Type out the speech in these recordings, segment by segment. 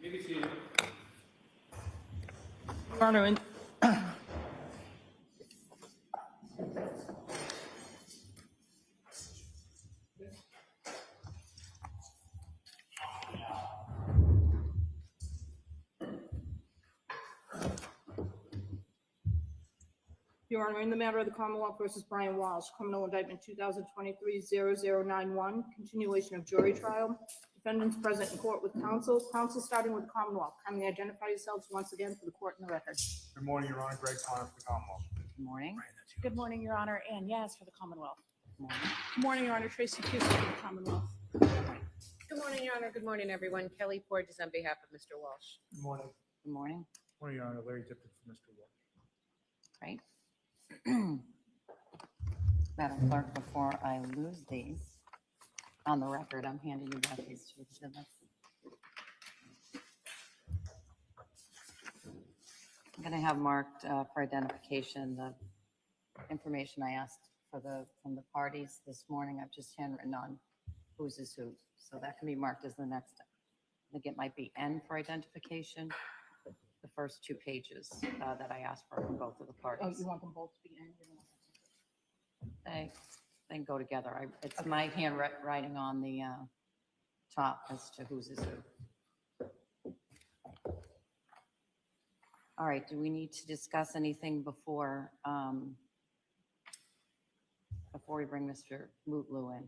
Your Honor, Your Honor, in the matter of the Commonwealth versus Brian Walsh, criminal indictment 2023-0091, continuation of jury trial. Defendants present in court with counsel. Counsel starting with the Commonwealth. Kindly identify yourselves once again for the court and the record. Good morning, Your Honor. Greg Connor for the Commonwealth. Good morning. Good morning, Your Honor. Ann Yaz for the Commonwealth. Good morning. Good morning, Your Honor. Tracy Cusick for the Commonwealth. Good morning, Your Honor. Good morning, everyone. Kelly Porges on behalf of Mr. Walsh. Good morning. Good morning. Good morning, Your Honor. Larry Tipton for Mr. Walsh. Great. Madam Clerk, before I lose these on the record, I'm handing you back these two exhibits. I'm going to have marked for identification the information I asked from the parties this morning. I've just handwritten on whose is who. So that can be marked as the next. I think it might be N for identification. The first two pages that I asked for from both of the Oh, parties. you want them both to be in? They go together. It's my handwriting on the top as to whose is who. All right, do we need to discuss anything before we bring Mr. Mutlu in?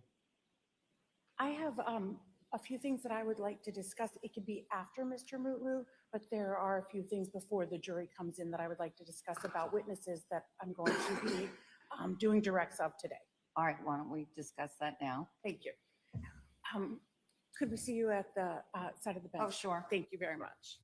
I have a few things that I would like to discuss. It could be after Mr. Mutlu, but there are a few things before the jury comes in that I would like to discuss about witnesses that I'm going to be doing directs of today. All right, why don't we discuss that now? Thank you. Could we see you at the side of the bench? Oh, sure. Thank you very much.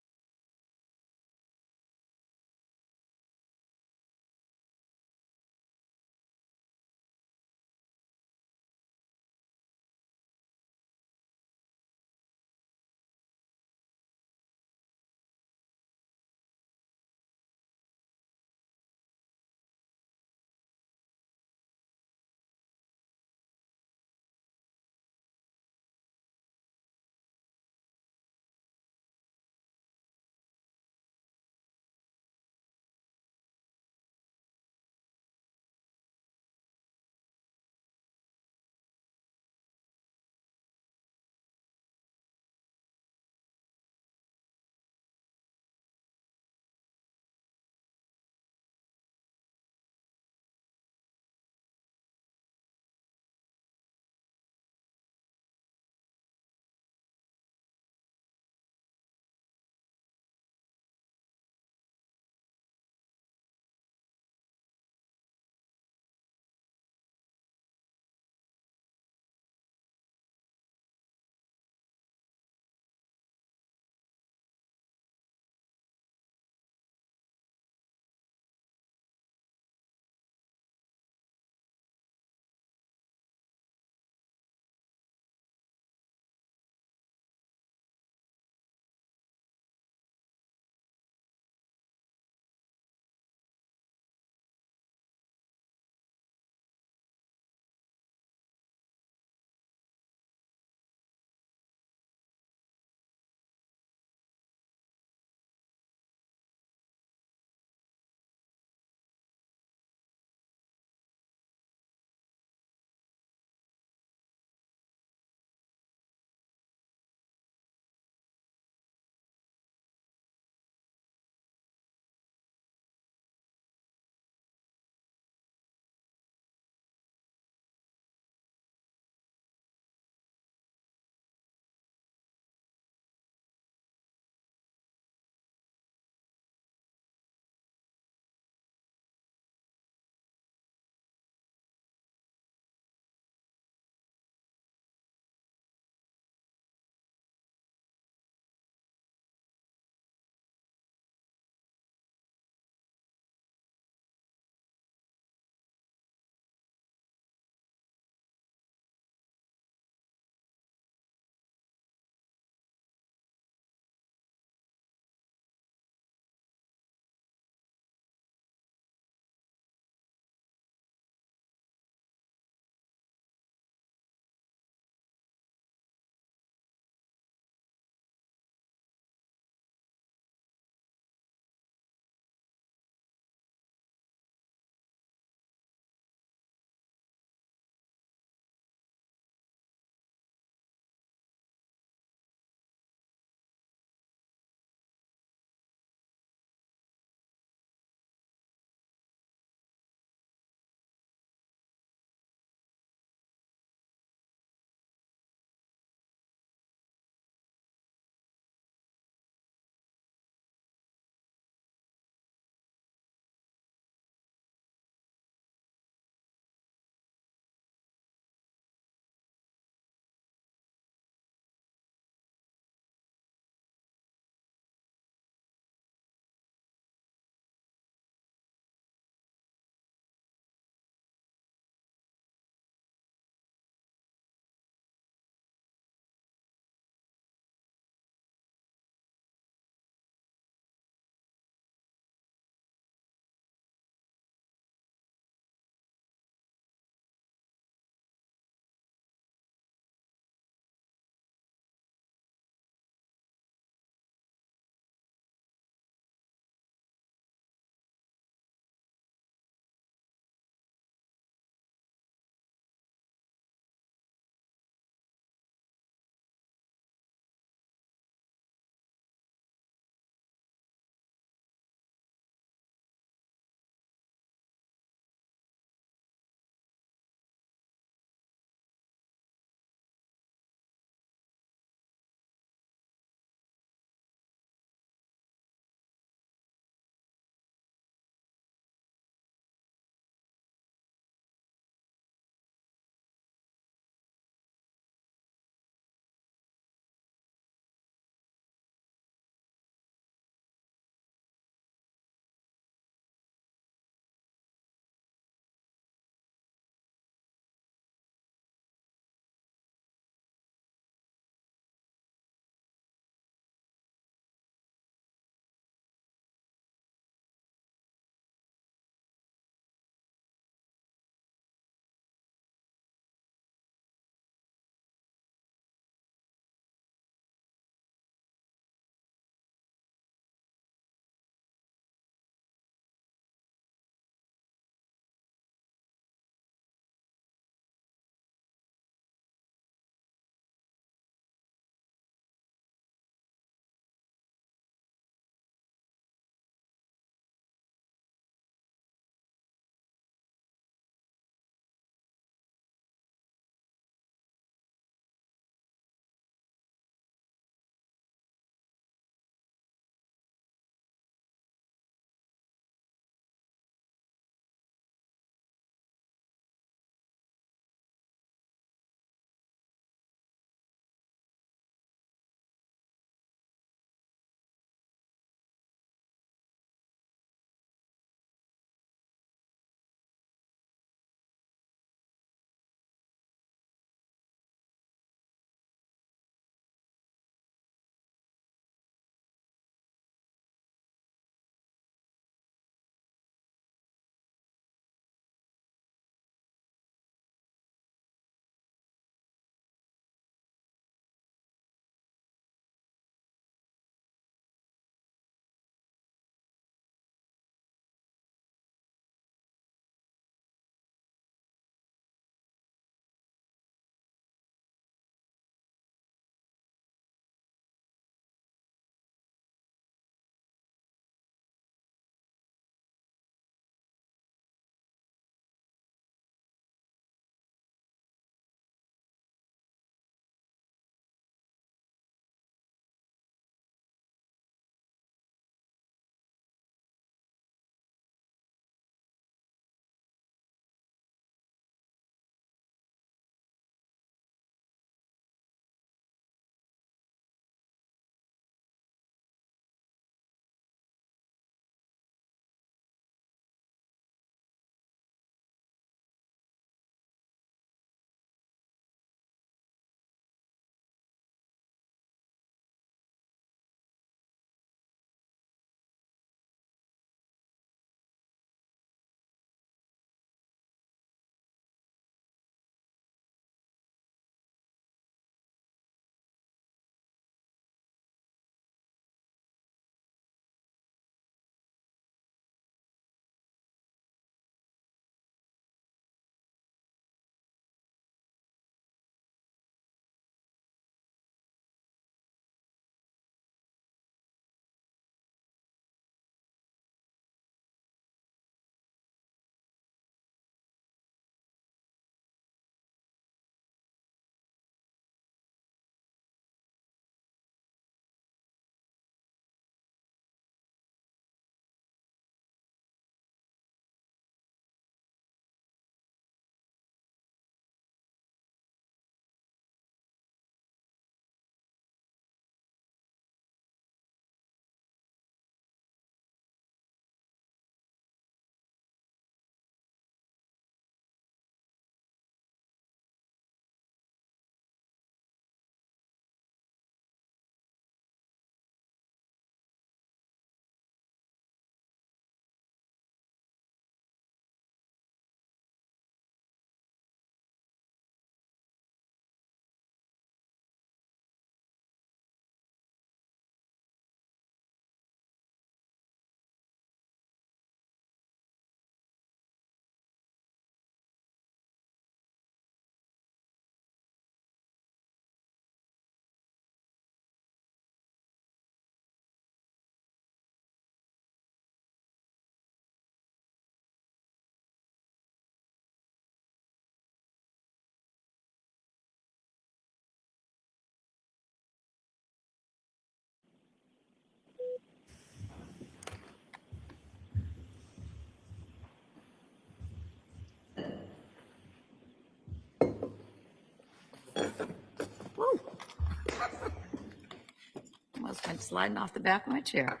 sliding off the back of my chair.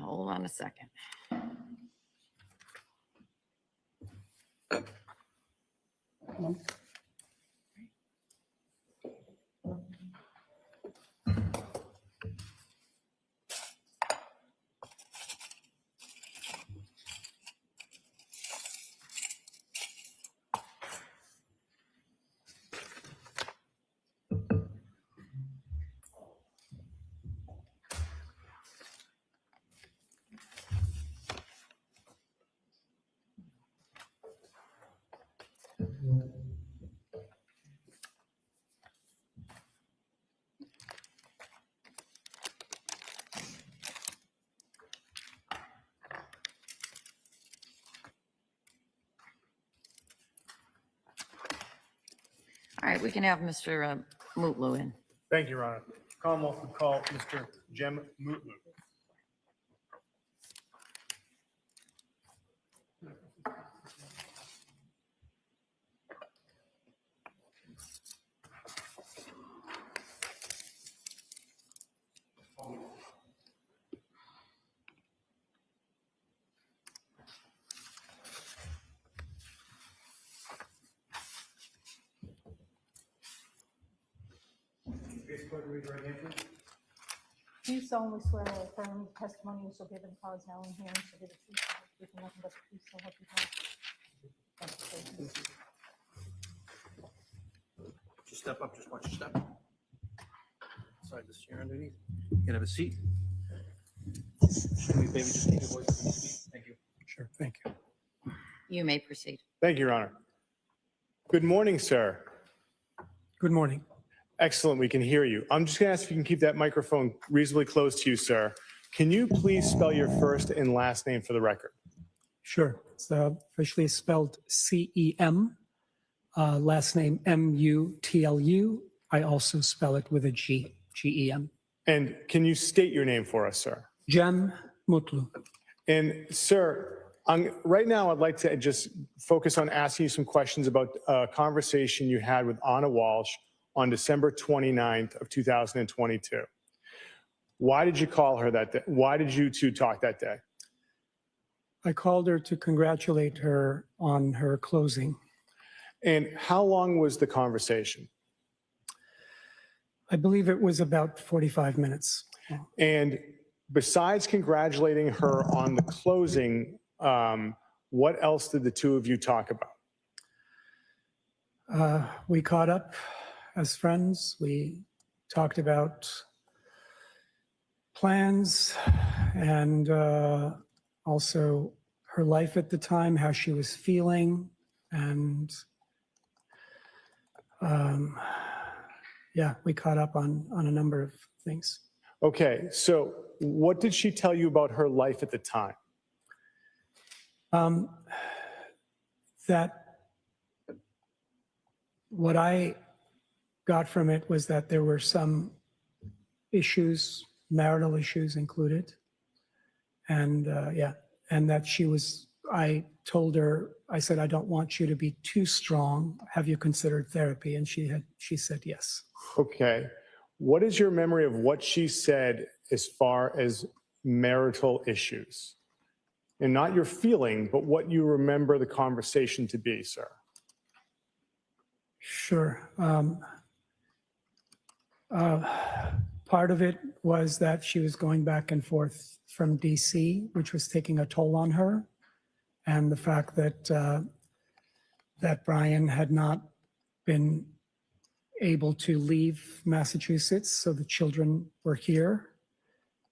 Hold on a second. All right, we can have Mr. Mutlu in. Thank you, Your Honor. Commonwealth would call Mr. Jem Mutlu. Do you solemnly swear or affirm the testimony you shall give in cause now and hearing shall be the truth, the truth, and nothing but the truth, so help you God? Thank you, sir. Just step up, just watch your step. Slide this chair underneath. You can have a seat. Should we maybe just take your voice from the seat? Thank you. Sure, thank you. You may proceed. Thank you, Your Honor. Good morning, sir. Good morning. Excellent, we can hear you. I'm just going to ask if you can keep that microphone reasonably close to you, sir. Can you please spell your first and last name for the record? Sure. It's officially spelled C-E-M, last name M-U-T-L-U. I also spell it with a G, G-E-M. And can you state your name for us, sir? Jem Mutlu. And sir, right now I'd like to just focus on asking you some questions about a conversation you had with Anna Walsh on December 29th of 2022. Why did you call her that day? Why did you two talk that day? I called her to congratulate her on her closing. And how long was the conversation? I believe it was about 45 minutes. And besides congratulating her on the closing, what else did the two of you talk about? We caught up as friends. We talked about plans and also her life at the time, how she was feeling, and yeah, we caught up on a number of things. Okay, so what did she tell you about her life at the time? That what I got from it was that there were some issues, marital issues included. And yeah, and that I told her, I said, I don't want you to be too strong. Have you considered therapy? And she said yes. Okay. What is your memory of what she said as far as marital issues? And not your feeling, but what you remember the conversation to be, sir. Sure. Part of it was that she was going back and forth from DC, which was taking a toll on her. And the fact that that Brian had not been able to leave Massachusetts, so the children were here.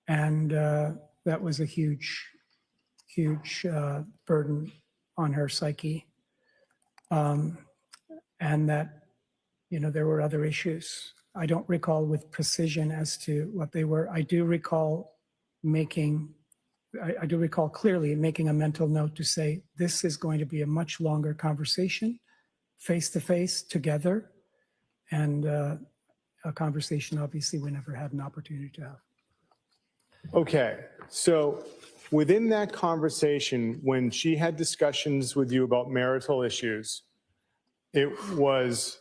And that was a huge burden on her psyche. And that, there were other issues. I don't recall with precision as to what they were. I do recall clearly making a mental note to say, this is going to be a much longer conversation, face-to-face, together, and a conversation, obviously, we never had an opportunity to have. Okay, so within that conversation, when she had discussions with you about marital issues, it was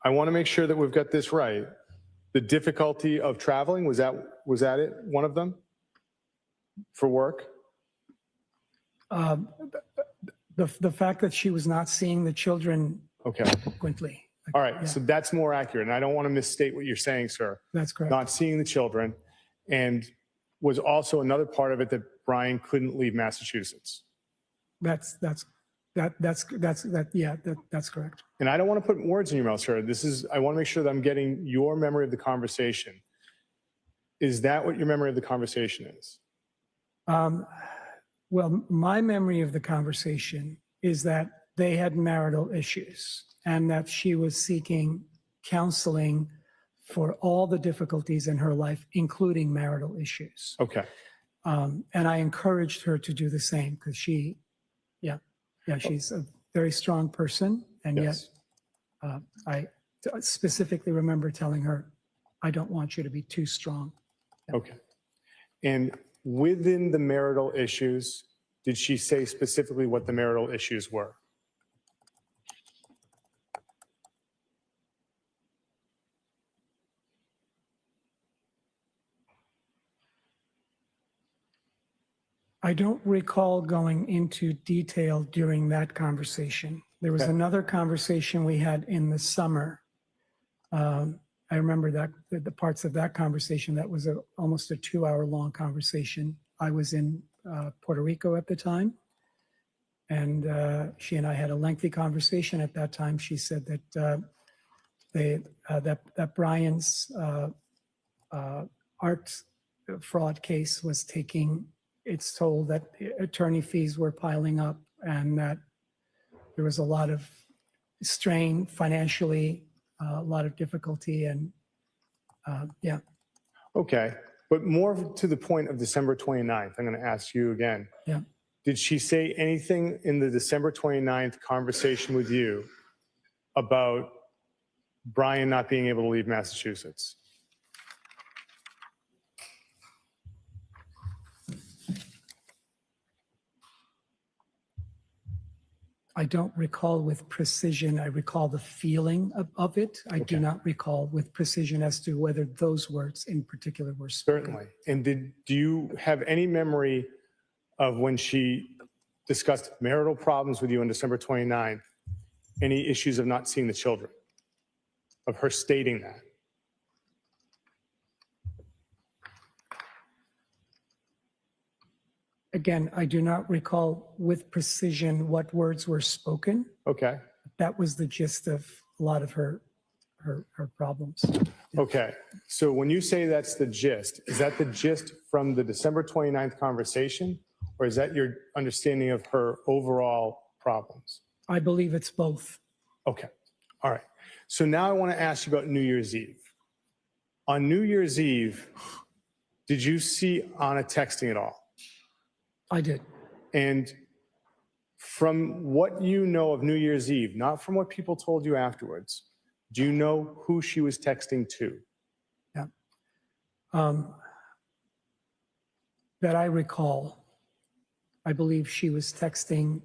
I want to make sure that we've got this right. The difficulty of traveling, was that it, one of them? For work? The fact that she was not seeing the children Okay. frequently. All right. Yeah, So that's more accurate. And I don't want to misstate what you're saying, sir. that's correct. Not seeing the children. And was also another part of it that Brian couldn't leave Massachusetts. That's correct. And I don't want to put words in your mouth, sir. I want to make sure that I'm getting your memory of the conversation. Is that what your memory of the conversation is? Well, my memory of the conversation is that they had marital issues and that she was seeking counseling for all the difficulties in her life, including marital issues. Okay. And I encouraged her to do the same because she's a very strong person. And Yes. yet I specifically remember telling her, I don't want you to be too strong. Okay. And within the marital issues, did she say specifically what the marital issues were? I don't recall going into detail during that conversation. There was Okay. another conversation we had in the summer. I remember that the parts of that conversation, that was almost a 2-hour-long conversation. I was in Puerto Rico at the time, and she and I had a lengthy conversation. At that time, she said that that Brian's art fraud case was taking its toll, that attorney fees were piling up, and that there was a lot of strain financially, a lot of difficulty, and yeah. Okay. But more to the point of December 29th, I'm going to ask you again. Yeah. Did she say anything in the December 29th conversation with you about Brian not being able to leave Massachusetts? I don't recall with precision. I recall the feeling of it. I do Okay. not recall with precision as to whether those words in particular were spoken. Certainly. And do you have any memory of when she discussed marital problems with you on December 29th, any issues of not seeing the children, of her stating that? Again, I do not recall with precision what words were spoken. Okay. That was the gist of a lot of her problems. Okay. So when you say that's the gist, is that the gist from the December 29th conversation, or is that your understanding of her overall problems? I believe it's both. Okay. All right. So now I want to ask you about New Year's Eve. On New Year's Eve, did you see Anna texting at all? I did. And from what you know of New Year's Eve, not from what people told you afterwards, do you know who she was texting to? Yeah. That I recall, I believe she was texting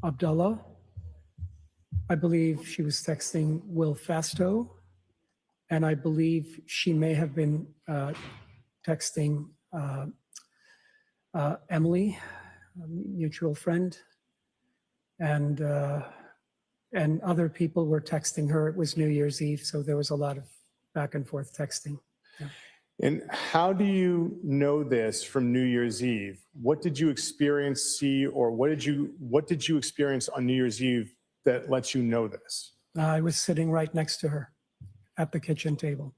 Abdullah. I believe she was texting Will Fasto. And I believe she may have been texting Emily, a mutual friend, and other people were texting her. It was New Year's Eve, so there was a lot of back and forth texting. Yeah. And how do you know this from New Year's Eve? What did you experience, see, or what did you experience on New Year's Eve that lets you know this? I was sitting right next to her at the kitchen table.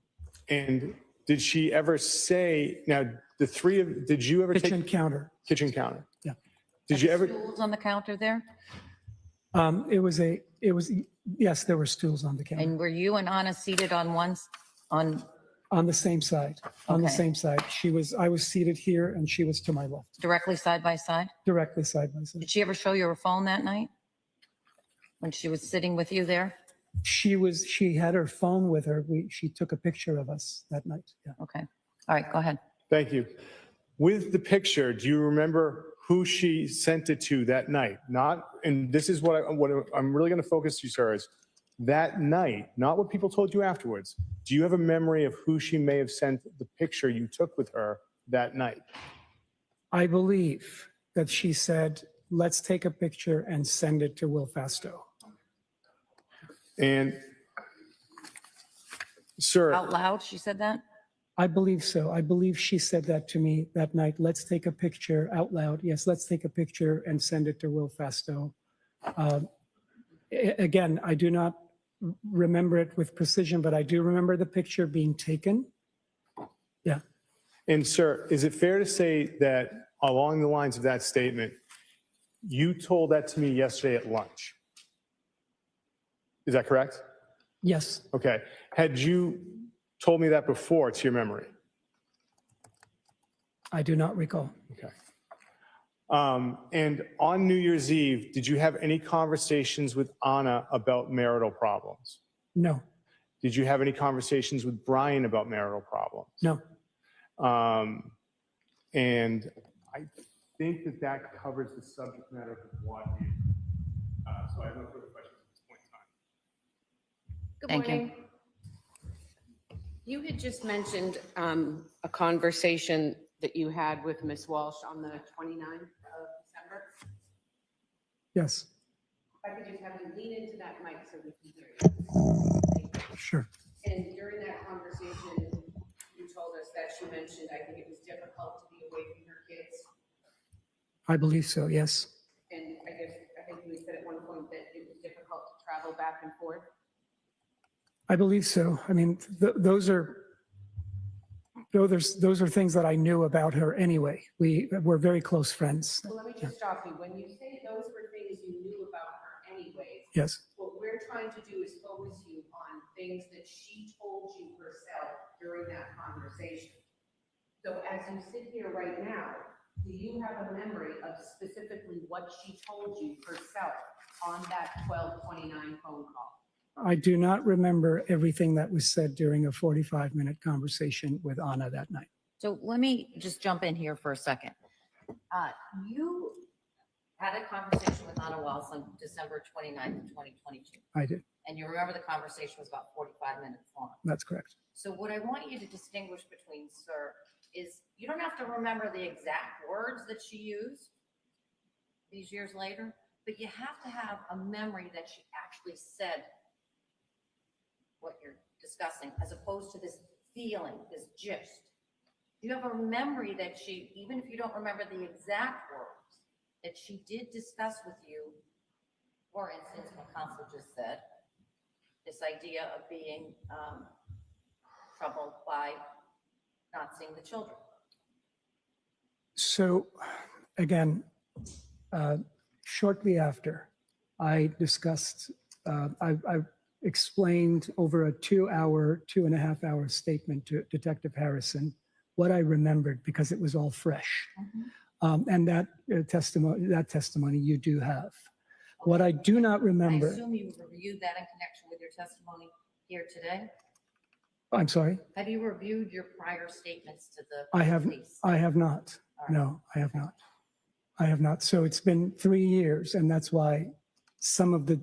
And did she ever say, now the three of, did you ever Kitchen take counter. kitchen counter? Yeah. Did you ever, Stools on the counter there? Yes, there were stools on the counter, And were you and Anna seated on on the same side, on the Okay. same side. I was seated here and she was to my left, directly side by side? directly side by side. Did she ever show you her phone that night? When she was sitting with you there? She had her phone with her. She took a picture of us that night. Yeah. Okay. All right, go ahead. thank you. With the picture, do you remember who she sent it to that night? Not, and this is what I'm really going to focus you, sir, is that night, not what people told you afterwards, do you have a memory of who she may have sent the picture you took with her that night? I believe that she said, let's take a picture and send it to Will Fasto. And, sir, Out loud, she said that? I believe so. I believe she said that to me that night. Let's take a picture out loud. Yes, let's take a picture and send it to Will Fasto. Again, I do not remember it with precision, but I do remember the picture being taken. Yeah, and sir, is it fair to say that along the lines of that statement, you told that to me yesterday at lunch? Is that correct? yes, Okay. Had you told me that before, to your memory? I do not recall. Okay. And on New Year's Eve, did you have any conversations with Anna about marital problems? No, Did you have any conversations with Brian about marital problems? no. And I think that that covers the subject matter of the Walshe. So I have no further questions at this point in time. Good Thank you. morning. You had just mentioned a conversation that you had with Ms. Walsh on the 29th of December. Yes, If I could just have you lean into that mic so we can hear you. Thank you. sure. And during that conversation, you told us that she mentioned, I think it was difficult to be away from her kids. I believe so, yes. And I think you said at one point that it was difficult to travel back and forth. I believe so. I mean, those are things that I knew about her anyway. We were very close friends. Well, let me just stop you. When you say those were things you knew about her anyways, Yes, what we're trying to do is focus you on things that she told you herself during that conversation. So as you sit here right now, do you have a memory of specifically what she told you herself on that 12:29 phone call? I do not remember everything that was said during a 45-minute conversation with Anna that night. So let me just jump in here for a second. You had a conversation with Anna Walsh on December 29th, of 2022, I did. and you remember the conversation was about 45 minutes long. That's correct. So what I want you to distinguish between, sir, is you don't have to remember the exact words that she used these years later, but you have to have a memory that she actually said what you're discussing, as opposed to this feeling, this gist. You have a memory that she, even if you don't remember the exact words, that she did discuss with you, for instance, what counsel just said, this idea of being troubled by not seeing the children. So again, shortly after I discussed, I explained over a 2.5 hour statement to Detective Harrison what I remembered because it was all fresh. And that testimony you do have. What I do not I remember, assume you reviewed that in connection with your testimony here today. I'm sorry, Have you reviewed your prior statements to the I have police? not. No, I have not. I have not. So it's been 3 years, and that's why some of the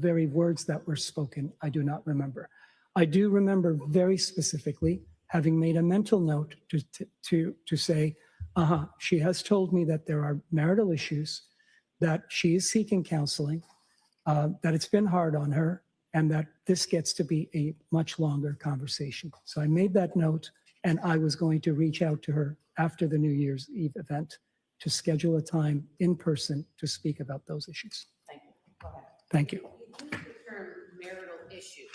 very words that were spoken, I do not remember. I do remember very specifically having made a mental note to say, she has told me that there are marital issues, that she is seeking counseling, that it's been hard on her, and that this gets to be a much longer conversation. So I made that note, and I was going to reach out to her after the New Year's Eve event to schedule a time in person to speak about those issues. Thank you. Go ahead. Thank you. You used the term marital issues.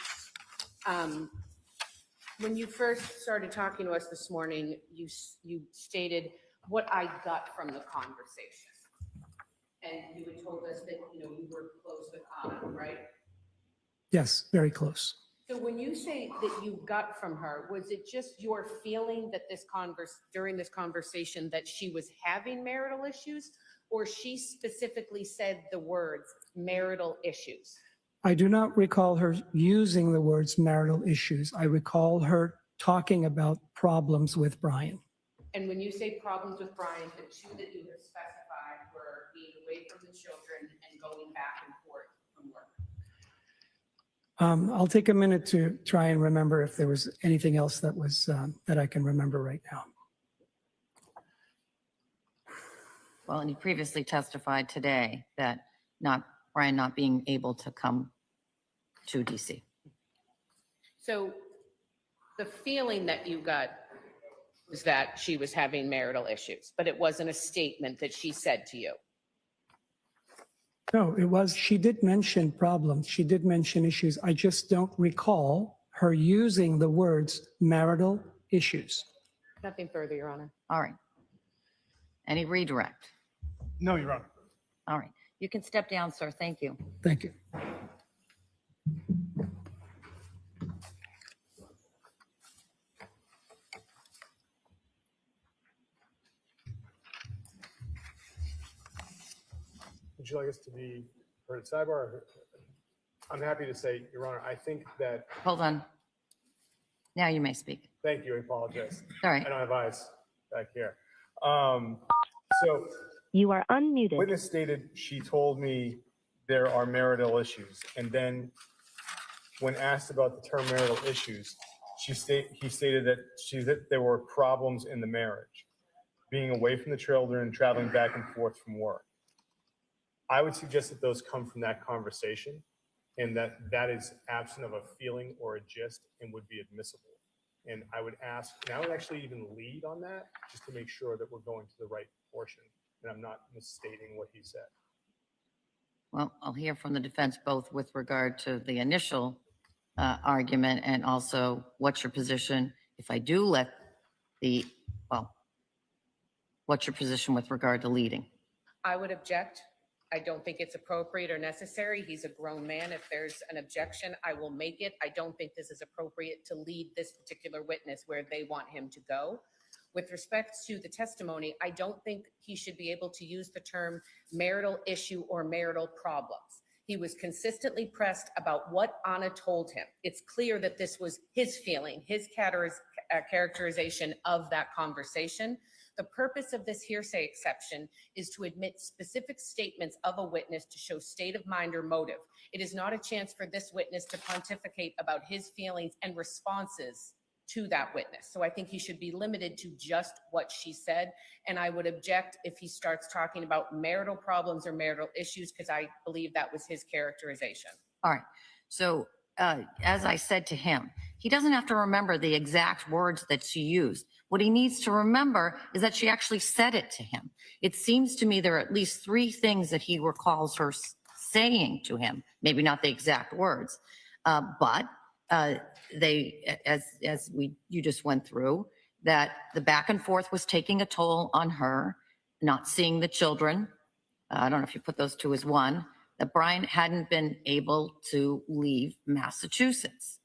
When you first started talking to us this morning, you stated what I got from the conversation. And you had told us that, you were close with Anna, right? Yes, very close. So when you say that you got from her, was it just your feeling that during this conversation that she was having marital issues, or she specifically said the words marital issues? I do not recall her using the words marital issues. I recall her talking about problems with Brian. And when you say problems with Brian, the two that you have specified were being away from the children and going back and forth from work. I'll take a minute to try and remember if there was anything else that was, that I can remember right now. Well, and he previously testified today that Brian not being able to come to DC. So the feeling that you got was that she was having marital issues, but it wasn't a statement that she said to you. No, it was, she did mention problems. She did mention issues. I just don't recall her using the words marital issues. Nothing further, Your Honor. All right. Any redirect? No, Your Honor. All right. You can step down, sir. Thank you. Thank you. Would you like us to be heard at sidebar? I'm happy to say, Your Honor, I think that, Hold on. Now you may speak. thank you, I apologize. All I right. don't have eyes back here. So You are unmuted. witness stated she told me there are marital issues. And then when asked about the term marital issues, he stated that there were problems in the marriage, being away from the children and traveling back and forth from work. I would suggest that those come from that conversation and that is absent of a feeling or a gist and would be admissible. And I would ask, and I would actually even lead on that just to make sure that we're going to the right portion and I'm not misstating what he said. Well, I'll hear from the defense both with regard to the initial argument and also what's your position if I do let what's your position with regard to leading? I would object. I don't think it's appropriate or necessary. He's a grown man. If there's an objection, I will make it. I don't think this is appropriate to lead this particular witness where they want him to go. With respect to the testimony, I don't think he should be able to use the term marital issue or marital problems. He was consistently pressed about what Anna told him. It's clear that this was his feeling, his characterization of that conversation. The purpose of this hearsay exception is to admit specific statements of a witness to show state of mind or motive. It is not a chance for this witness to pontificate about his feelings and responses to that witness. So I think he should be limited to just what she said. And I would object if he starts talking about marital problems or marital issues, because I believe that was his characterization. All right. So as I said to him, he doesn't have to remember the exact words that she used. What he needs to remember is that she actually said it to him. It seems to me there are at least 3 things that he recalls her saying to him, maybe not the exact words, but they, as you just went through, that the back and forth was taking a toll on her, not seeing the children. I don't know if you put those 2 as one, that Brian hadn't been able to leave Massachusetts.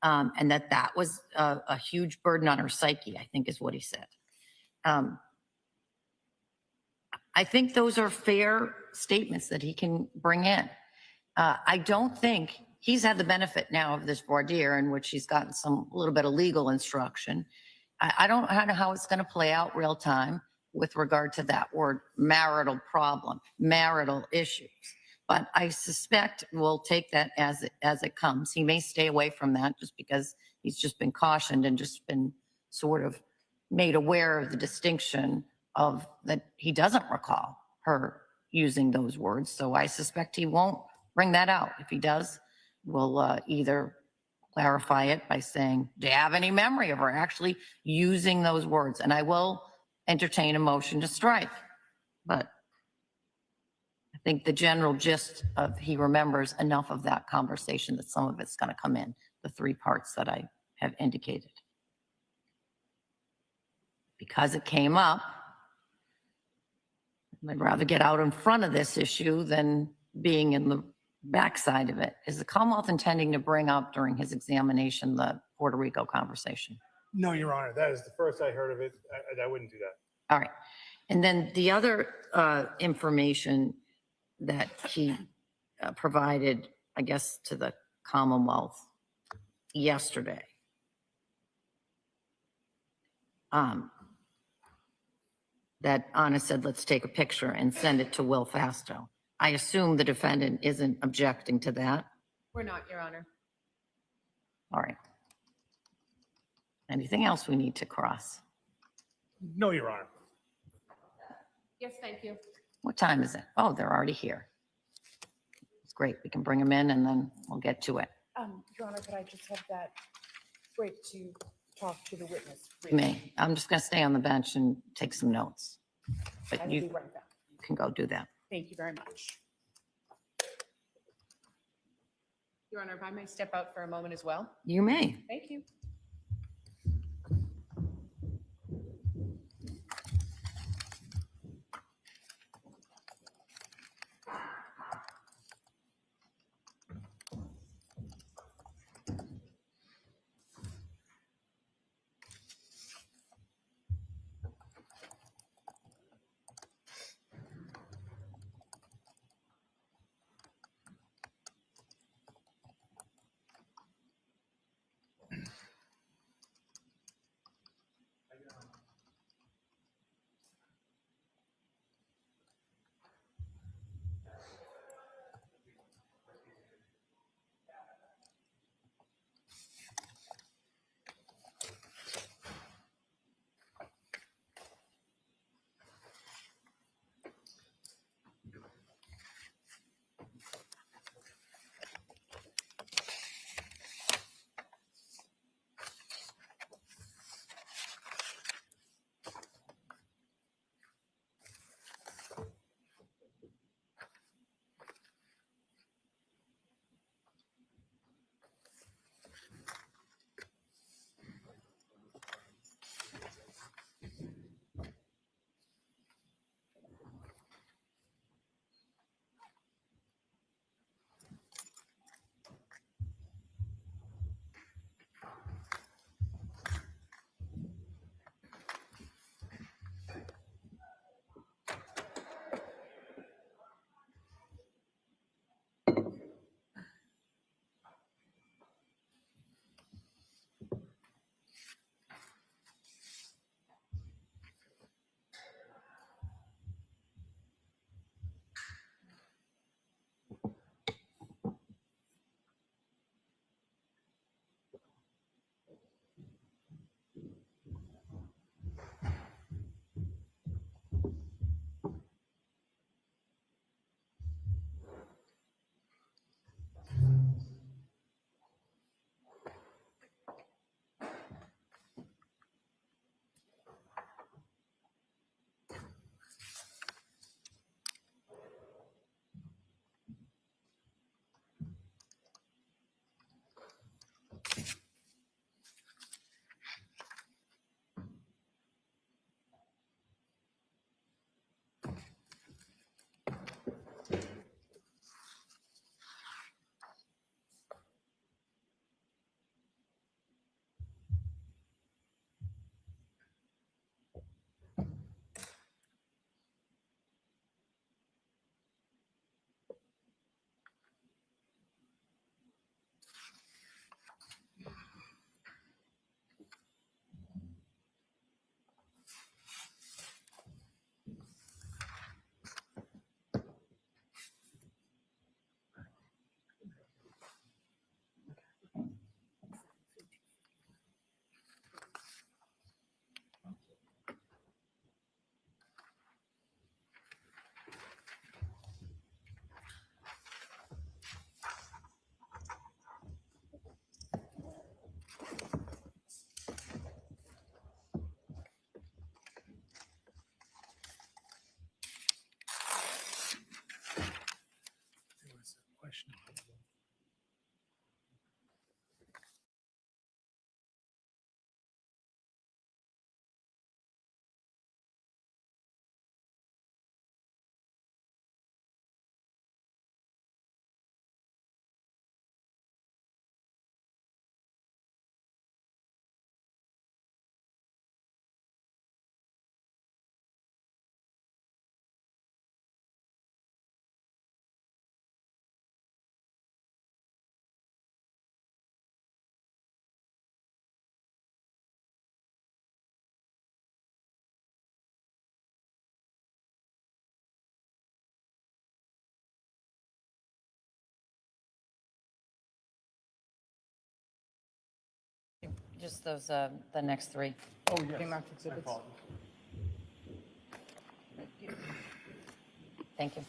And that was a huge burden on her psyche, I think is what he said. I think those are fair statements that he can bring in. I don't think he's had the benefit now of this voir dire in which he's gotten a little bit of legal instruction. I don't know how it's going to play out real time with regard to that word marital problem, marital issues. But I suspect we'll take that as it comes. He may stay away from that just because he's just been cautioned and just been sort of made aware of the distinction of that he doesn't recall her using those words. So I suspect he won't bring that out. If he does, we'll either clarify it by saying, do you have any memory of her actually using those words? And I will entertain a motion to strike. But I think the general gist of he remembers enough of that conversation that some of it's going to come in, the 3 parts that I have indicated. Because it came up, I'd rather get out in front of this issue than being in the backside of it. Is the Commonwealth intending to bring up during his examination the Puerto Rico conversation? No, Your Honor, that is the first I heard of it. I wouldn't do that. All right. And then the other information that he provided, I guess, to the Commonwealth yesterday. That Anna said, let's take a picture and send it to Will Fasto. I assume the defendant isn't objecting to that. We're not, Your Honor. All right. Anything else we need to cross? No, Your Honor. Yes, thank you. What time is it? Oh, they're already here. It's great. We can bring them in and then we'll get to it. Your Honor, could I just have that break to talk to the witness? Me, I'm just going to stay on the bench and take some notes. I But will be you right back. can go do that. Thank you very much. Your Honor, if I may step out for a moment as well. You may. Thank you. Just those, the next three. Oh, yes. Pre-marked exhibits. I apologize. Thank you.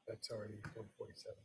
That's already 147.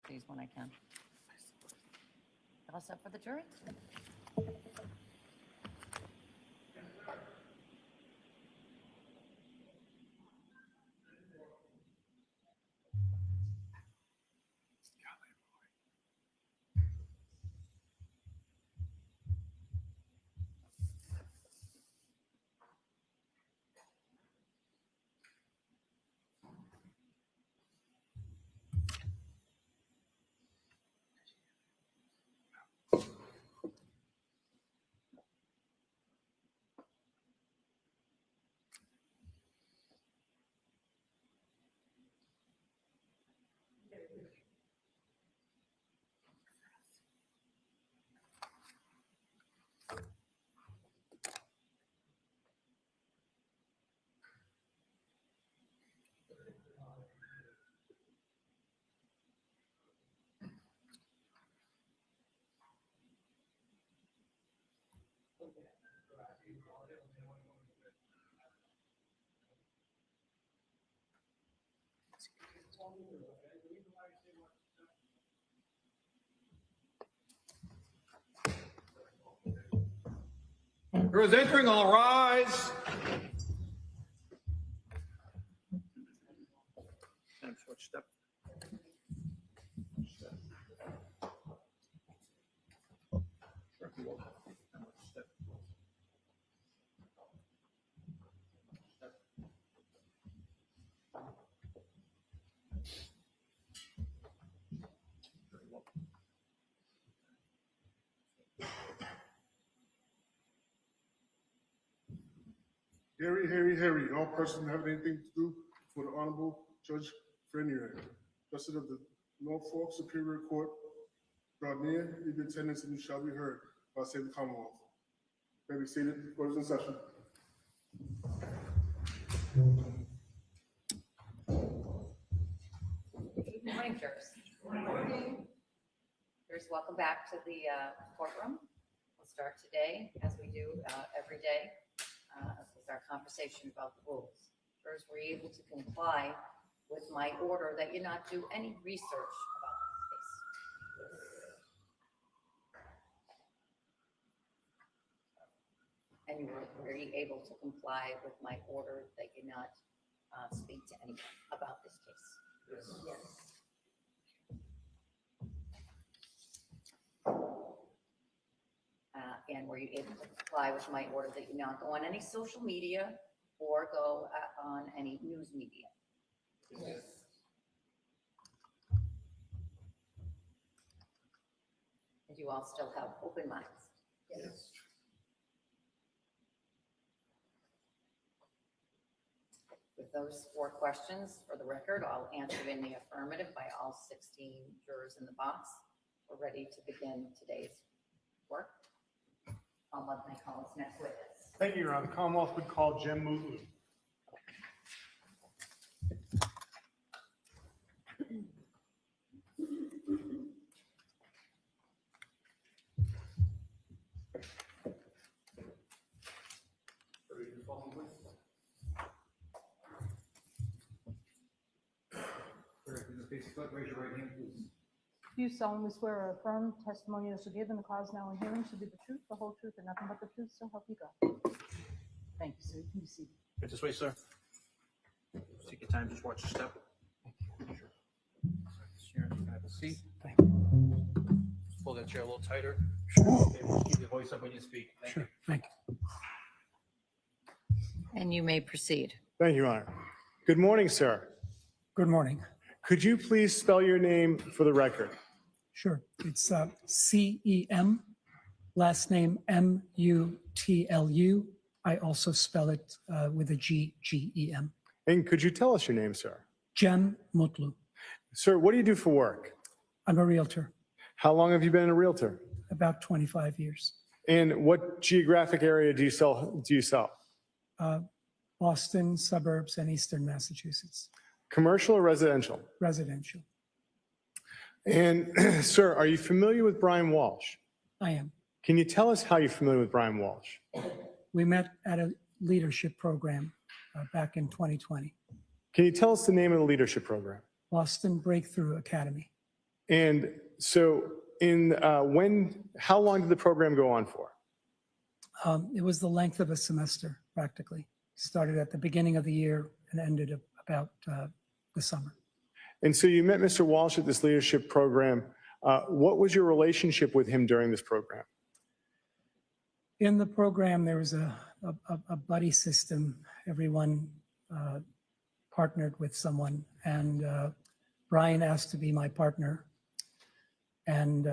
These when I can. All set for the jury? Who is entering, all rise. And switch step. Harry, all persons having anything to do for the Honorable Judge Frenier, Justice of the Norfolk Superior Court, draw near, leave your attendance, and you shall be heard by the same Commonwealth. May be seated, court is in session. Good morning, jurors. Good morning. Jurors, welcome back to the courtroom. We'll start today, as we do every day, with our conversation about the rules. Jurors, were you able to comply with my order that you not do any research about this case? And were you able to comply with my order that you not speak to anyone about this case? Yes. And were you able to comply with my order that you not go on any social media or go on any news media? And you all still have open minds? Yes. With those 4 questions, for the record, I'll answer in the affirmative by all 16 jurors in the box. We're ready to begin today's work. Commonwealth may call its next witness. Thank you, Your Honor. The Commonwealth would call Jem Mutlu. Raise your right hand, please. Do you solemnly swear or affirm testimony you shall give in the cause now in hearing shall be the truth, the whole truth, and nothing but the truth, so help you God? Thank you, sir. You can be seated. Right this way, sir. Take your time, just watch your step. Sharon, you can have a seat. Just pull that chair a little tighter. Okay, we'll keep your voice up when you speak. Thank you. Sure, thank you. And you may proceed. Thank you, Your Honor. Good morning, sir. Good morning. Could you please spell your name for the record? Sure, it's C-E-M, last name M-U-T-L-U. I also spell it with a G, G-E-M. And could you tell us your name, sir? Jem Mutlu. Sir, what do you do for work? I'm a realtor, How long have you been a realtor? about 25 years. And what geographic area do you sell? Boston, suburbs, and eastern Massachusetts, Commercial or residential? residential. And sir, are you familiar with Brian Walsh? I am. Can you tell us how you're familiar with Brian Walsh? We met at a leadership program back in 2020, Can you tell us the name of the leadership program? Boston Breakthrough Academy. And so how long did the program go on for? It was the length of a semester, practically. Started at the beginning of the year and ended about the summer. And so you met Mr. Walsh at this leadership program. What was your relationship with him during this program? In the program, there was a buddy system. Everyone partnered with someone, and Brian asked to be my partner, and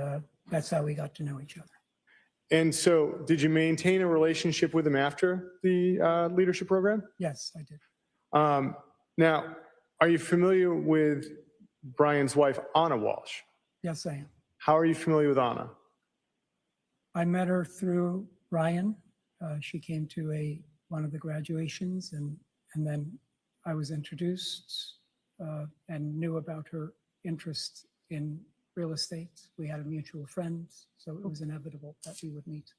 that's how we got to know each other. And so did you maintain a relationship with him after the leadership program? Yes, I did. Now, are you familiar with Brian's wife, Anna Walsh? Yes, I am. How are you familiar with Anna? I met her through Brian. She came to one of the graduations, and then I was introduced and knew about her interest in real estate. We had a mutual friend, so it was inevitable that we would meet.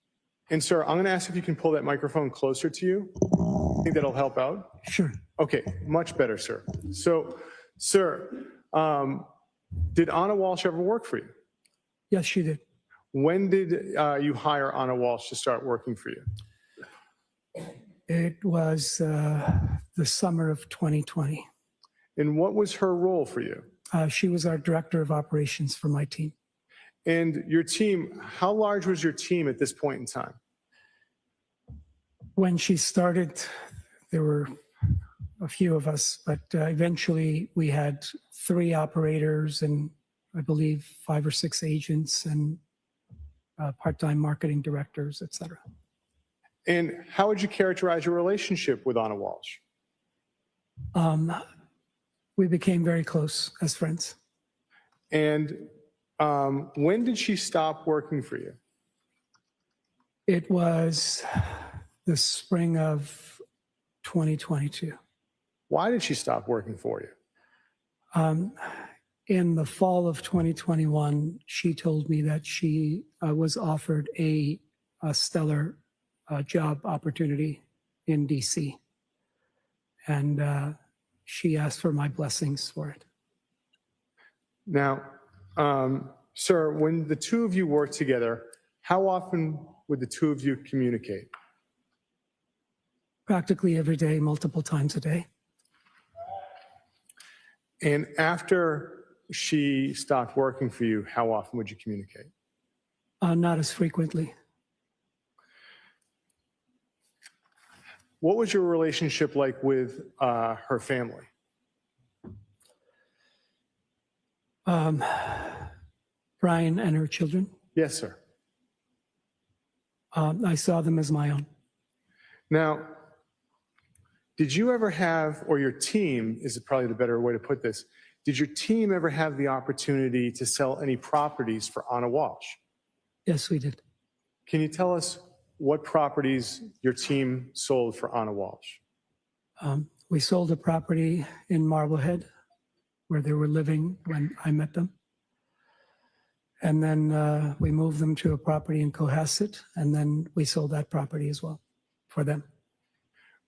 And sir, I'm going to ask if you can pull that microphone closer to you. I think that'll help out. Sure. Okay, much better, sir. So, sir, did Anna Walsh ever work for you? Yes, she did. When did you hire Anna Walsh to start working for you? It was the summer of 2020. And what was her role for you? She was our director of operations for my team. And your team, how large was your team at this point in time? When she started, there were a few of us, but eventually we had 3 operators and I believe 5 or 6 agents and part-time marketing directors, et cetera. And how would you characterize your relationship with Anna Walsh? We became very close as friends. And when did she stop working for you? It was the spring of 2022. Why did she stop working for you? In the fall of 2021, she told me that she was offered a stellar job opportunity in DC. And she asked for my blessings for it. Now, sir, when the two of you work together, how often would the two of you communicate? Practically every day, multiple times a day. And after she stopped working for you, how often would you communicate? Not as frequently. what was your relationship like with her family? Brian and her children, Yes, sir. I saw them as my own. Now, did you ever have, or your team is probably the better way to put this, did your team ever have the opportunity to sell any properties for Anna Walsh? Yes, we did. Can you tell us what properties your team sold for Anna Walsh? We sold a property in Marblehead where they were living when I met them. And then we moved them to a property in Cohasset, and then we sold that property as well for them.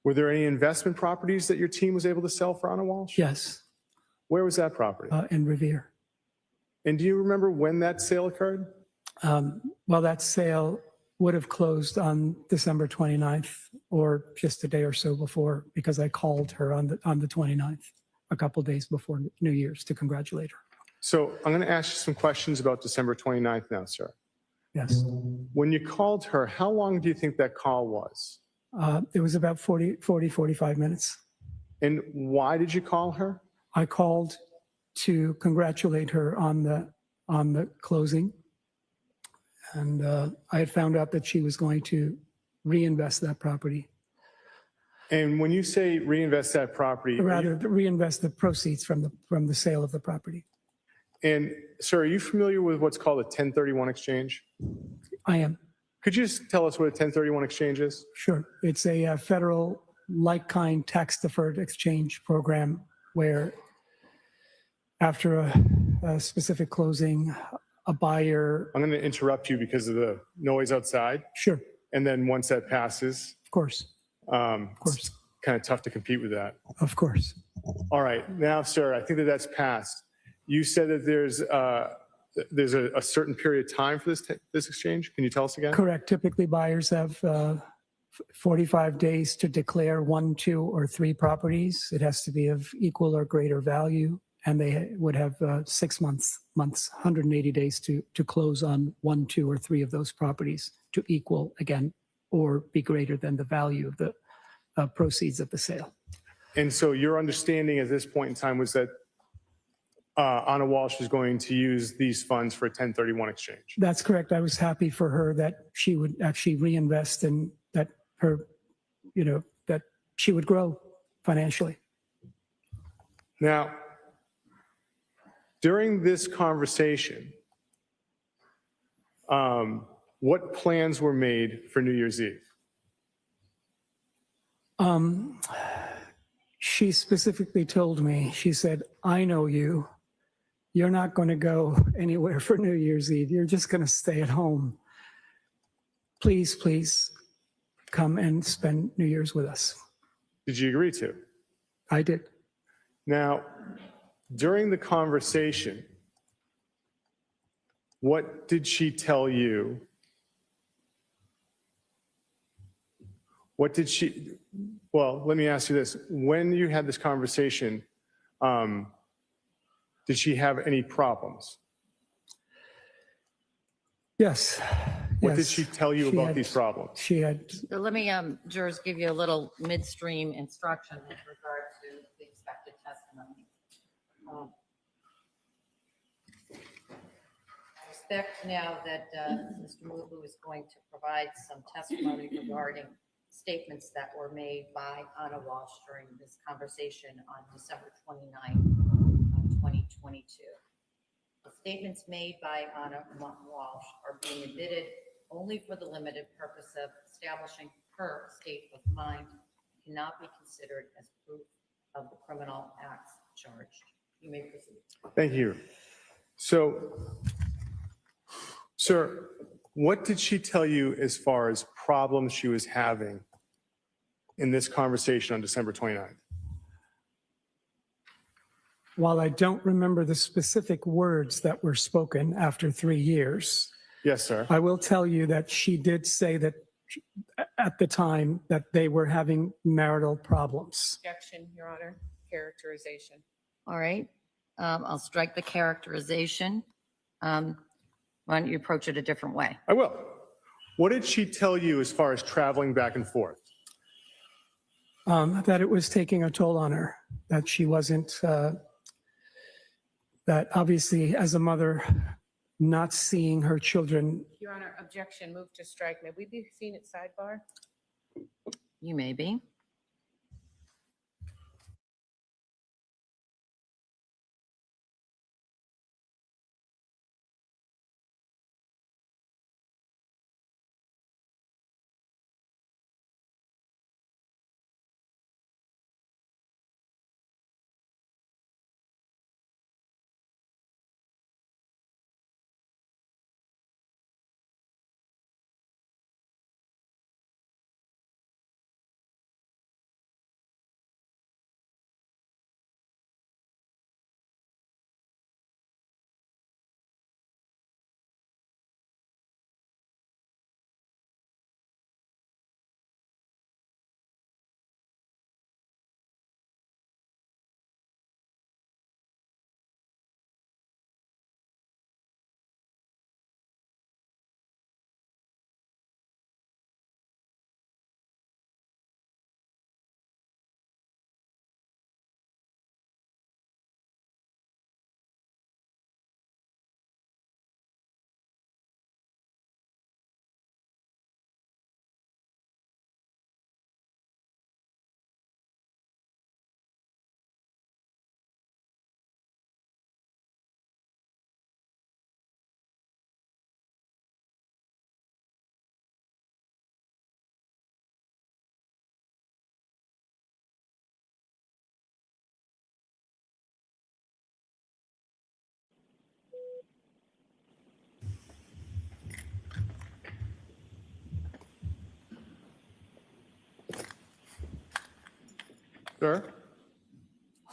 Were there any investment properties that your team was able to sell for Anna Walsh? Yes, Where was that property? in Revere. And do you remember when that sale occurred? Well, that sale would have closed on December 29th or just a day or so before, because I called her on the 29th, a couple days before New Year's, to congratulate her. So I'm going to ask you some questions about December 29th now, sir. Yes. When you called her, how long do you think that call was? It was about 45 minutes. And why did you call her? I called to congratulate her on the closing. And I had found out that she was going to reinvest that property, And when you say reinvest that property, or rather reinvest the proceeds from the sale of the property. and sir, are you familiar with what's called a 1031 exchange? I am, Could you just tell us what a 1031 exchange is? sure. It's a federal like-kind tax-deferred exchange program where after a specific closing, a buyer, I'm going to interrupt you because of the noise outside. sure, And then once that passes, of course, it's kind of tough to compete with that. of course. All right, now, sir, I think that that's passed. You said that there's a certain period of time for this exchange. Can you tell us again? Correct. Typically, buyers have 45 days to declare 1, 2, or 3 properties. It has to be of equal or greater value, and they would have 6 months, 180 days to close on 1, 2, or 3 of those properties to equal again or be greater than the value of the proceeds of the sale. And so your understanding at this point in time was that Anna Walsh was going to use these funds for a 1031 exchange. That's correct. I was happy for her that she would actually reinvest and that that she would grow financially. Now, during this conversation, what plans were made for New Year's Eve? She specifically told me, she said, I know you. You're not going to go anywhere for New Year's Eve. You're just going to stay at home. Please, please come and spend New Year's with us. Did you agree to? I did. Now, during the conversation, what did she tell you? What did she, well, let me ask you this. When you had this conversation, did she have any problems? Yes. What did yes. she tell you She about had- these problems? She had, So let me, jurors, give you a little midstream instruction with regard to the expected testimony. I expect now that Mr. Mulu is going to provide some testimony regarding statements that were made by Anna Walsh during this conversation on December 29th, 2022. The statements made by Anna Walsh are being admitted only for the limited purpose of establishing her state of mind, cannot be considered as proof of the criminal acts charged. You may proceed. Thank you. So, sir, what did she tell you as far as problems she was having in this conversation on December 29th? while I don't remember the specific words that were spoken after 3 years, Yes, sir. I will tell you that she did say that at the time that they were having marital problems. Objection, Your Honor. Characterization. All right, I'll strike the characterization. Why don't you approach it a different way? I will. What did she tell you as far as traveling back and forth? That it was taking a toll on her, that she wasn't, that obviously as a mother, not seeing her children, Your Honor, objection, move to strike. May we be seen at sidebar? You may be. Sir,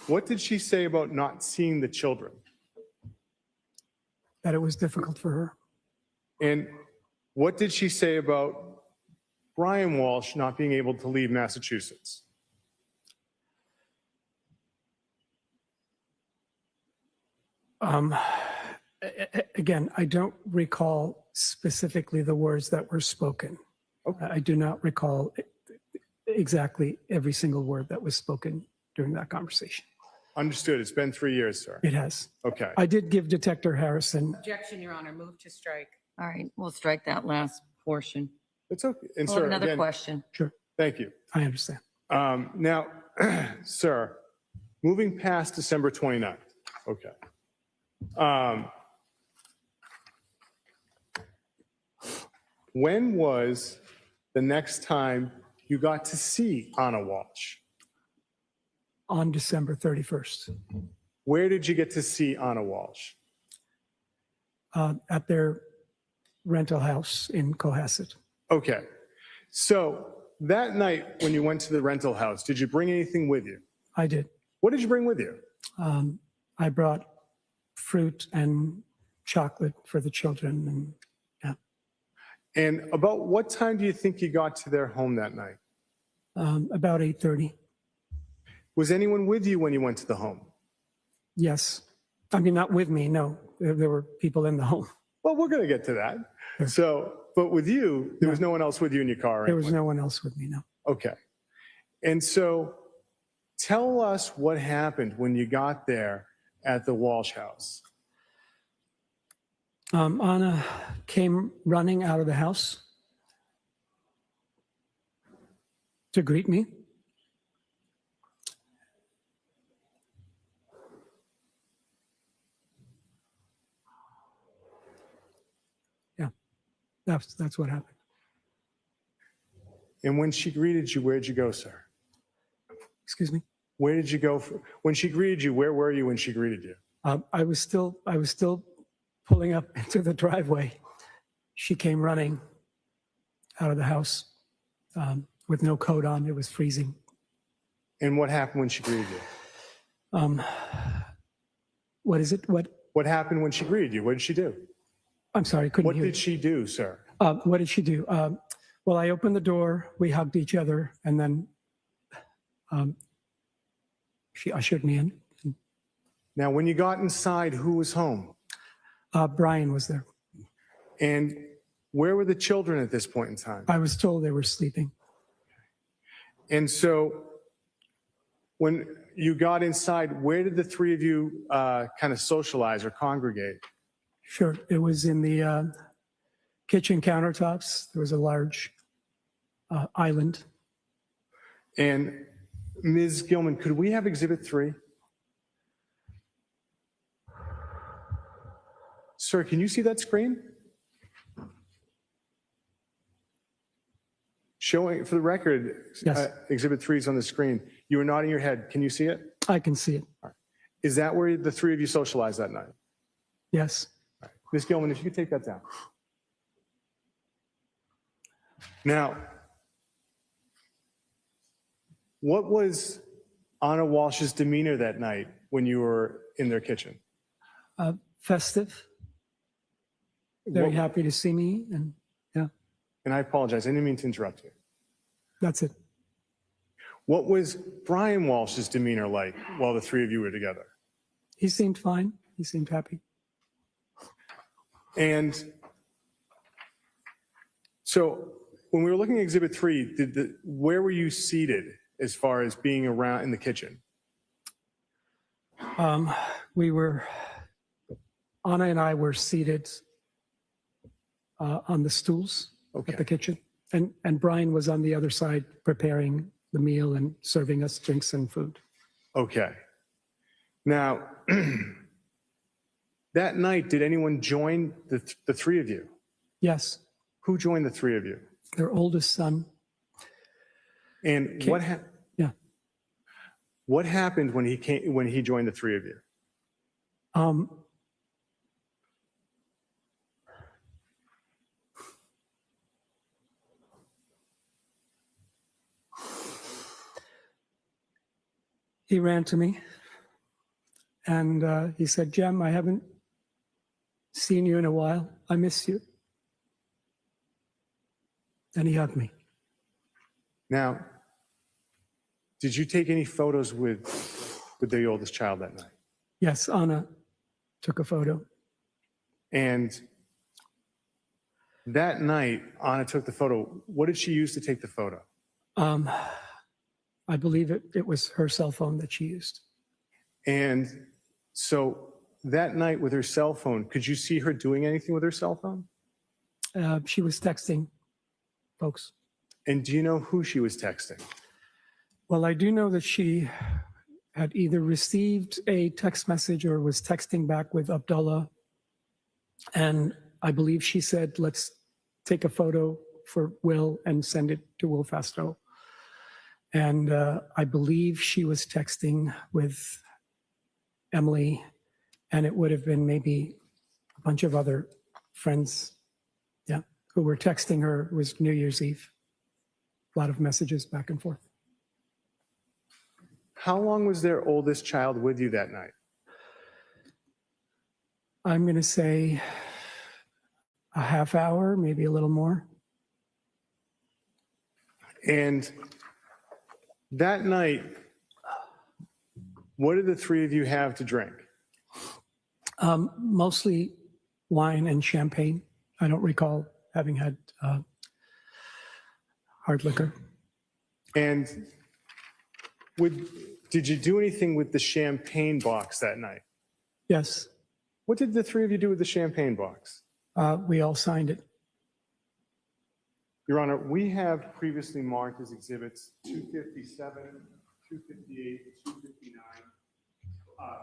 what did she say about not seeing the children? that it was difficult for her. And what did she say about Brian Walsh not being able to leave Massachusetts? Again, I don't recall specifically the words that were spoken. Okay. I do not recall exactly every single word that was spoken during that conversation. Understood. It's been 3 years, sir. It has. Okay. I did give Detective Harrison, Objection, Your Honor, move to strike. All right, we'll strike that last portion. It's okay. And We'll have sir, another again, question. sure, thank you. I understand. Now, sir, moving past December 29th. Okay. When was the next time you got to see Anna Walsh? On December 31st, Where did you get to see Anna Walsh? at their rental house in Cohasset. Okay. So that night when you went to the rental house, did you bring anything with you? I did. What did you bring with you? I brought fruit and chocolate for the children, and And about what time do you think you got to their home that night? about 8:30. Was anyone with you when you went to the home? Yes. I mean, not with me, no. There were people in the home. Well, we're going to get to that. Sure. So, but with you, there was no one else with you in your car? There was anyway? no one else with me, no. Okay. And so tell us what happened when you got there at the Walsh house. Anna came running out of the house to greet me. Yeah, that's what happened. And when she greeted you, where'd you go, sir? Excuse me. Where did you go? When she greeted you, where were you when she greeted you? I was still pulling up into the driveway. She came running out of the house with no coat on. It was freezing. And what happened when she greeted you? What is it? What happened when she greeted you? What did she do? I'm sorry, I couldn't What hear. did she do, sir? What did she do? Well, I opened the door, we hugged each other, and then she ushered me in. Now, when you got inside, who was home? Brian was there. And where were the children at this point in time? I was told they were sleeping. And so When you got inside, where did the three of you kind of socialize or congregate? Sure, it was in the kitchen countertops. There was a large island. And Ms. Gilman, could we have Exhibit 3? Sir, can you see that screen? Showing, for the record, Yes. Exhibit 3 is on the screen. You were nodding your head. Can you see it? I can see it. Is that where the three of you socialized that night? Yes. Ms. Gilman, if you could take that down. Now, what was Anna Walsh's demeanor that night when you were in their kitchen? Festive. Very What- happy to see me, and yeah, And I apologize, I didn't mean to interrupt you. that's it. What was Brian Walsh's demeanor like while the three of you were together? He seemed fine. He seemed happy. And so when we were looking at Exhibit 3, where were you seated as far as being around in the kitchen? Anna and I were seated on the stools Okay. at the kitchen. And Brian was on the other side preparing the meal and serving us drinks and food. Okay. Now, that night, did anyone join the three of you? Yes, Who joined the three of you? their oldest son. And Yeah. what happened when he joined the three of you? He ran to me and he said, "Jem, I haven't seen you in a while. I miss you." And he hugged me. Now, did you take any photos with the oldest child that night? Yes, Anna took a photo. And that night, Anna took the photo. What did she use to take the photo? I believe it was her cell phone that she used. And so that night with her cell phone, could you see her doing anything with her cell phone? She was texting folks. And do you know who she was texting? Well, I do know that she had either received a text message or was texting back with Abdullah. And I believe she said, "Let's take a photo for Will and send it to Will Fasto." And I believe she was texting with Emily, and it would have been maybe a bunch of other friends, yeah, who were texting her. It was New Year's Eve. A lot of messages back and forth. How long was their oldest child with you that night? I'm going to say a half hour, maybe a little more. And that night, what did the three of you have to drink? Mostly wine and champagne. I don't recall having had hard liquor. And did you do anything with the champagne box that night? Yes, What did the three of you do with the champagne box? we all signed it. Your Honor, we have previously marked as exhibits 257, 258, 259,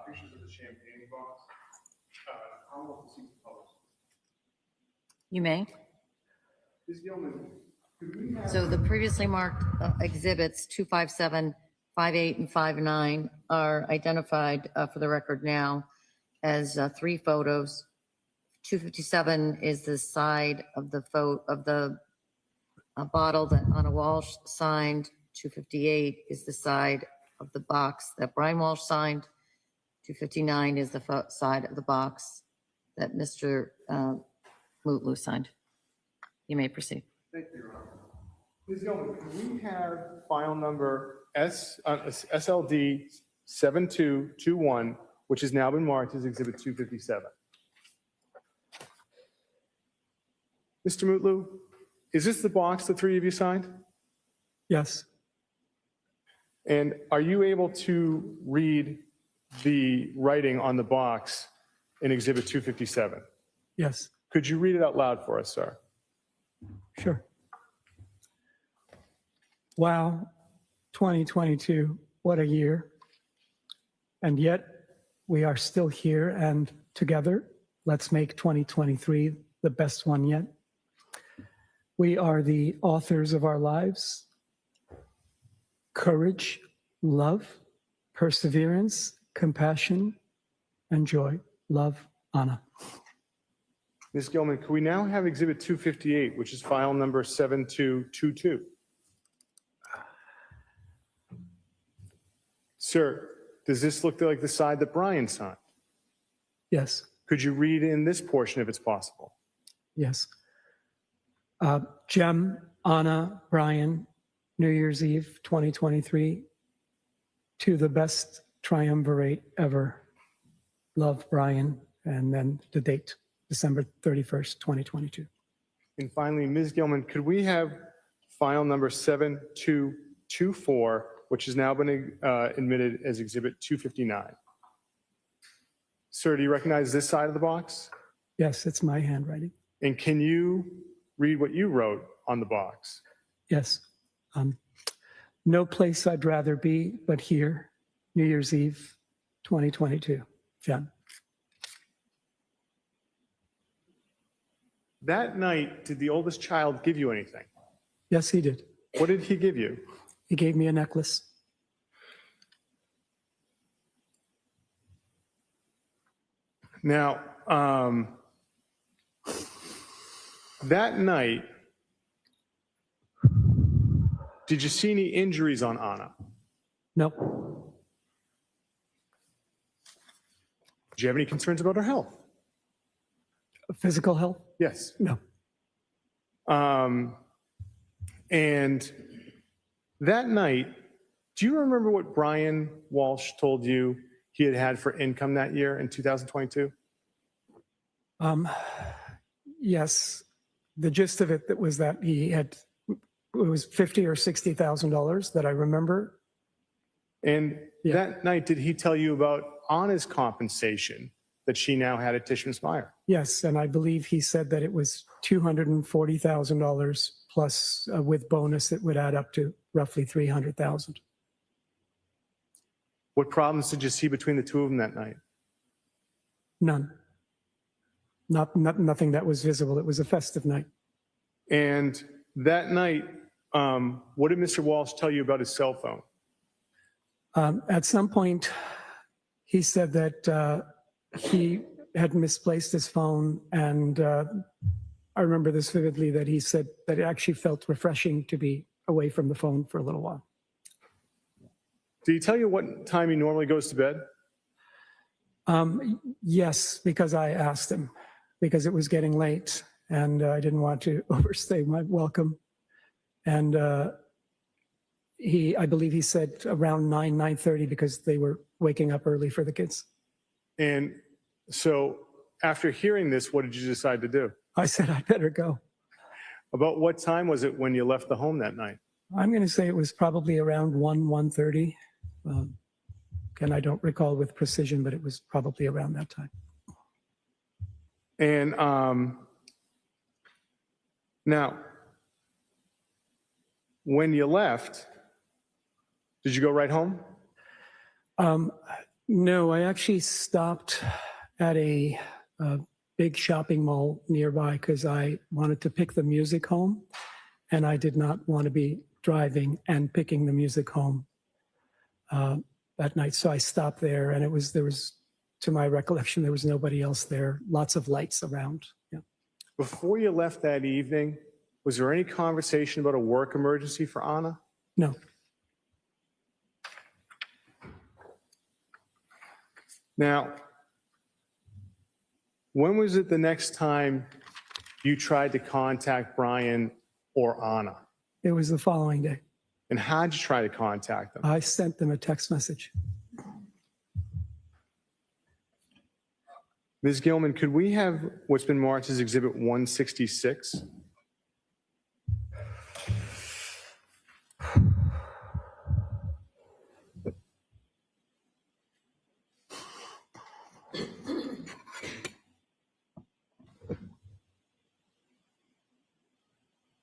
pictures of the champagne box. I don't know if this is published. You may. Ms. Gilman, could we have? So the previously marked exhibits 257, 58, and 59 are identified for the record now as three photos. 257 is the side of the bottle that Anna Walsh signed. 258 is the side of the box that Brian Walsh signed. 259 is the side of the box that Mr. Mutlu signed. You may proceed. Thank you, Your Honor. Ms. Gilman, can we have file number SLD 7221, which has now been marked as exhibit 257? Mr. Mutlu, is this the box the three of you signed? Yes, And are you able to read the writing on the box in Exhibit 257? Yes, Could you read it out loud for us, sir? sure. Wow, 2022, what a year. And yet we are still here, and together, let's make 2023 the best one yet. We are the authors of our lives. Courage, love, perseverance, compassion, and joy. Love, Anna. Ms. Gilman, could we now have Exhibit 258, which is file number 7222? Sir, does this look like the side that Brian signed? Yes, Could you read in this portion if it's possible? yes. Jem, Anna, Brian, New Year's Eve 2023, to the best triumvirate ever. Love, Brian, and then the date, December 31st, 2022. And finally, Ms. Gilman, could we have file number 7224, which has now been admitted as Exhibit 259? Sir, do you recognize this side of the box? Yes, it's my handwriting. And can you read what you wrote on the box? Yes. No place I'd rather be but here, New Year's Eve 2022. Jen. That night, did the oldest child give you anything? Yes, he did. What did he give you? He gave me a necklace. Now, that night, did you see any injuries on Anna? No, Do you have any concerns about her health? physical health? Yes. No. And that night, do you remember what Brian Walsh told you he had had for income that year in 2022? Yes, the gist of it was that he had, it was $50,000 or $60,000 that I remember. And Yeah. that night, did he tell you about Anna's compensation that she now had at Tishman Speyer? Yes, and I believe he said that it was $240,000 plus with bonus, it would add up to roughly $300,000. What problems did you see between the two of them that night? None. Nothing that was visible. It was a festive night. And that night, what did Mr. Walsh tell you about his cell phone? At some point, he said that he had misplaced his phone, and I remember this vividly, that he said that it actually felt refreshing to be away from the phone for a little while. Did he tell you what time he normally goes to bed? Yes, because I asked him, because it was getting late and I didn't want to overstay my welcome. And I believe he said around 9:30 because they were waking up early for the kids. And so after hearing this, what did you decide to do? I said, I better go. About what time was it when you left the home that night? I'm going to say it was probably around 1:30. Again, I don't recall with precision, but it was probably around that time. And now, when you left, did you go right home? No, I actually stopped at a big shopping mall nearby because I wanted to pick the music home, and I did not want to be driving and picking the music home that night. So I stopped there, and there was, to my recollection, there was nobody else there. Lots of lights around. Yeah. Before you left that evening, was there any conversation about a work emergency for Anna? No. Now, when was it the next time you tried to contact Brian or Anna? It was the following day. And how'd you try to contact them? I sent them a text message. Ms. Gilman, could we have what's been marked as Exhibit 166?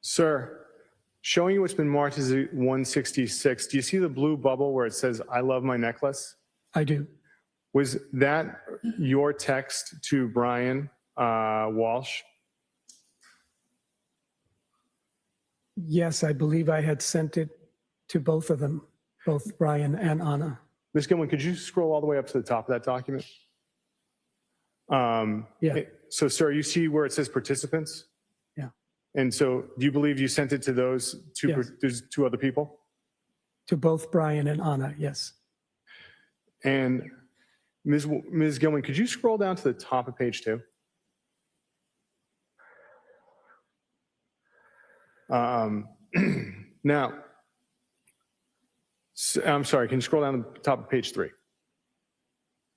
Sir, showing you what's been marked as a 166, do you see the blue bubble where it says, "I love my necklace"? I do. Was that your text to Brian Walsh? Yes, I believe I had sent it to both of them, both Brian and Anna. Ms. Gilman, could you scroll all the way up to the top of that document? Yeah. So, sir, you see where it says participants? Yeah. And so do you believe you sent it to those Yes. those two other people? To both Brian and Anna, yes. And Ms. Gilman, could you scroll down to the top of page 2? Now, I'm sorry, can you scroll down to the top of page 3?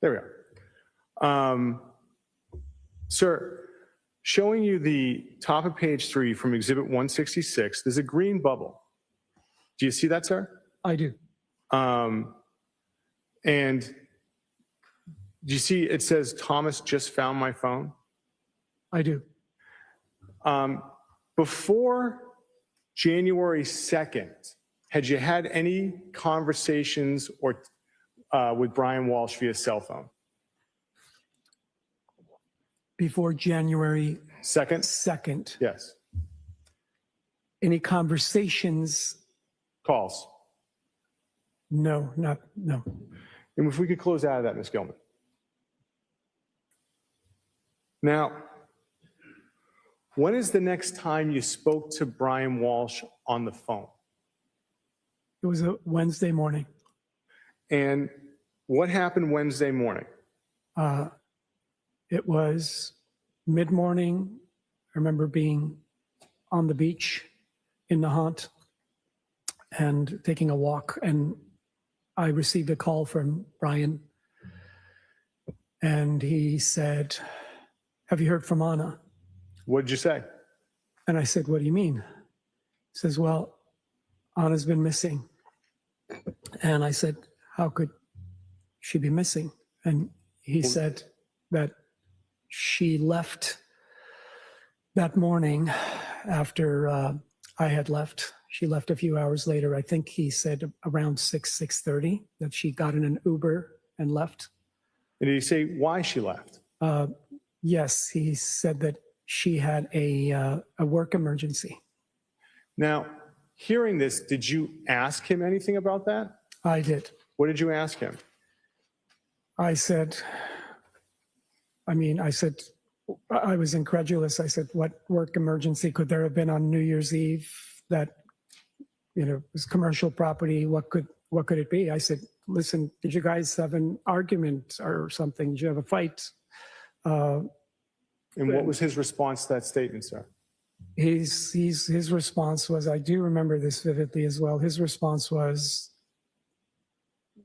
There we are. Sir, showing you the top of page 3 from exhibit 166, there's a green bubble. Do you see that, sir? I do. And do you see it says, "Thomas just found my phone"? I do. Before January 2nd, had you had any conversations or with Brian Walsh via cell phone? Before January Second? 2nd, Yes. any conversations? Calls. No. And if we could close out of that, Ms. Gilman. Now, when is the next time you spoke to Brian Walsh on the phone? It was a Wednesday morning. And what happened Wednesday morning? It was mid-morning. I remember being on the beach in Nahant and taking a walk, and I received a call from Brian, and he said, "Have you heard from Anna?" What did you say? And I said, "What do you mean?" He says, "Well, Anna's been missing." And I said, "How could she be missing?" And he said that she left that morning after I had left. She left a few hours later. I think he said around 6:30, that she got in an Uber and left. And did he say why she left? Yes, he said that she had a work emergency. Now, hearing this, did you ask him anything about that? I did. What did you ask him? I said, I was incredulous. I said, "What work emergency could there have been on New Year's Eve that, was commercial property? What could it be?" I said, "Listen, did you guys have an argument or something? Did you have a fight?" And what was his response to that statement, sir? His response was, I do remember this vividly as well. His response was,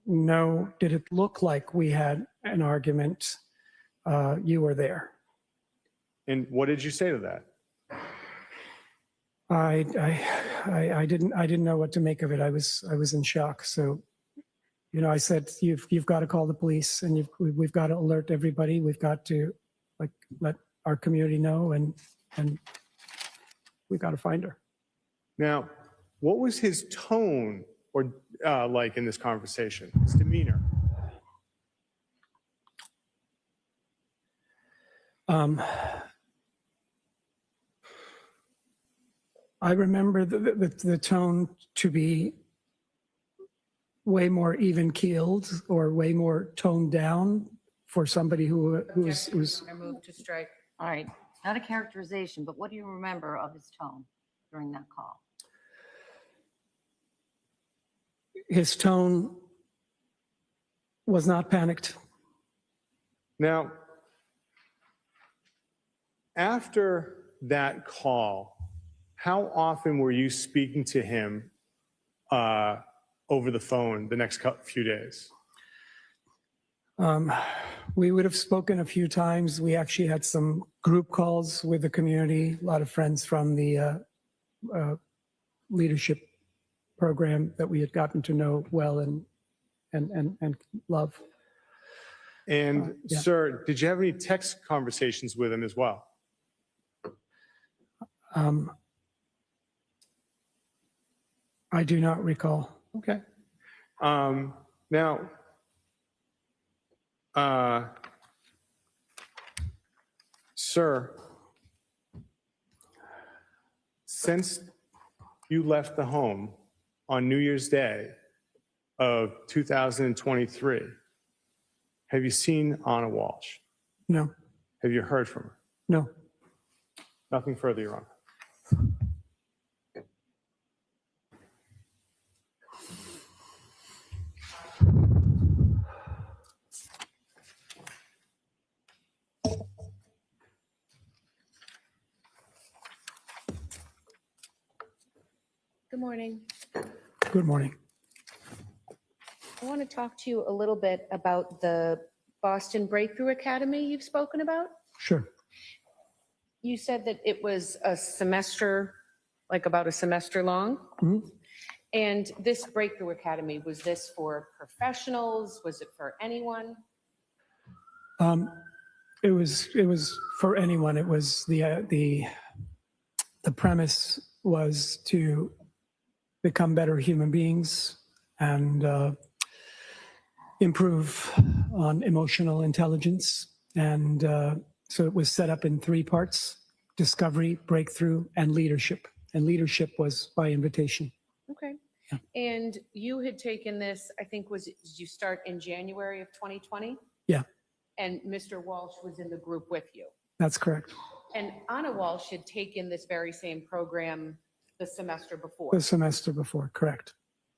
"No, did it look like we had an argument? You were there." And what did you say to that? I didn't know what to make of it. I was in shock. So, I said, you've got to call the police, and we've got to alert everybody. We've got to let our community know, and we've got to find her. Now, what was his tone or like in this conversation? His demeanor? I remember the tone to be way more even keeled or way more toned down for somebody who's I move to strike. All right, not a characterization, but what do you remember of his tone during that call? his tone was not panicked. Now, after that call, how often were you speaking to him over the phone the next few days? We would have spoken a few times. We actually had some group calls with the community, a lot of friends from the leadership program that we had gotten to know well and love. And Yeah. sir, did you have any text conversations with him as well? I do not recall. Okay. Now, sir, since you left the home on New Year's Day of 2023, have you seen Anna Walsh? No, Have you heard from her? no. Nothing further, Your Honor. Good morning. Good morning. I want to talk to you a little bit about the Boston Breakthrough Academy you've spoken about. Sure. You said that it was a semester, like about a semester long. Mhm. And this Breakthrough Academy, was this for professionals? Was it for anyone? It was for anyone. It was the premise was to become better human beings and improve on emotional intelligence. And so it was set up in 3 parts: discovery, breakthrough, and leadership. And leadership was by invitation. Okay. Yeah. And you had taken this, I think, did you start in January of 2020? Yeah, And Mr. Walsh was in the group with you. that's correct. And Anna Walsh had taken this very same program the semester before. The semester before, correct.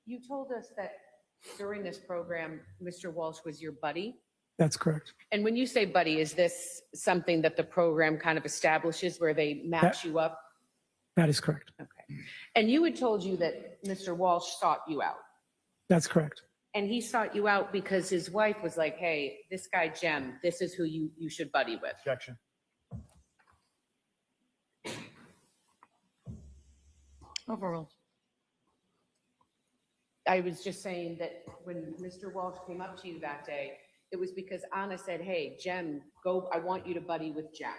You told us that during this program, Mr. Walsh was your buddy. That's correct. And when you say buddy, is this something that the program kind of establishes where they match you up? That is correct. Okay. And you had told you that Mr. Walsh sought you out. That's correct. And he sought you out because his wife was like, hey, this guy, Jem, this is who you should buddy with. Objection. Overruled. I was just saying that when Mr. Walsh came up to you that day, it was because Anna said, hey, Jem, go, I want you to buddy with Jem.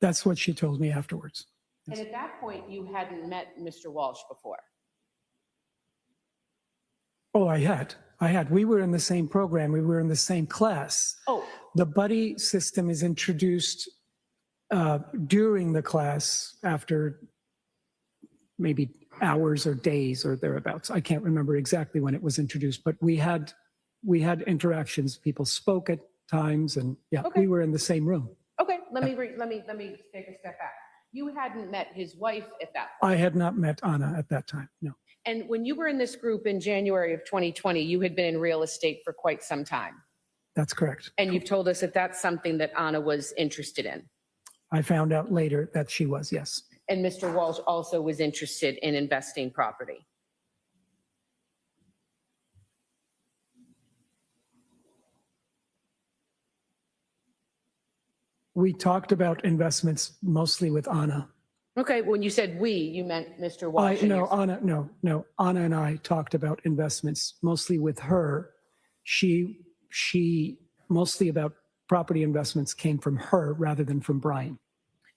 That's what she told me afterwards. And at that point, you hadn't met Mr. Walsh before. Oh, I had. We were in the same program. We were in the same class. Oh, The buddy system is introduced during the class after maybe hours or days or thereabouts. I can't remember exactly when it was introduced, but we had interactions. People spoke at times, and yeah, Okay. we were in the same room. okay. Let me take a step back. You hadn't met his wife at that point. I had not met Anna at that time. No, And when you were in this group in January of 2020, you had been in real estate for quite some time. that's correct. And you've told us that that's something that Anna was interested in. I found out later that she was, yes. And Mr. Walsh also was interested in investing property. We talked about investments mostly with Anna. Okay, when you said we, you meant Mr. Walsh. and No, yourself. Anna, no. Anna and I talked about investments mostly with her. She mostly about property investments came from her rather than from Brian.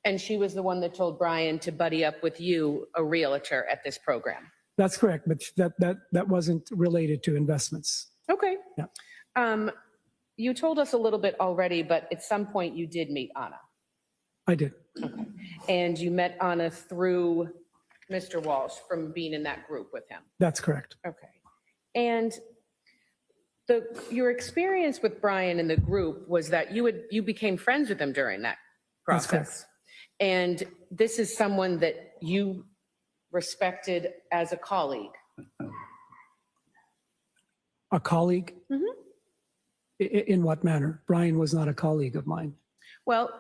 And she was the one that told Brian to buddy up with you, a realtor, at this program. That's correct, but that wasn't related to investments. Okay. Yeah. You told us a little bit already, but at some point you did meet Anna. I did. And you met Anna through Mr. Walsh from being in that group with him. That's correct. Okay. And your experience with Brian in the group was that you became friends with him during that That's process. And this is someone that you respected as a colleague. A colleague? Mhm. In what manner? Brian was not a colleague of mine. Well,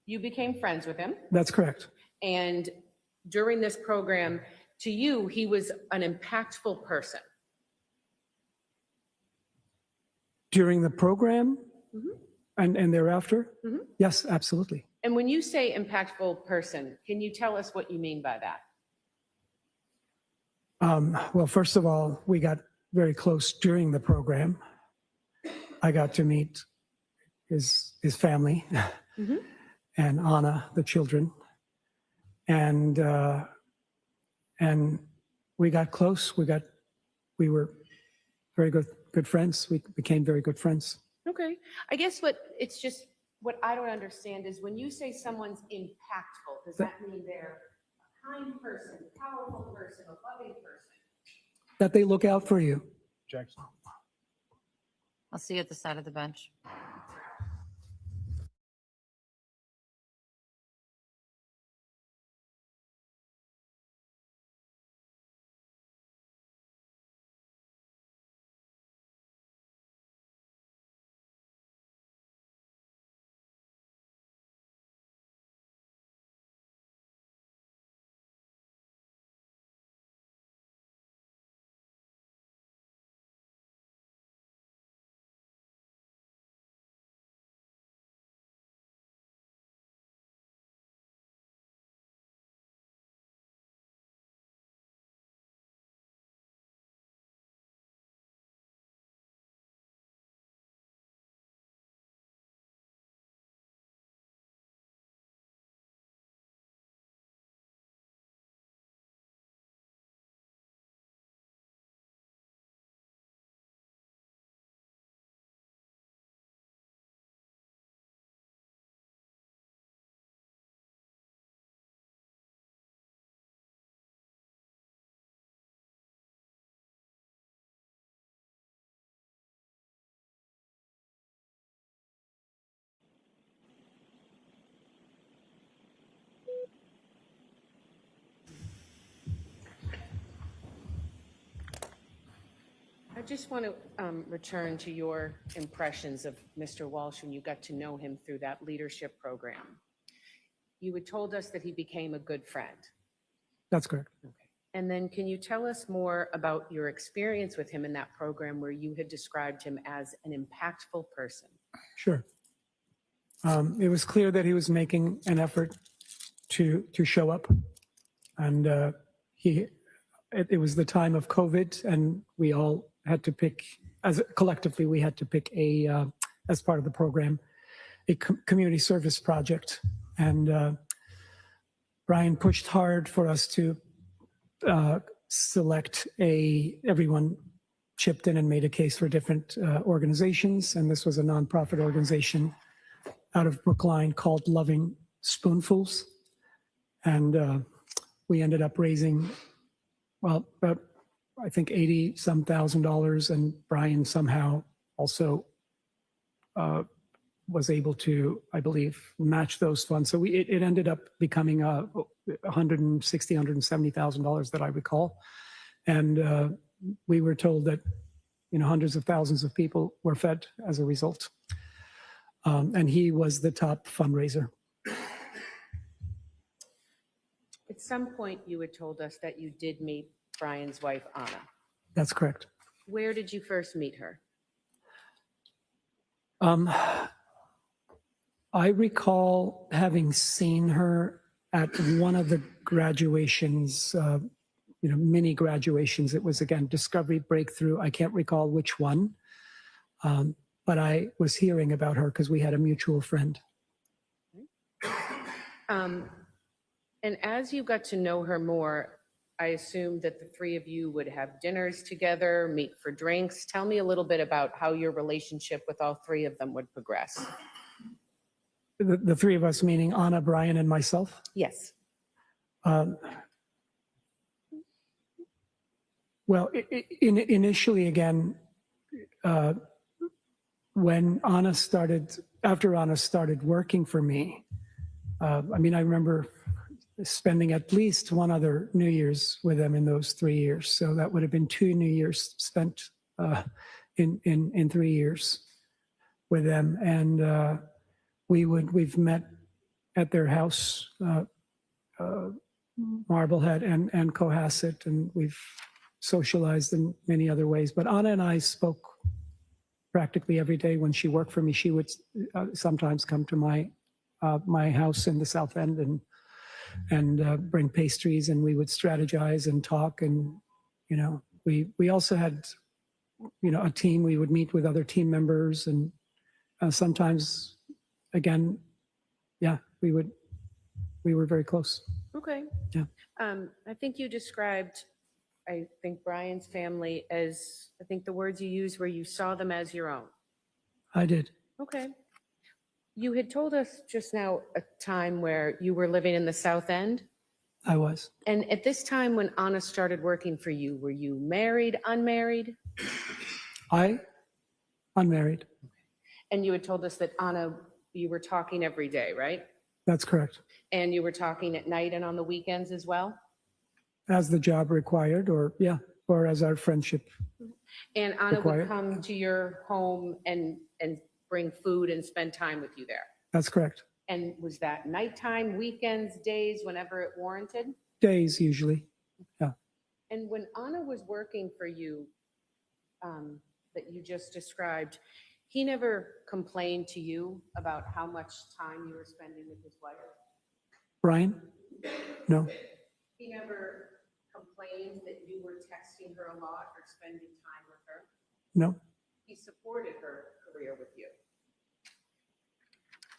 you became friends with him. That's correct. And during this program, to you, he was an impactful person. During the program Mhm. and thereafter? Mhm. Yes, absolutely. And when you say impactful person, can you tell us what you mean by that? Well, first of all, we got very close during the program. I got to meet his family Mhm. and Anna, the children. And we got close. We were very good friends. We became very good friends. Okay. I guess what I don't understand is when you say someone's impactful, does that mean they're a kind person, powerful person, a loving person? That they look out for you. Jackson. I'll see you at the side of the bench. I just want to return to your impressions of Mr. Walsh when you got to know him through that leadership program. You had told us that he became a good friend. That's correct. Okay. And then can you tell us more about your experience with him in that program where you had described him as an impactful person? Sure. It was clear that he was making an effort to show up, and it was the time of COVID, and we all had to pick, collectively, we had to pick as part of the program, a community service project, and Brian pushed hard for us to select everyone chipped in and made a case for different organizations, and this was a nonprofit organization out of Brookline called Loving Spoonfuls. And we ended up raising, well, about, I think, $80,000, and Brian somehow also was able to, I believe, match those funds. So it ended up becoming $160,000, $170,000 that I recall. And we were told that, hundreds of thousands of people were fed as a result. And he was the top fundraiser. At some point, you had told us that you did meet Brian's wife, Anna. That's correct. Where did you first meet her? I recall having seen her at one of the graduations, mini graduations. It was, again, Discovery Breakthrough. I can't recall which one, but I was hearing about her because we had a mutual friend. And as you got to know her more, I assume that the three of you would have dinners together, meet for drinks. Tell me a little bit about how your relationship with all three of them would progress. The three of us, meaning Anna, Brian, and myself? Yes. Well, initially, again, when after Anna started working for me, I remember spending at least one other New Year's with them in those 3 years. So that would have been 2 New Years spent in 3 years with them. And we've met at their house, Marblehead and Cohasset, and we've socialized in many other ways. But Anna and I spoke practically every day. When she worked for me, she would sometimes come to my house in the South End and bring pastries, and we would strategize and talk. And we also had a team. We would meet with other team members, and sometimes, again, yeah, we were very close. Okay. Yeah. I think you described, I think Brian's family as, I think the words you used were you saw them as your own. I did. Okay. You had told us just now a time where you were living in the South End. I was. And at this time when Anna started working for you, were you married, unmarried? Unmarried. And you had told us that Anna, you were talking every day, right? That's correct. And you were talking at night and on the weekends as well? As the job required, or as our friendship. And Anna would Required. come to your home and bring food and spend time with you there? That's correct. And was that nighttime, weekends, days, whenever it warranted? Days usually. And when Anna was working for you, that you just described, he never complained to you about how much time you were spending with his wife? Brian? No. He never complained that you were texting her a lot or spending time with her? No. He supported her career with you.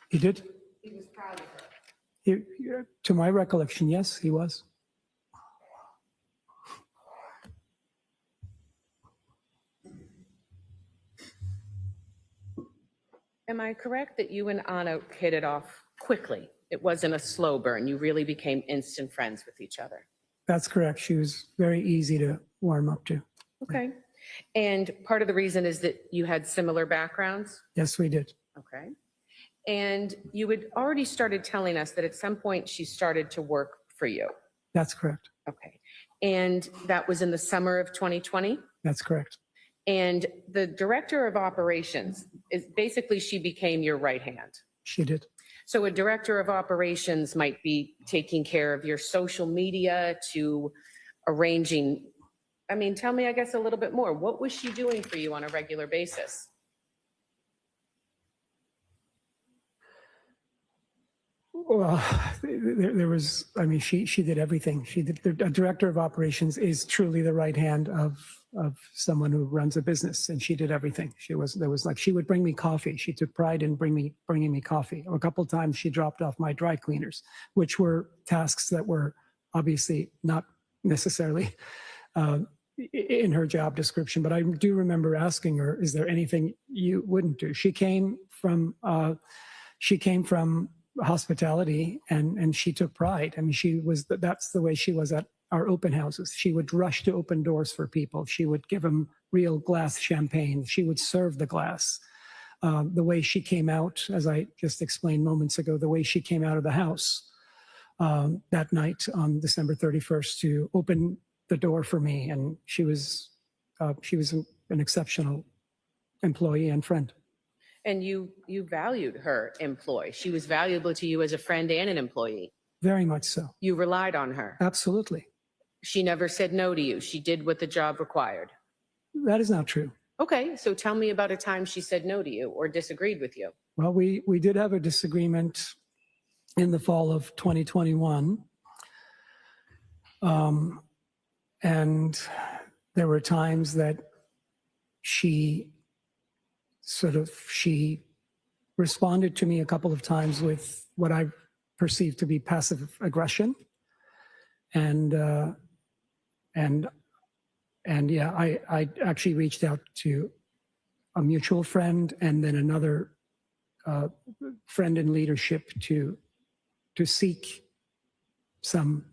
He did. He was proud of her. To my recollection, yes, he was. Am I correct that you and Anna hit it off quickly? It wasn't a slow burn. You really became instant friends with each other. That's correct. She was very easy to warm up to. Okay. And part of the reason is that you had similar backgrounds? Yes, we did. Okay. And you had already started telling us that at some point she started to work for you. That's correct. Okay. And that was in the summer of 2020? That's correct. And the director of operations is basically she became your right hand. She did. So a director of operations might be taking care of your social media to arranging. I mean, tell me, I guess, a little bit more. What was she doing for you on a regular basis? Well, there was, I mean, she did everything. She did, a director of operations is truly the right hand of someone who runs a business, and she did everything. She would bring me coffee. She took pride in bringing me coffee. A couple of times she dropped off my dry cleaners, which were tasks that were obviously not necessarily in her job description. But I do remember asking her, is there anything you wouldn't do? She came from hospitality, and she took pride. I mean, that's the way she was at our open houses. She would rush to open doors for people. She would give them real glass champagne. She would serve the glass. The way she came out, as I just explained moments ago, the way she came out of the house that night on December 31st to open the door for me. And she was an exceptional employee and friend. And you valued her employee. She was valuable to you as a friend and an employee. Very much so. You relied on her. Absolutely. She never said no to you. She did what the job required. That is not true. Okay, so tell me about a time she said no to you or disagreed with you. Well, we did have a disagreement in the fall of 2021. And there were times that she responded to me a couple of times with what I perceived to be passive aggression. And yeah, I actually reached out to a mutual friend and then another friend in leadership to seek some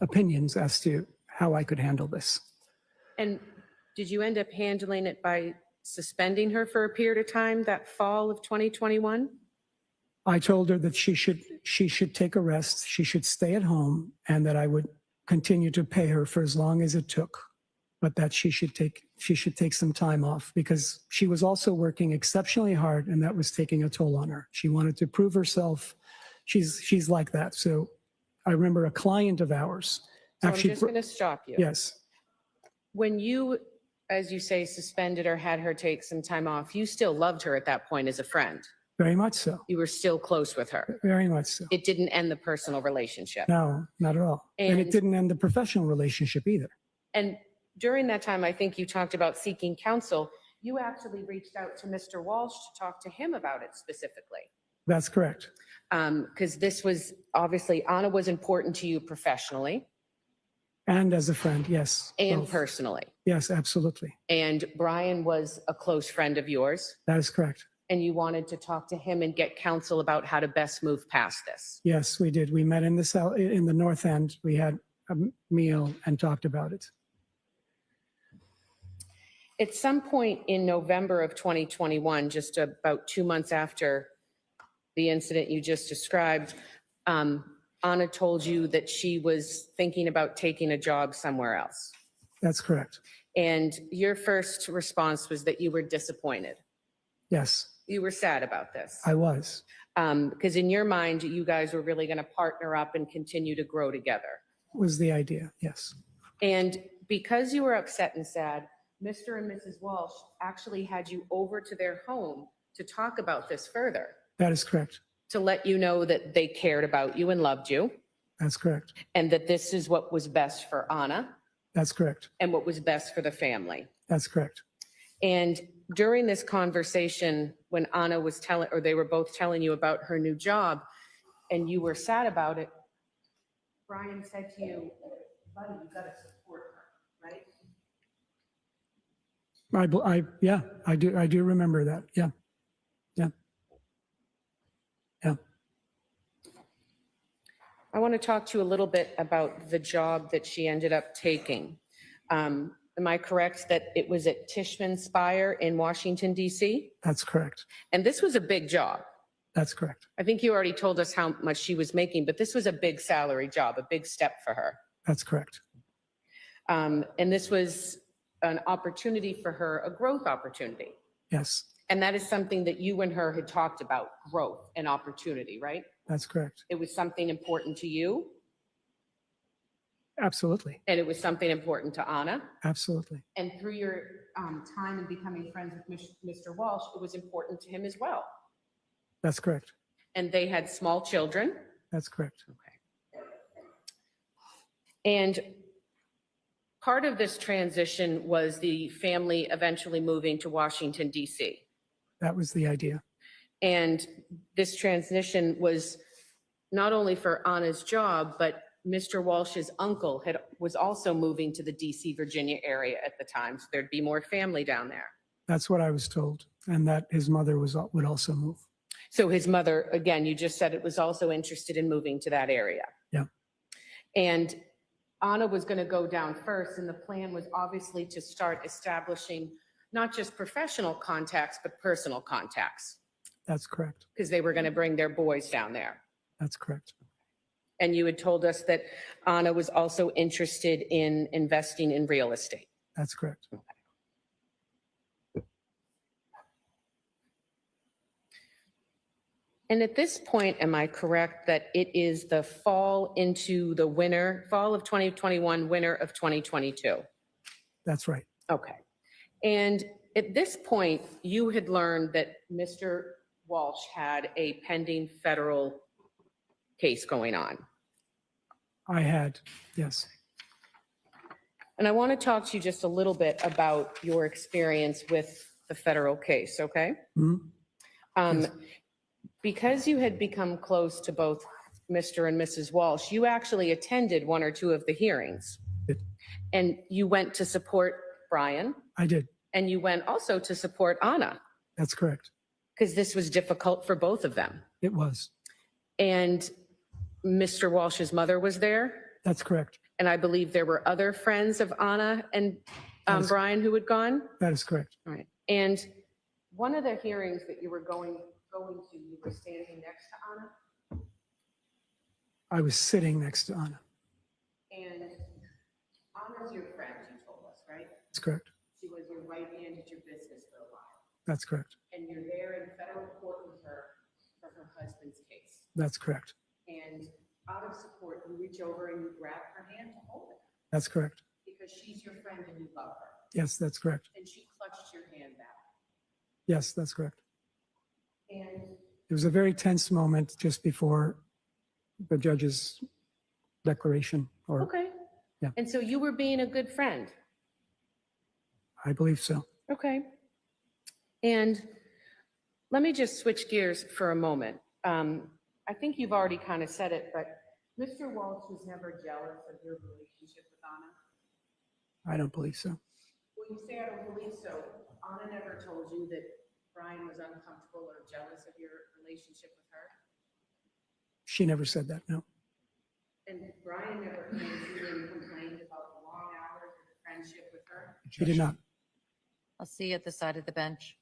opinions as to how I could handle this. And did you end up handling it by suspending her for a period of time that fall of 2021? I told her that she should take a rest, she should stay at home, and that I would continue to pay her for as long as it took, but that she should take some time off because she was also working exceptionally hard, and that was taking a toll on her. She wanted to prove herself. She's like that. So I remember a client of ours. So Actually, I'm just going to stop you. yes, When you, as you say, suspended or had her take some time off, you still loved her at that point as a friend. very much so. You were still close with her. Very much so. It didn't end the personal relationship. No, not at all. And it And- didn't end the professional relationship either. And during that time, I think you talked about seeking counsel. You actually reached out to Mr. Walsh to talk to him about it specifically. That's correct. Because this was, obviously, Anna was important to you professionally And as a friend, yes. and both. personally. Yes, absolutely. And Brian was a close friend of yours, That is correct. and you wanted to talk to him and get counsel about how to best move past this. Yes, we did. We met in the North End. We had a meal and talked about it. At some point in November of 2021, just about 2 months after the incident you just described, Anna told you that she was thinking about taking a job somewhere else. That's correct. And your first response was that you were disappointed. Yes, You were sad about this. I was. Because in your mind, you guys were really going to partner up and continue to grow together. Was the idea. Yes. And because you were upset and sad, Mr. and Mrs. Walsh actually had you over to their home to talk about this further, That is correct. to let you know that they cared about you and loved you, That's correct. and that this is what was best for Anna That's correct. and what was best for the family. That's correct. And during this conversation, when Anna was telling, or they were both telling you about her new job, and you were sad about it, Brian said to you, buddy, you gotta support her, right? Yeah, I do remember that. Yeah. Yeah. Yeah. I want to talk to you a little bit about the job that she ended up taking. Am I correct that it was at Tishman Spire in Washington, D.C.? That's correct. And this was a big job. That's correct. I think you already told us how much she was making, but this was a big salary job, a big step for her. That's correct. And this was an opportunity for her, a growth opportunity. Yes, And that is something that you and her had talked about, growth and opportunity, right? that's correct. It was something important to you, Absolutely. and it was something important to Anna. Absolutely. And through your time in becoming friends with Mr. Walsh, it was important to him as well. That's correct. And they had small children. That's correct. And part of this transition was the family eventually moving to Washington, D.C. That was the idea. And this transition was not only for Anna's job, but Mr. Walsh's uncle was also moving to the DC, Virginia area at the time. So there'd be more family down there. That's what I was told. And that his mother would also move. So his mother, again, you just said it was also interested in moving to that area. Yeah. And Anna was going to go down first, and the plan was obviously to start establishing not just professional contacts, but personal contacts, That's correct. because they were going to bring their boys down there. That's correct. And you had told us that Anna was also interested in investing in real estate. That's correct. And at this point, am I correct that it is the fall into the winter, fall of 2021, winter of 2022? That's right. Okay. And at this point, you had learned that Mr. Walsh had a pending federal case going on. I had, yes. And I want to talk to you just a little bit about your experience with the federal case, okay? Mhm. Yes. Because you had become close to both Mr. and Mrs. Walsh, you actually attended one or two of the hearings. Did. And you went to support Brian, I did. and you went also to support Anna, That's correct. because this was difficult for both of them. It was. And Mr. Walsh's mother was there, That's correct. and I believe there were other friends of Anna and Yes. Brian who had gone. That is correct. All right. And one of the hearings that you were going to, you were standing next to Anna, I was sitting next to Anna. and Anna's your friend, you told us, right? That's correct. She was your right hand at your business for a while, That's correct. and you're there in federal court with her for her husband's case. That's correct. And out of support, you reach over and you grab her hand to hold it, That's correct. because she's your friend and you love her. Yes, that's correct. And she clutched your hand back. Yes, that's correct. And It was a very tense moment just before the judge's declaration or, okay. Yeah. And so you were being a good friend. I believe so. Okay. And let me just switch gears for a moment. I think you've already kind of said it, but Mr. Walsh was never jealous of your relationship with Anna. I don't believe so. When you say I don't believe so, Anna never told you that Brian was uncomfortable or jealous of your relationship with her? She never said that, no. And Brian never came to you and complained about the long hours of the friendship with her? He did not. I'll see you at the side of the bench.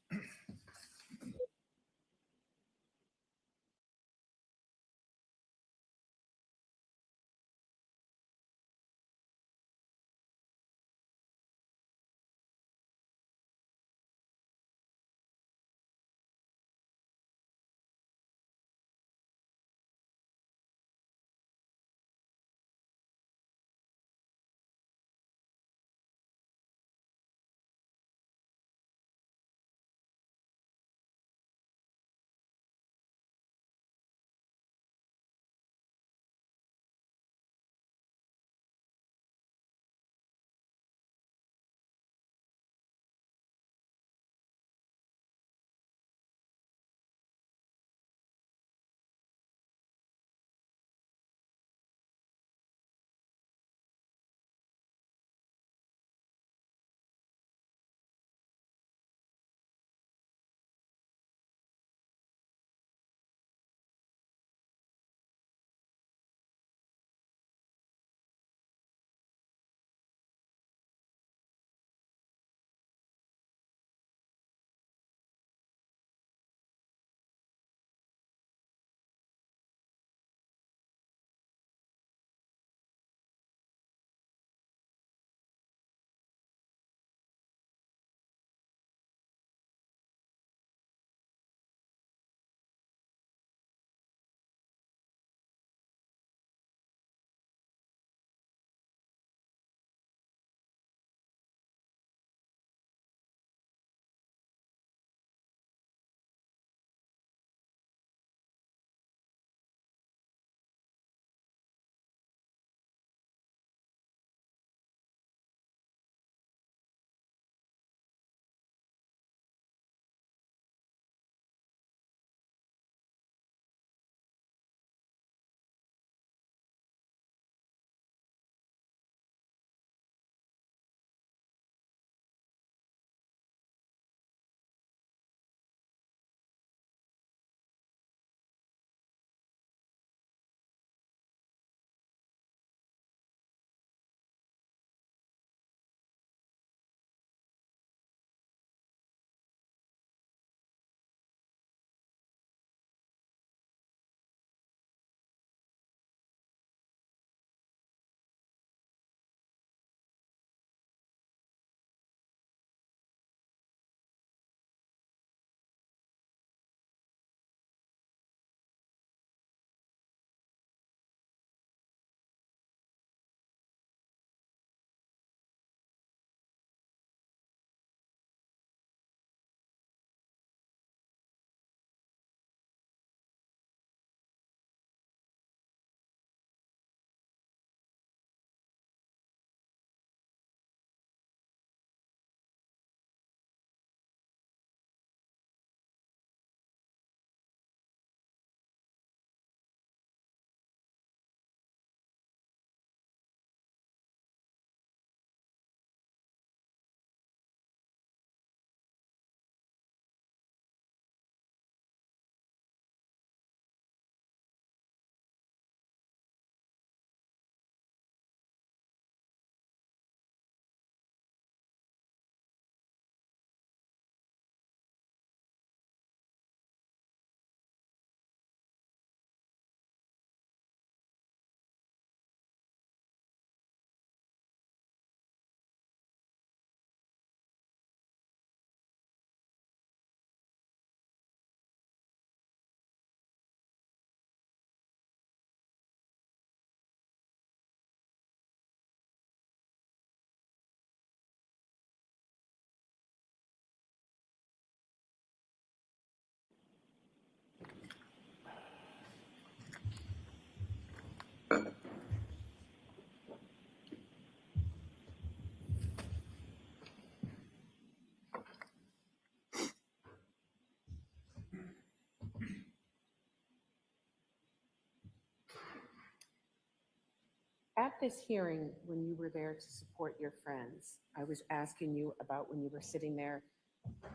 At this hearing, when you were there to support your friends, I was asking you about when you were sitting there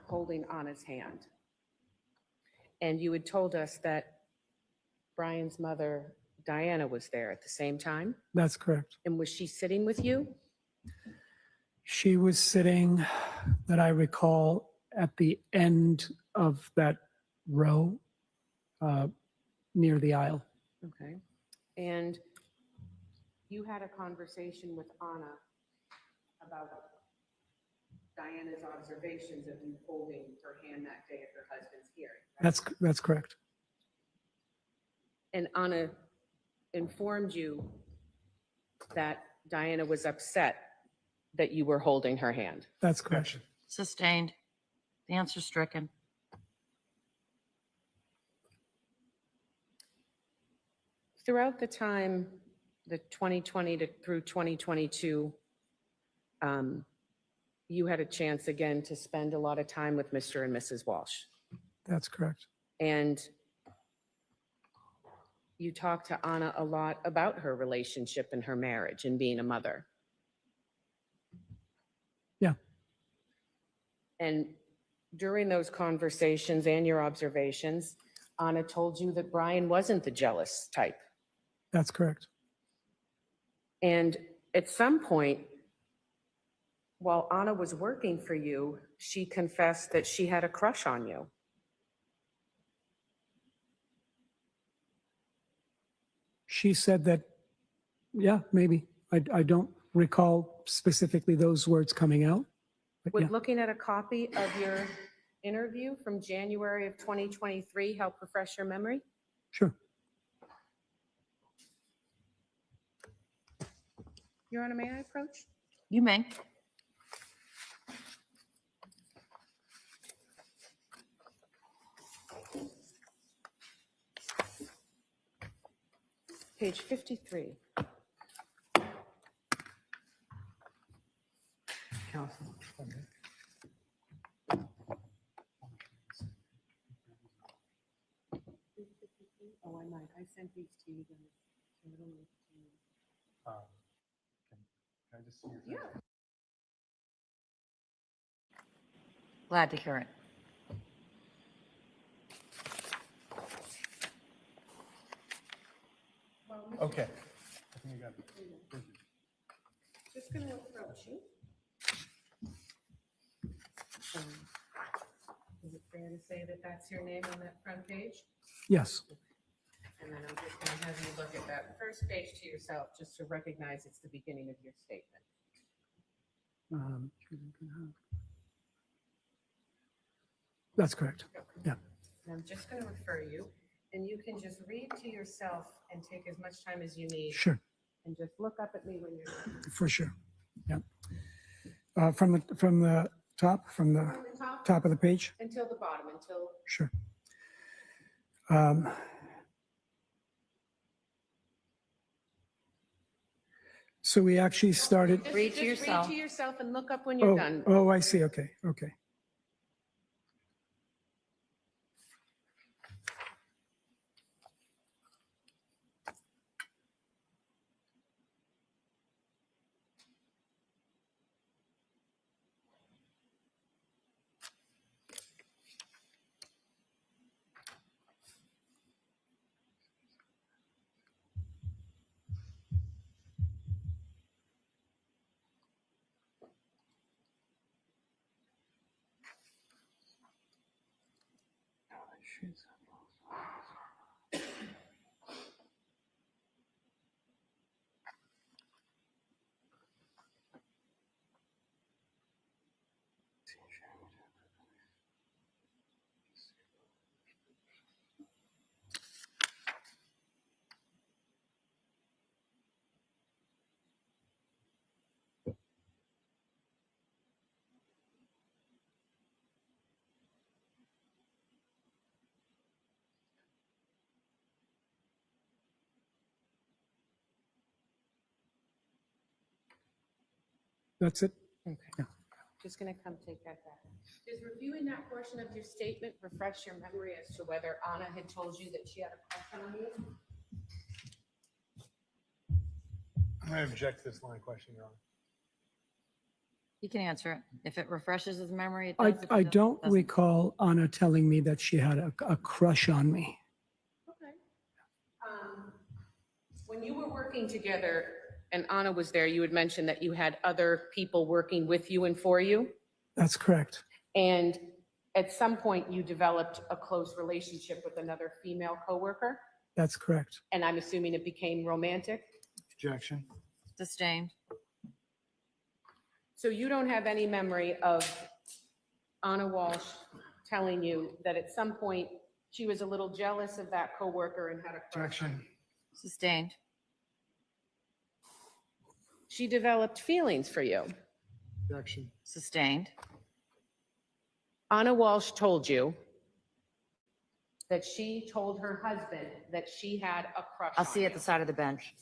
holding Anna's hand. And you had told us that Brian's mother, Diana, was there at the same time. That's correct. And was she sitting with you? She was sitting, that I recall, at the end of that row near the aisle. Okay. And you had a conversation with Anna about Diana's observations of you holding her hand that day at her husband's hearing. Right? That's correct. And Anna informed you that Diana was upset that you were holding her hand. That's correct. Sustained. The answer stricken. Throughout the time, the 2020 through 2022, you had a chance again to spend a lot of time with Mr. and Mrs. Walsh. That's correct. And you talked to Anna a lot about her relationship and her marriage and being a mother. Yeah. And during those conversations and your observations, Anna told you that Brian wasn't the jealous type. That's correct. And at some point, while Anna was working for you, she confessed that she had a crush on you. She said that, yeah, maybe. I don't recall specifically those words coming out. But Would yeah, looking at a copy of your interview from January of 2023 help refresh your memory? sure. Your Honor, may I approach? You may. Page 53. Oh, I might. I sent these to you guys. So I don't know if you- Can I just see your face? Yeah. Glad to hear it. Well, Mr. Okay. I think I got it. Thank you. Just going to approach you. Is it fair to say that that's your name on that front page? Yes. And then I'm just going to have you look at that first page to yourself, just to recognize it's the beginning of your statement. That's correct. Yeah. And I'm just going to refer you, and you can just read to yourself and take as much time as you need, Sure. and just look up at me when you're done. For sure. Yeah. From the top, from the From the top top of the page? until the bottom, until Sure. So we actually started, just, Read to just yourself. Read to yourself and look up when you're done. oh, I see. Okay. Okay. That's it. Okay. Yeah. Just going to come take that back. Does reviewing that portion of your statement refresh your memory as to whether Anna had told you that she had a crush on you? I object to this line of question, Your Honor. He can answer it. If it refreshes his memory, it I, does. If it I doesn't, don't it doesn't. recall Anna telling me that she had a crush on me. Okay. When you were working together and Anna was there, you had mentioned that you had other people working with you and for you. That's correct. And at some point you developed a close relationship with another female coworker. That's correct. And I'm assuming it became romantic. Objection. Sustained. So you don't have any memory of Anna Walsh telling you that at some point she was a little jealous of that coworker and had a crush on Objection. him? Sustained. She developed feelings for you. Objection. Sustained. Anna Walsh told you that she told her husband that she had a crush I'll on see you at you. the side of the bench.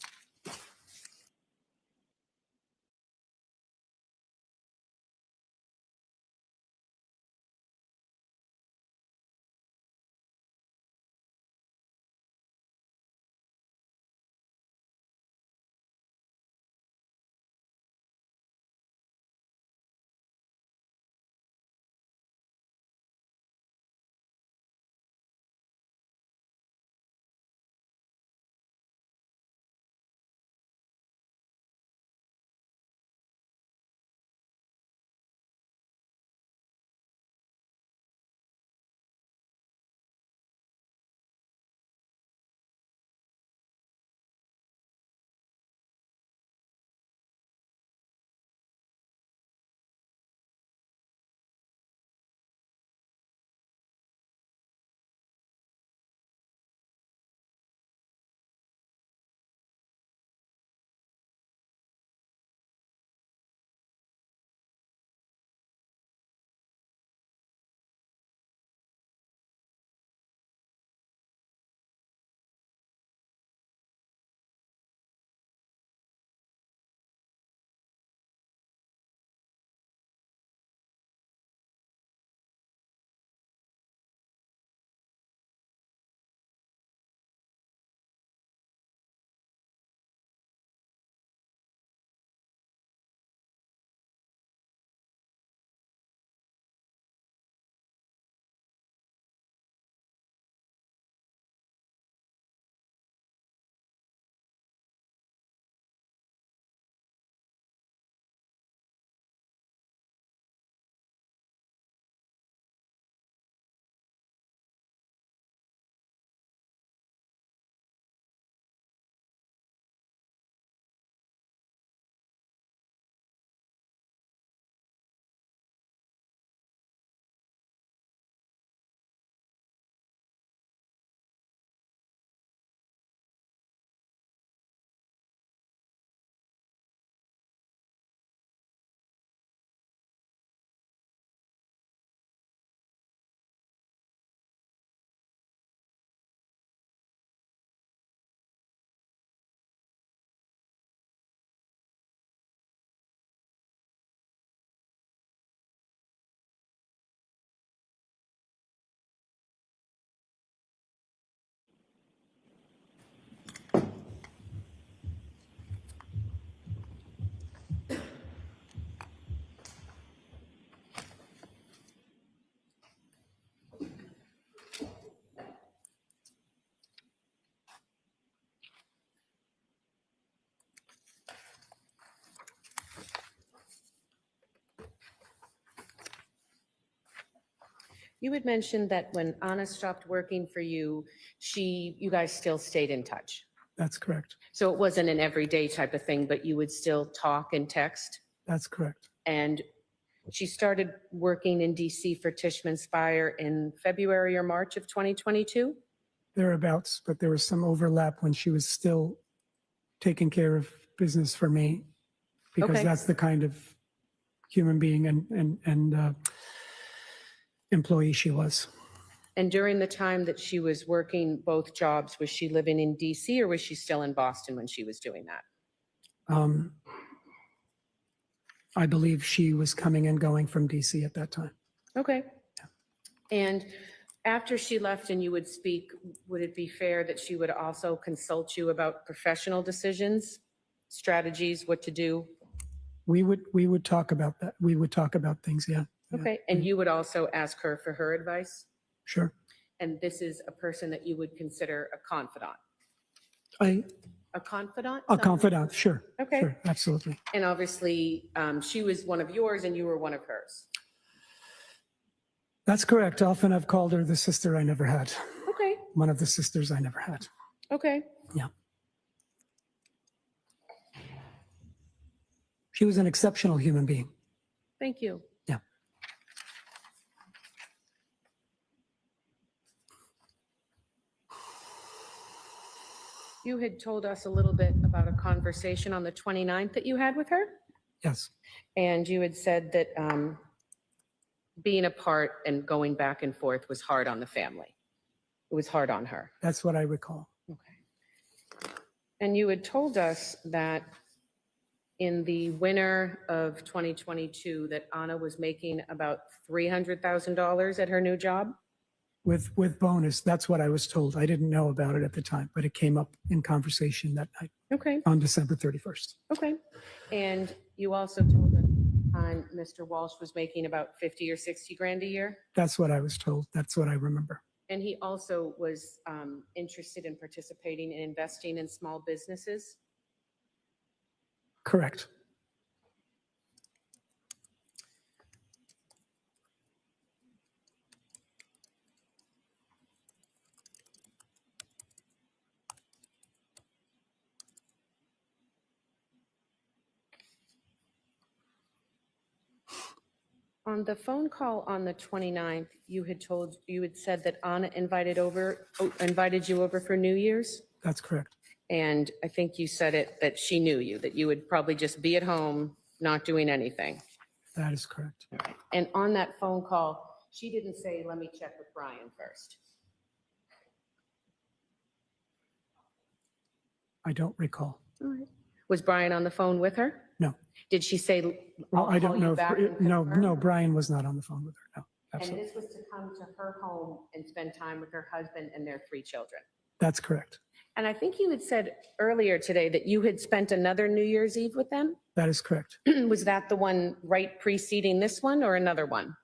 You had mentioned that when Anna stopped working for you, you guys still stayed in touch. That's correct. So it wasn't an everyday type of thing, but you would still talk and text? That's correct. And she started working in DC for Tishman Speyer in February or March of 2022? Thereabouts, but there was some overlap when she was still taking care of business for me, because Okay. that's the kind of human being and employee she was. And during the time that she was working both jobs, was she living in DC or was she still in Boston when she was doing that? I believe she was coming and going from DC at that time. Okay. And after she left and you would speak, would it be fair that she would also consult you about professional decisions? strategies, what to do? We would talk about that. We would talk about things, yeah. Yeah. Okay, and you would also ask her for her advice? Sure. And this is a person that you would consider a confidant? A A confidant? confidant, sure. Okay. Sure, absolutely. And obviously, she was one of yours and you were one of hers. That's correct. Often I've called her the sister I never had. Okay, One of the sisters I never had. okay. Yeah. She was an exceptional human being. Thank you. Yeah. You had told us a little bit about a conversation on the 29th that you had with her. Yes, And you had said that being apart and going back and forth was hard on the family. It was hard on her. that's what I recall. Okay. And you had told us that in the winter of 2022, that Anna was making about $300,000 at her new job? With bonus, that's what I was told. I didn't know about it at the time, but it came up in conversation that night Okay, on December 31st. okay. And you also told us Mr. Walsh was making about 50 or 60 grand a year? That's what I was told. That's what I remember. And he also was interested in participating in investing in small businesses? Correct. On the phone call on the 29th, you had said that Anna invited you over for New Year's? That's correct. And I think you said that she knew you, that you would probably just be at home, not doing anything. That is correct. And on that phone call, she didn't say, let me check with Brian first. I don't recall. Was Brian on the phone with her? No. Did she say, Well, I'll I call don't you know. back and No, confirm? no, Brian was not on the phone with her. No, And absolutely. this was to come to her home and spend time with her husband and their 3 children. That's correct. And I think you had said earlier today that you had spent another New Year's Eve with them? That is correct. Was that the one right preceding this one or another one?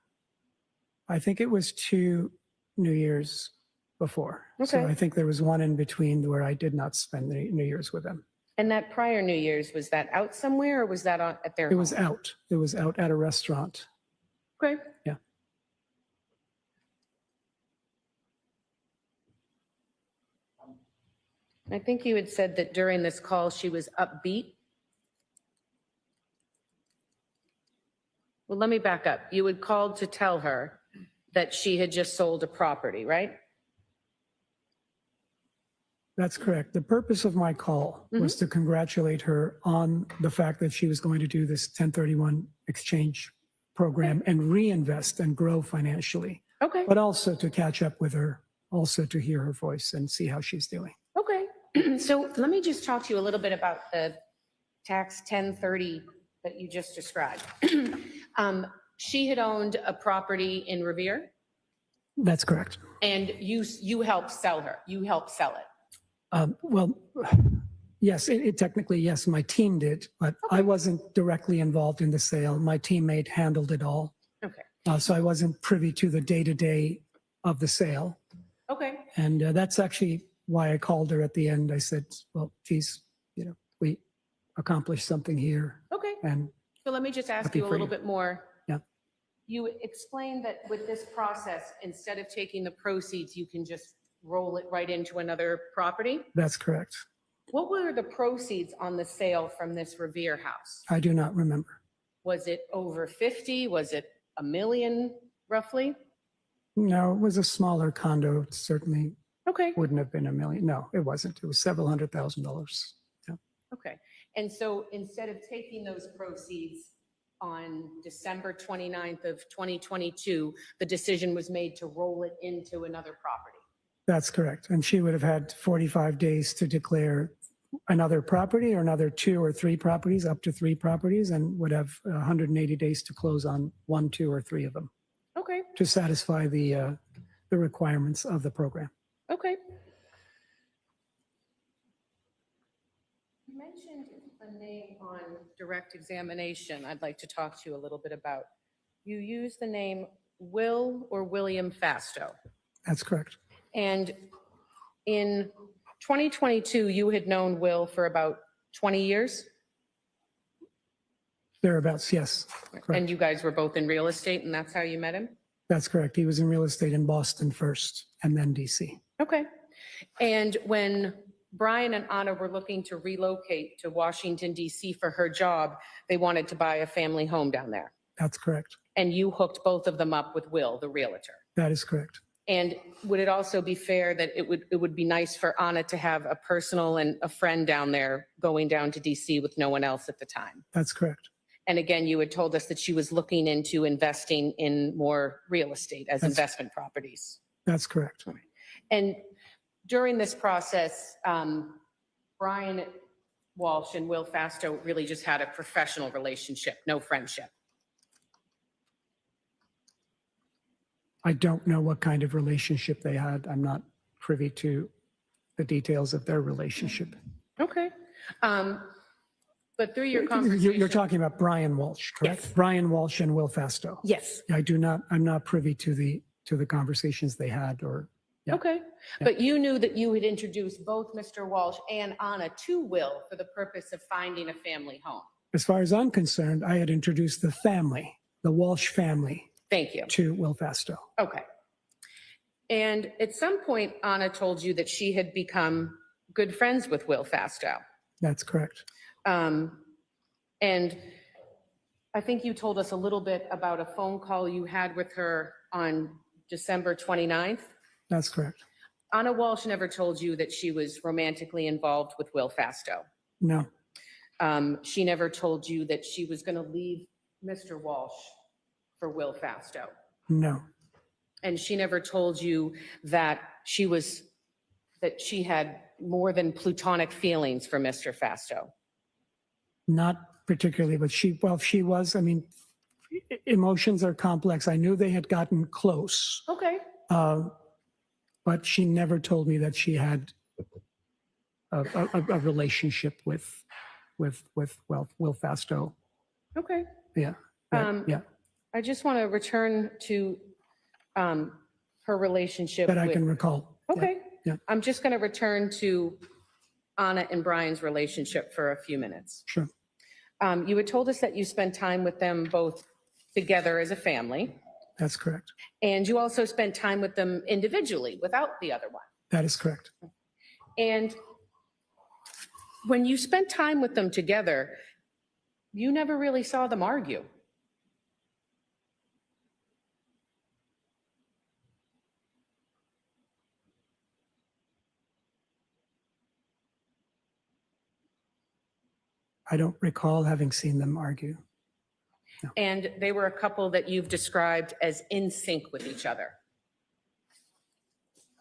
I think it was 2 New Years before. So Okay. I think there was one in between where I did not spend the New Year's with them. And that prior New Year's, was that out somewhere or was that at their It was home? out. It was out at a restaurant. Okay. Yeah. I think you had said that during this call, she was upbeat. Well, let me back up. You had called to tell her that she had just sold a property, right? That's correct. The purpose of my call was to congratulate her on the fact that she was going to do this 1031 exchange program and reinvest and grow financially, Okay, but also to catch up with her, also to hear her voice and see how she's doing. okay. So let me just talk to you a little bit about the tax 1030 that you just described. She had owned a property in Revere That's correct. and you helped sell her. You helped sell it. Well, yes, it technically, yes, my team did, but I wasn't directly involved in the sale. My teammate handled it all. Okay, So I wasn't privy to the day-to-day of the sale. okay. And that's actually why I called her at the end. I said, well, geez, we accomplished something here. Okay, And so let me just ask Happy you a for little you. bit more. Yeah. You explained that with this process, instead of taking the proceeds, you can just roll it right into another property? that's correct. What were the proceeds on the sale from this Revere house? I do not remember. Was it over 50? Was it $1 million roughly? No, it was a smaller condo. It certainly Okay, wouldn't have been $1 million. No, it wasn't. It was several $100,000. Yeah. okay. And so instead of taking those proceeds on December 29th of 2022, the decision was made to roll it into another property? That's correct. And she would have had 45 days to declare another property or another 2 or 3 properties, up to 3 properties, and would have 180 days to close on 1, 2, or 3 of them Okay, to satisfy the requirements of the program. okay. You may. mentioned a name on direct examination I'd like to talk to you a little bit about. You used the name Will or William Fasto. That's correct. And in 2022, you had known Will for about 20 years? Thereabouts, yes. And Correct. you guys were both in real estate, and that's how you met him? That's correct. He was in real estate in Boston first and then DC. Okay. And when Brian and Anna were looking to relocate to Washington DC for her job, they wanted to buy a family home down there. That's correct. And you hooked both of them up with Will, the realtor. That is correct. And would it also be fair that it would be nice for Anna to have a personal and a friend down there going down to DC with no one else at the time? That's correct. And again, you had told us that she was looking into investing in more real estate as investment properties. That's correct. And during this process, Brian Walsh and Will Fasto really just had a professional relationship, no friendship. I don't know what kind of relationship they had. I'm not privy to the details of their relationship. Okay. But through your conversation. You're talking about Brian Walsh, correct? Yes. Brian Walsh and Will Fasto. Yes. I'm not privy to the conversations they had or, yeah. Okay. But you knew that you had introduced both Mr. Walsh and Anna to Will for the purpose of finding a family home. As far as I'm concerned, I had introduced the family, the Walsh family, Thank you. to Will Fasto. Okay. And at some point, Anna told you that she had become good friends with Will Fasto. That's correct. And I think you told us a little bit about a phone call you had with her on December 29th. That's correct. Anna Walsh never told you that she was romantically involved with Will Fasto. No, She never told you that she was going to leave Mr. Walsh for Will Fasto. no, And she never told you that she had more than platonic feelings for Mr. Fasto. not particularly, but she was, I mean, emotions are complex. I knew they had gotten close, Okay. but she never told me that she had a relationship with Will Fasto. Okay. Yeah. Yeah. I just want to return to her relationship That I with. can recall. Yeah. Okay. Yeah. I'm just going to return to Anna and Brian's relationship for a few minutes. Sure. You had told us that you spent time with them both together as a family, That's correct. and you also spent time with them individually without the other one. That is correct. And when you spent time with them together, you never really saw them argue. I don't recall having seen them argue. And they were a couple that you've described as in sync with each other.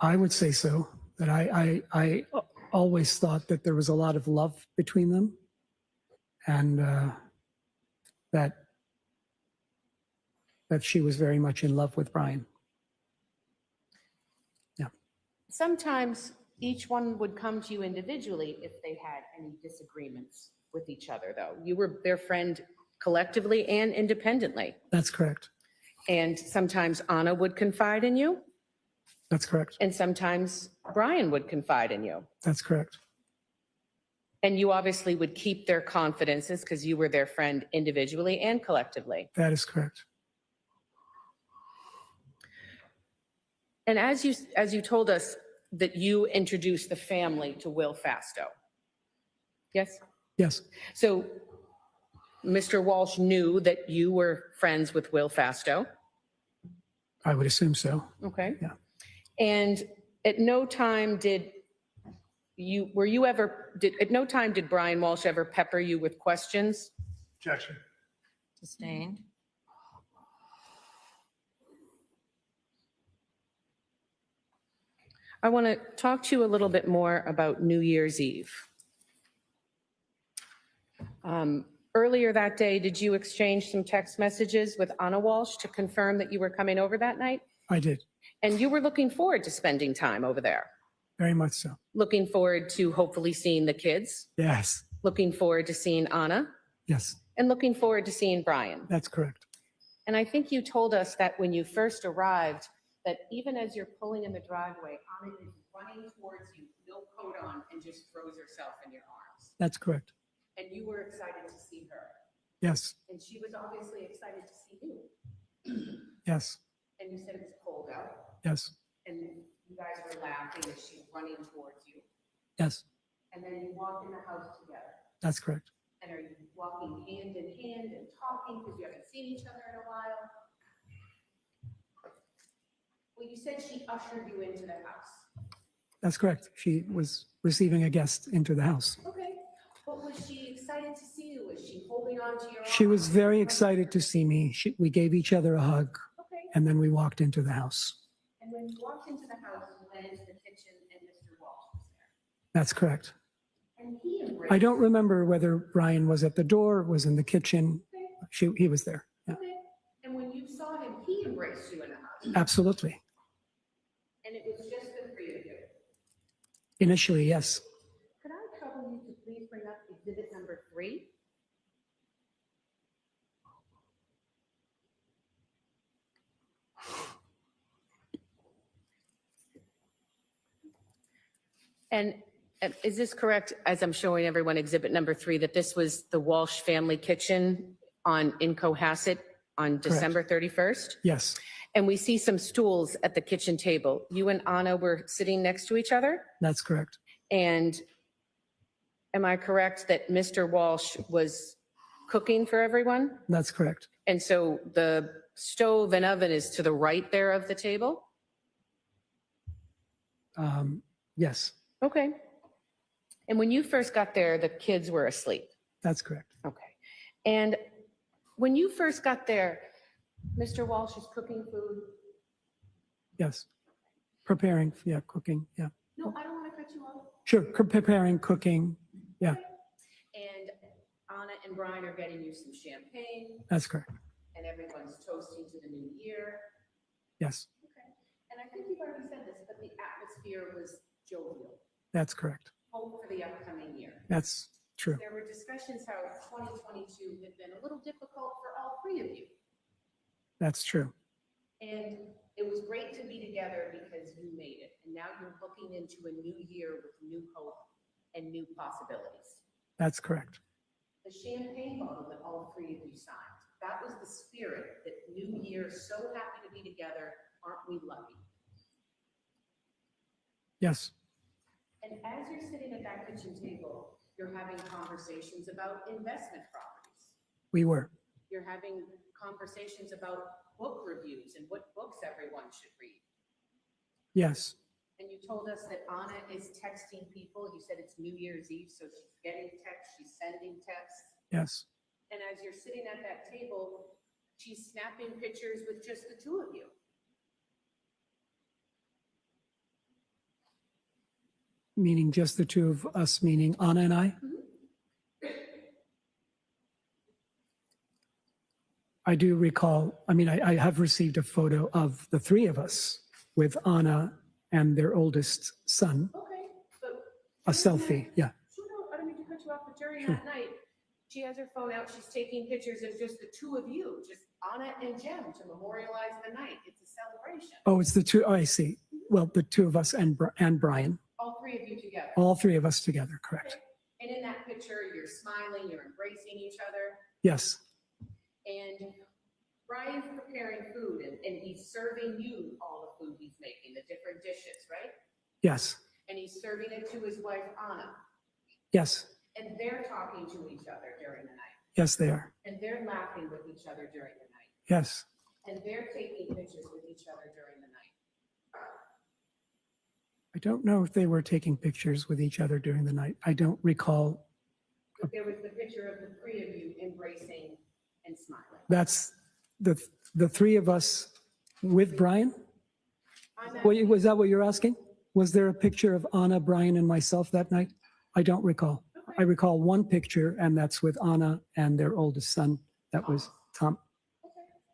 I would say so, that I always thought that there was a lot of love between them and that she was very much in love with Brian. Yeah, Sometimes each one would come to you individually if they had any disagreements with each other, though. You were their friend collectively and independently. that's correct. And sometimes Anna would confide in you, That's correct. and sometimes Brian would confide in you. That's correct. And you obviously would keep their confidences because you were their friend individually and collectively. That is correct. And as you told us that you introduced the family to Will Fasto. Yes? Yes, So Mr. Walsh knew that you were friends with Will Fasto. I would assume so. Okay. Yeah. And at no time did Brian Walsh ever pepper you with questions? Objection. Sustained. I want to talk to you a little bit more about New Year's Eve. Earlier that day, did you exchange some text messages with Anna Walsh to confirm that you were coming over that night? I did, And you were looking forward to spending time over there, very much so. looking forward to hopefully seeing the kids. Yes, looking forward to seeing Anna, Yes, and looking forward to seeing Brian. that's correct. And I think you told us that when you first arrived, that even as you're pulling in the driveway, Anna is running towards you, no coat on, and just throws herself in your arms. That's correct. And you were excited to see her. Yes, And she was obviously excited to see you. yes, And you said it was cold out. yes, And you guys were laughing as she's running towards you. yes, And then you walked in the house together. that's correct. And are you walking hand in hand and talking because you haven't seen each other in a while? Well, you said she ushered you into the house. That's correct. She was receiving a guest into the house. Okay. But was she excited to see you? Was she holding on to your She was arm? very excited to see me. We gave each other a hug, Okay. and then we walked into the house. And when you walked into the house, you went into the kitchen and Mr. Walsh was there. That's correct. And he embraced. I don't remember whether Brian was at the door, was in the kitchen. He was there. Yeah, Okay. And when you saw him, he embraced you in the house. absolutely. And it was just the three of you. Initially, yes. Could I trouble you to please bring up exhibit number 3? And is this correct, as I'm showing everyone exhibit number 3, that this was the Walsh family kitchen in Cohasset on December 31st? Yes, And we see some stools at the kitchen table. You and Anna were sitting next to each other? that's correct. And am I correct that Mr. Walsh was cooking for everyone? That's correct. And so the stove and oven is to the right there of the table? Yes, Okay. And when you first got there, the kids were asleep? that's correct. Okay. And when you first got there, Mr. Walsh is cooking food? Yes. Preparing, yeah, cooking, yeah. No, I don't want to cut you off. Sure, preparing, cooking, yeah, And Anna and Brian are getting you some champagne, that's correct. and everyone's toasting to the new year. Yes, Okay. And I think you've already said this, but the atmosphere was jovial. that's correct. Hope for the upcoming year. That's true. There were discussions how 2022 had been a little difficult for all 3 of you. That's true. And it was great to be together because you made it. And now you're looking into a new year with new hope and new possibilities. That's correct. The champagne bottle that all 3 of you signed, that was the spirit that new year, so happy to be together, aren't we lucky? Yes, And as you're sitting at that kitchen table, you're having conversations about investment properties. we were. You're having conversations about book reviews and what books everyone should read. Yes, And you told us that Anna is texting people. You said it's New Year's Eve, so she's getting texts, she's sending texts. yes, And as you're sitting at that table, she's snapping pictures with just the 2 of you. meaning just the two of us, meaning Anna and I. I do recall, I mean, I have received a photo of the 3 of us with Anna and their oldest son, Okay, but. a selfie, yeah. Sure, no, I don't mean to cut you off, but during Sure. that night, she has her phone out, she's taking pictures of just the 2 of you, just Anna and Jem to memorialize the night. It's a celebration. Oh, it's the 2, oh, I see. Well, the 2 of us and Brian, All 3 of you together. all 3 of us together, correct? And in that picture, you're smiling, you're embracing each other, Yes, and Brian's preparing food, and he's serving you all the food he's making, the different dishes, right? yes, And he's serving it to his wife, Anna, yes, and they're talking to each other during the night, yes, they are. and they're laughing with each other during the night, Yes, and they're taking pictures with each other during the night. I don't know if they were taking pictures with each other during the night. I don't recall. But there was the picture of the 3 of you embracing and smiling. That's the 3 of us with Brian? I'm Wait, was that what you're asking? Was there a picture of Anna, Brian, and myself that night? I don't recall. I recall one picture, and that's with Anna and their oldest son. That was Tom.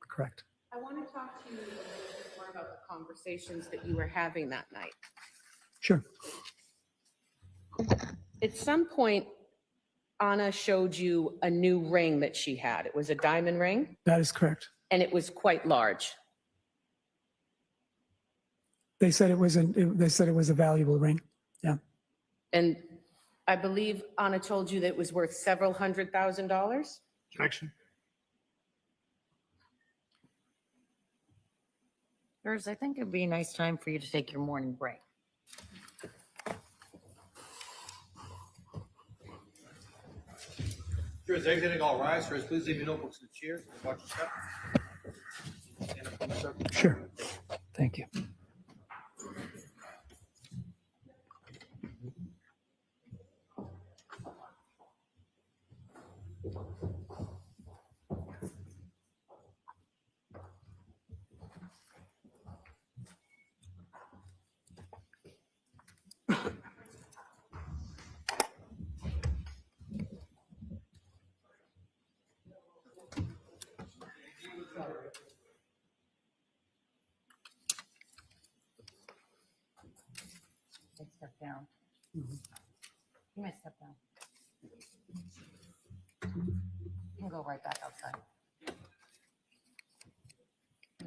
Correct. I want to talk to you a little bit more about the conversations that you were having that night. Sure. At some point, Anna showed you a new ring that she had. It was a diamond ring, That is correct. and it was quite large. They said it was a valuable ring. Yeah. And I believe Anna told you that it was worth several $100,000. Objection. Jurors, I think it'd be a nice time for you to take your morning break. Jurors exiting, all rise. Jurors, please leave your notebooks in the chairs. Watch your step. Stand up on the circle. Sure. Thank you. Take a step down. You may step down. You can go right back outside.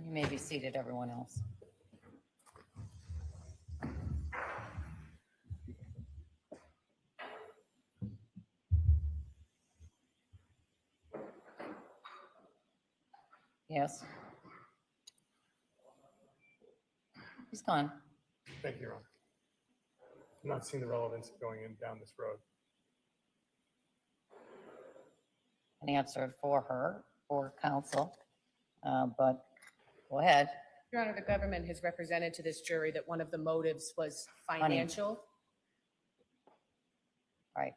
You may be seated, everyone else. Yes. He's gone. Thank you, Your Honor. I'm not seeing the relevance of going in down this road. An answer for her, for counsel, but go ahead. Your Honor, the government has represented to this jury that one of the motives was financial. All right.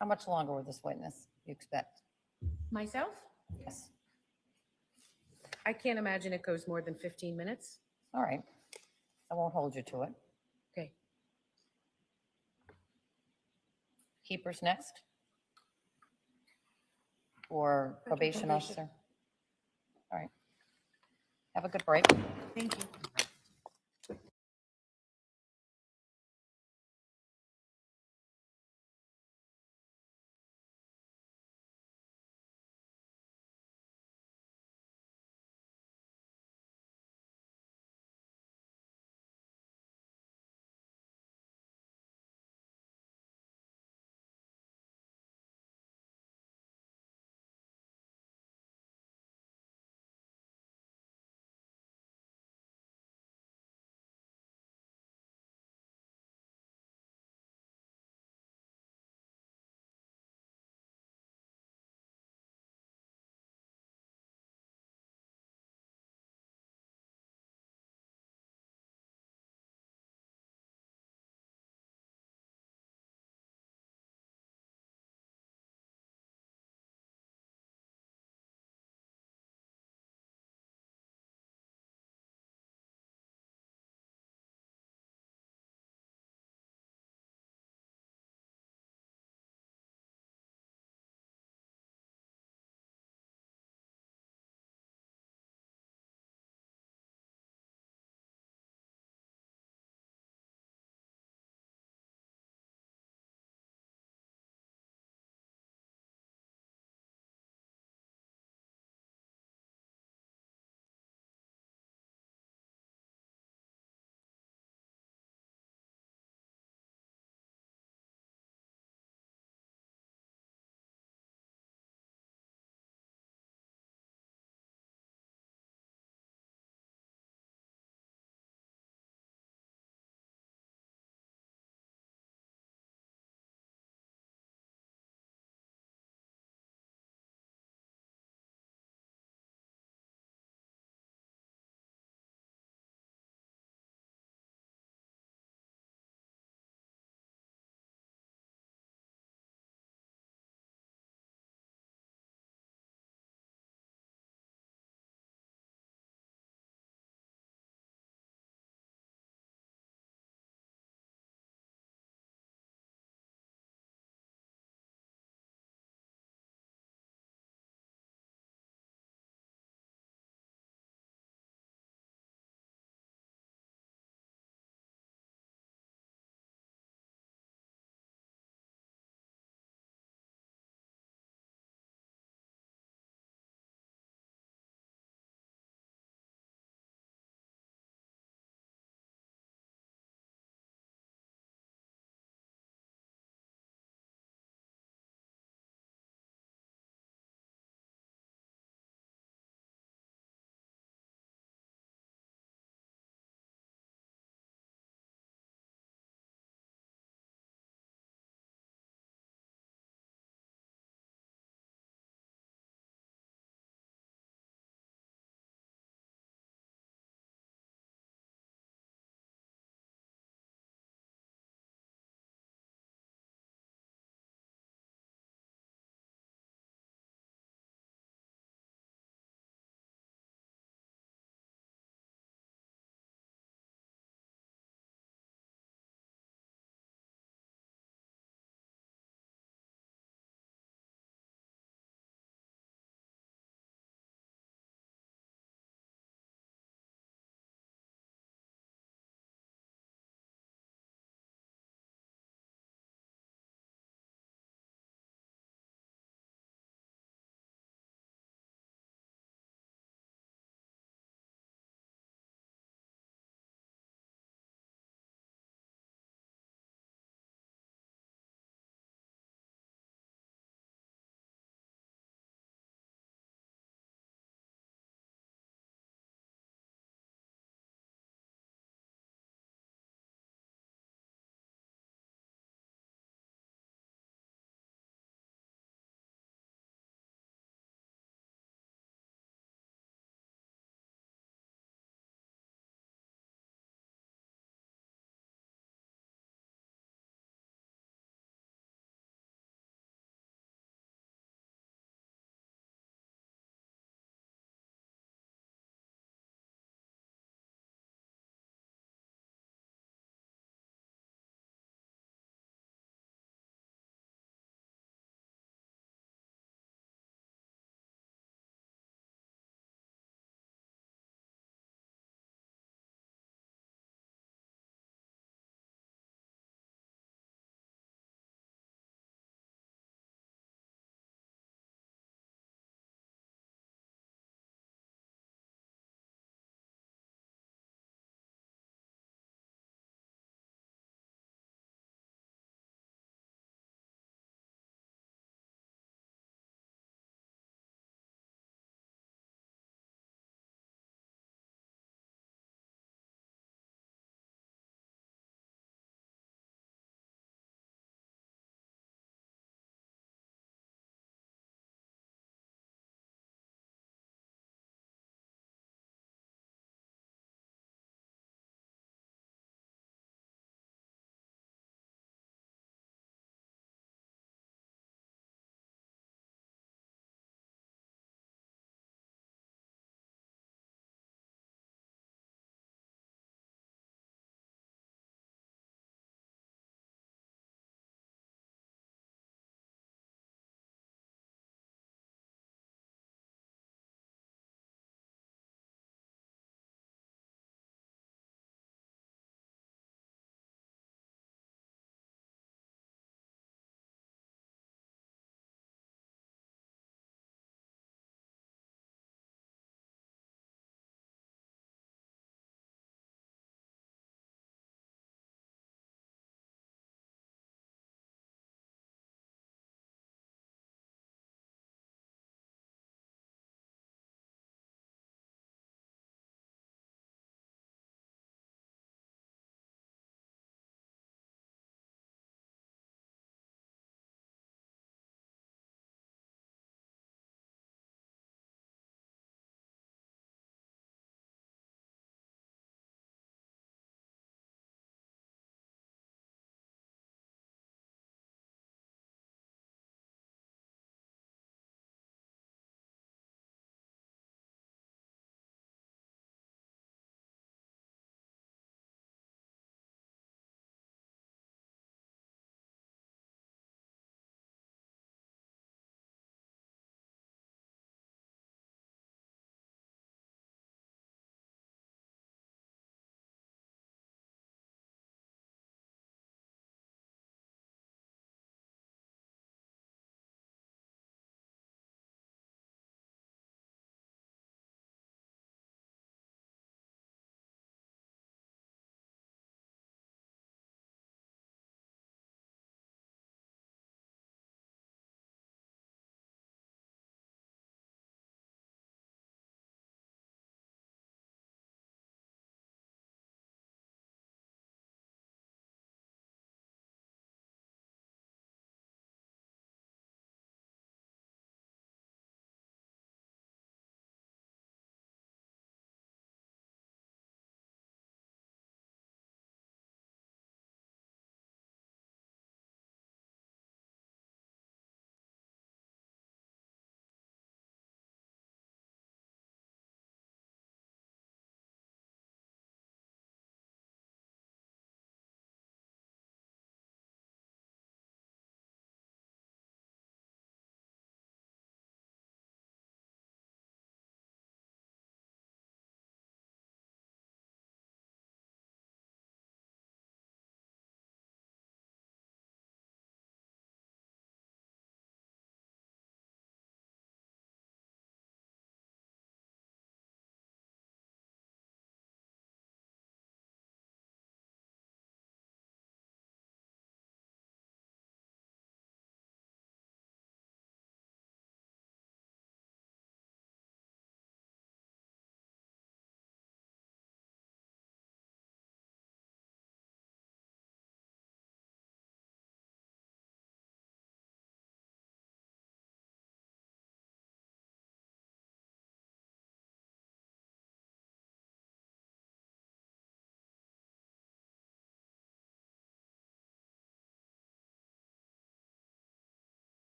How much longer with this witness you expect? Myself, Yes. I can't imagine it goes more than 15 minutes. All right. I won't hold you to it. Okay. Keepers next? Or probation officer? All right. Have a good break. Thank you.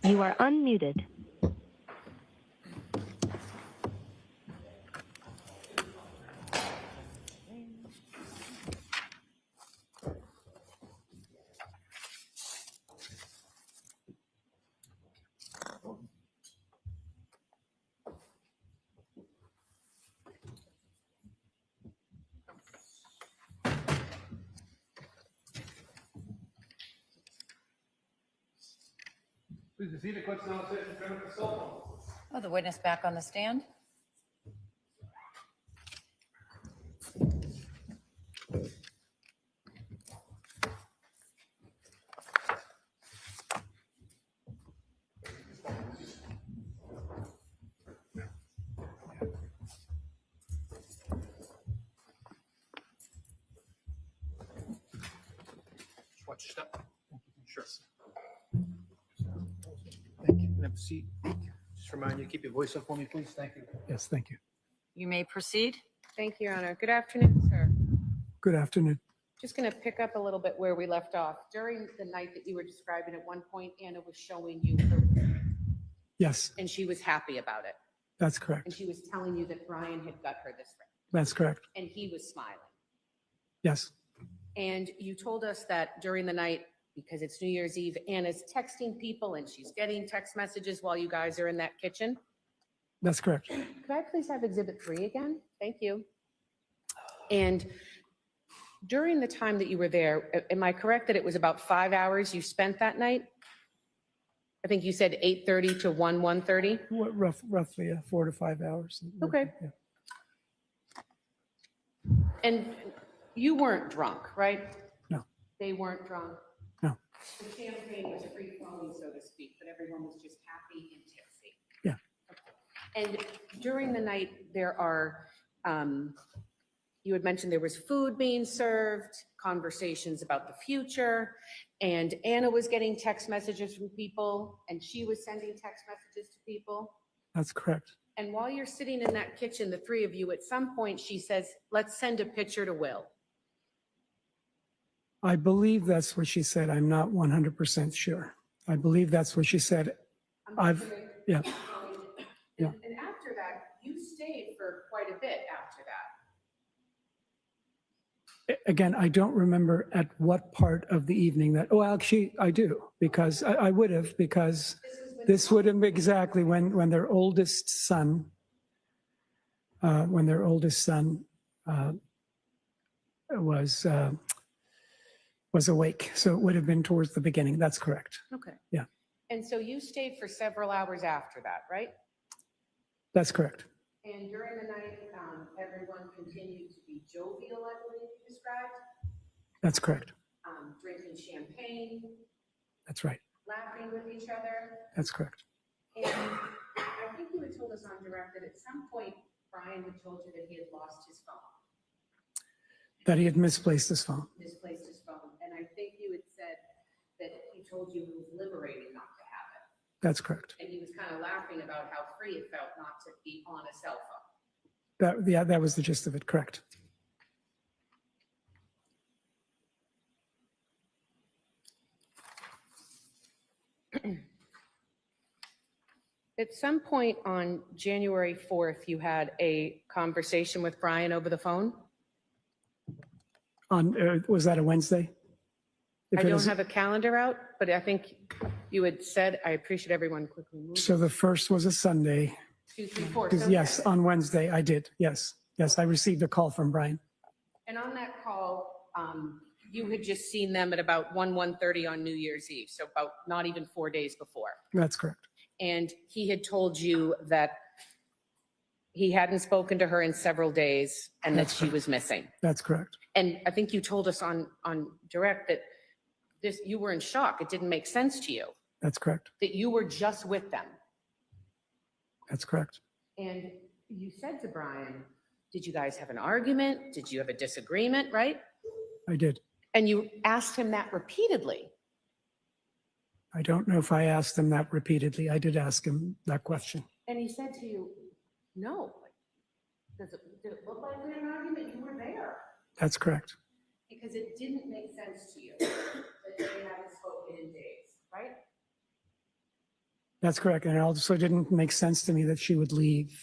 You are unmuted. Please be seated. Court's now in session. Turn off the cell phone. Oh, the witness back on the stand? Just watch your step. Sure. Thank you. Have a seat. Just remind you, keep your voice up for me, please. Thank you. Yes, thank you. You may proceed. Thank you, Your Honor. Good afternoon, sir. Good afternoon. Just going to pick up a little bit where we left off. During the night that you were describing, at one point, Anna was showing you her, Yes, and she was happy about it. that's And correct. she was telling you that Brian had got her this ring, That's correct. and he was smiling. Yes, And you told us that during the night, because it's New Year's Eve, Anna's texting people and she's getting text messages while you guys are in that kitchen. that's correct. Could I please have Exhibit 3 again? Thank you. And during the time that you were there, am I correct that it was about 5 hours you spent that night? I think you said 8:30 to 1:30. Roughly 4 to 5 hours. Okay. Yeah. And you weren't drunk, right? No. They weren't drunk? No. The champagne was free flowing, so to speak, but everyone was just happy and tipsy. Yeah. And during the night, there are, you had mentioned there was food being served, conversations about the future, and Anna was getting text messages from people, and she was sending text messages to people. That's correct. And while you're sitting in that kitchen, the three of you, at some point, she says, let's send a picture to Will. I believe that's what she said. I'm not 100% sure. I believe that's what she said. I've, yeah. Yeah. And after that, you stayed for quite a bit after that. Again, I don't remember at what part of the evening that, oh, actually, I do, because I would have, because this would have been exactly when their oldest son, was awake. So it would have been towards the beginning. That's correct. Okay. Yeah. And so you stayed for several hours after that, right? That's correct. And during the night, everyone continued to be jovial, I believe you described, That's correct. drinking champagne, That's right. laughing with each other. That's correct. And I think you had told us on direct that at some point, Brian had told you that he had lost his phone, That he had misplaced his phone. misplaced his phone. And I think you had said that he told you it was liberating not to have it. That's correct. And he was kind of laughing about how free it felt not to be on a cell phone. That was the gist of it. Correct. At some point on January 4th, you had a conversation with Brian over the phone? Was that a Wednesday? If I it don't is- have a calendar out, but I think you had said, I appreciate everyone quickly moving. So the first was a Sunday. 2, 3, 4. Because So yes, on Wednesday I did. Yes. Yes, I received a call from Brian. And on that call, you had just seen them at about 1:30 on New Year's Eve, so about not even 4 days before. That's correct. And he had told you that he hadn't spoken to her in several days and that That's she was missing. That's correct. And I think you told us on direct that you were in shock. It didn't make sense to you, That's correct. that you were just with them. That's correct. And you said to Brian, did you guys have an argument? Did you have a disagreement, right? I did. And you asked him that repeatedly. I don't know if I asked him that repeatedly. I did ask him that question. And he said to you, no. Did it look like we had an argument? You were there. That's correct. Because it didn't make sense to you that they hadn't spoken in days, right? That's correct. And it also didn't make sense to me that she would leave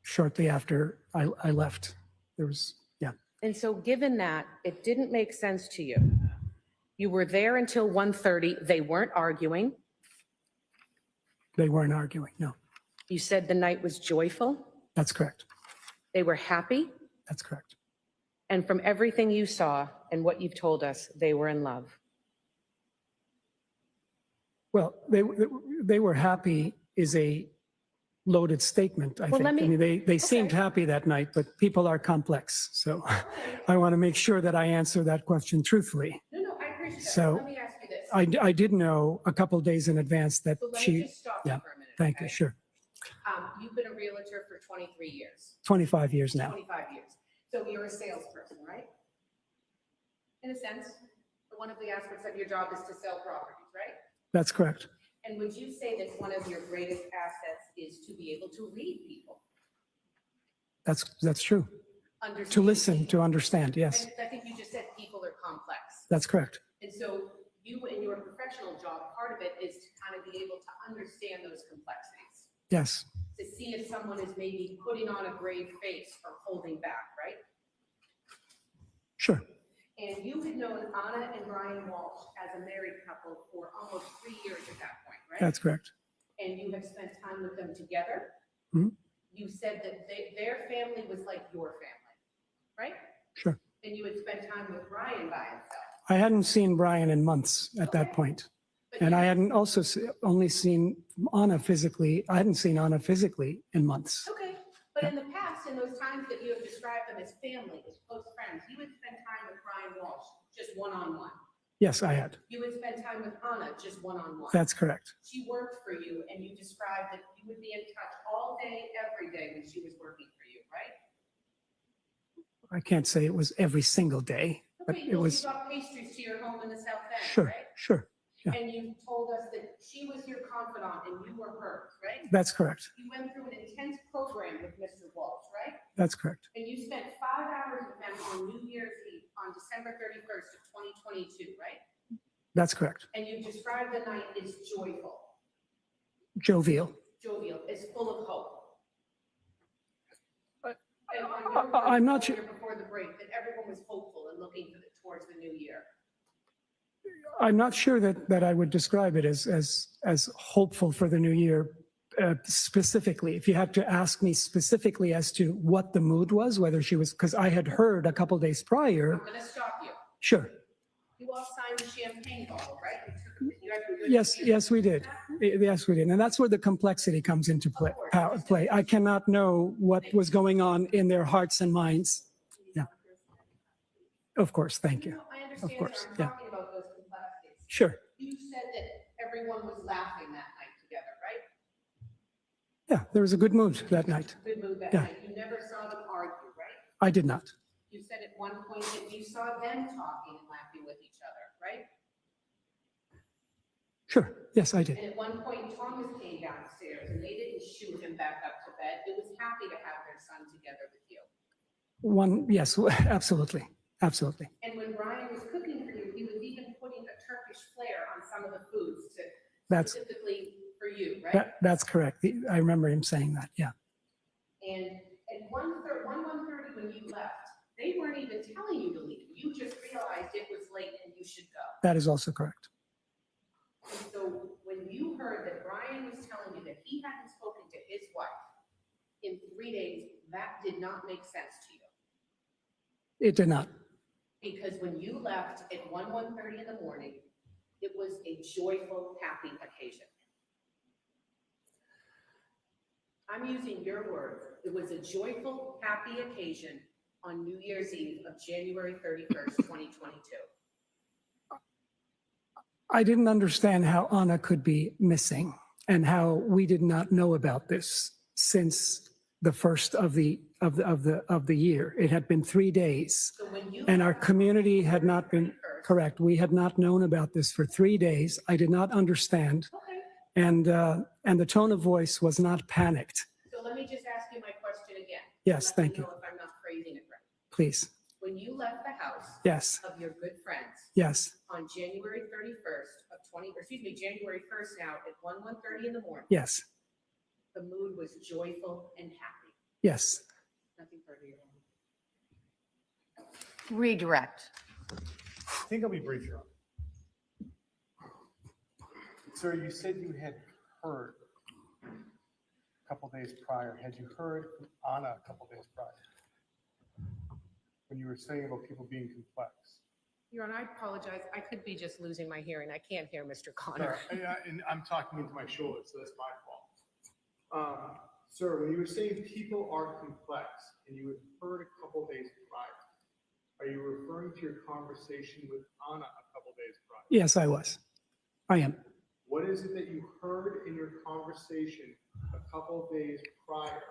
shortly after I left. There was, yeah, And so given that, it didn't make sense to you. You were there until 1:30. They weren't arguing. they weren't arguing. No, You said the night was joyful. that's correct. They were happy. That's correct. And from everything you saw and what you've told us, they were in love. Well, they were happy is a loaded statement, I Well, think. let me- I mean, they seemed okay. happy that night, but people are complex. So I want to make sure that I answer that question truthfully. No, I appreciate that. So, Let me ask you this. I did know a couple days in advance that So let me she, just stop you yeah, for a minute. thank you, okay? sure. You've been a realtor for 23 years, 25 years now. 25 years. So you're a salesperson, right? In a sense, one of the aspects of your job is to sell properties, right? That's correct. And would you say that one of your greatest assets is to be able to read people? That's true. Understand To listen, people? to understand, yes, And I think you just said people are complex. that's correct. And so you, in your professional job, part of it is to kind of be able to understand those complexities, Yes, to see if someone is maybe putting on a brave face or holding back, right? sure. And you had known Anna and Brian Walsh as a married couple for almost 3 years at that point, right? That's correct. And you have spent time with them together. Mhm. You said that their family was like your family, right? Sure. And you had spent time with Brian by himself. I hadn't seen Brian in months at that Okay. point. But And you- I hadn't also only seen Anna physically. I hadn't seen Anna physically in months. Okay, but in the past, in those times that you have described them as family, as close friends, you would spend time with Brian Walsh, just one-on-one. Yes, I had. You would spend time with Anna, just one-on-one. That's correct. She worked for you, and you described that you would be in touch all day, every day when she was working for you, right? I can't say it was every single day, but Okay, it well, was, she brought pastries to your home in the South End, sure, right? sure. yeah. And you told us that she was your confidant and you were hers, right? That's correct. You went through an intense program with Mr. Walsh, right? That's correct. And you spent 5 hours with them on New Year's Eve on December 31st of 2022, right? That's correct. And you described the night as joyful, Jovial. jovial, as full of hope. And on I- your I'm words not sure- earlier before the break, that everyone was hopeful and looking towards the new year. I'm not sure that I would describe it as hopeful for the new year specifically. If you had to ask me specifically as to what the mood was, whether she was, because I had heard a couple days prior, I'm gonna stop you. sure. You all signed the champagne bottle, right? You had your- Yes, we did. Yes, we did. And that's where the complexity comes into play. I cannot know what was going on in their hearts and minds. Yeah. Of course, thank you. No, I understand that course, I'm yeah. talking about those complexities. Sure. You said that everyone was laughing that night together, right? Yeah, there was a good mood that night. Good mood that Yeah. night. You never saw them argue, right? I did not. You said at one point that you saw them talking and laughing with each other, right? Sure. Yes, I did. And at one point, Thomas came downstairs and they didn't shoot him back up to bed. It was happy to have their son together with you. Yes, absolutely. Absolutely. And when Brian was cooking for you, he was even putting a Turkish flair on some of the foods to That's- specifically for you, right? That's correct. I remember him saying that. Yeah. And at 1:30 when you left, they weren't even telling you to leave. You just realized it was late and you should go. That is also correct. And so when you heard that Brian was telling you that he hadn't spoken to his wife in 3 days, that did not make sense to you. It did not. Because when you left at 1:30 in the morning, it was a joyful, happy occasion. I'm using your words. It was a joyful, happy occasion on New Year's Eve of January 31st, 2022. I didn't understand how Anna could be missing and how we did not know about this since the first of the year. It had been 3 days. So when you. And our community had not been, 31st, correct, we had not known about this for 3 days. I did not understand. Okay, And the tone of voice was not panicked. so let me just ask you my question again. Yes, Let me thank you. know if I'm not phrasing it right. Please. When you left the house Yes, of your good friends yes, on January 31st of January 1st now at 1:30 in the morning. Yes, The mood was joyful and happy. yes. Nothing further. Your Honor. Redirect. I think I'll be brief, Your Honor. Sir, you said you had heard a couple days prior. Had you heard from Anna a couple days prior? When you were saying about people being complex? Your Honor, I apologize. I could be just losing my hearing. I can't hear Mr. Connor. And I'm talking into my shoulder, so that's my fault. Sir, when you were saying people are complex and you had heard a couple days prior, are you referring to your conversation with Anna a couple days prior? Yes, I was. I am. What is it that you heard in your conversation a couple days prior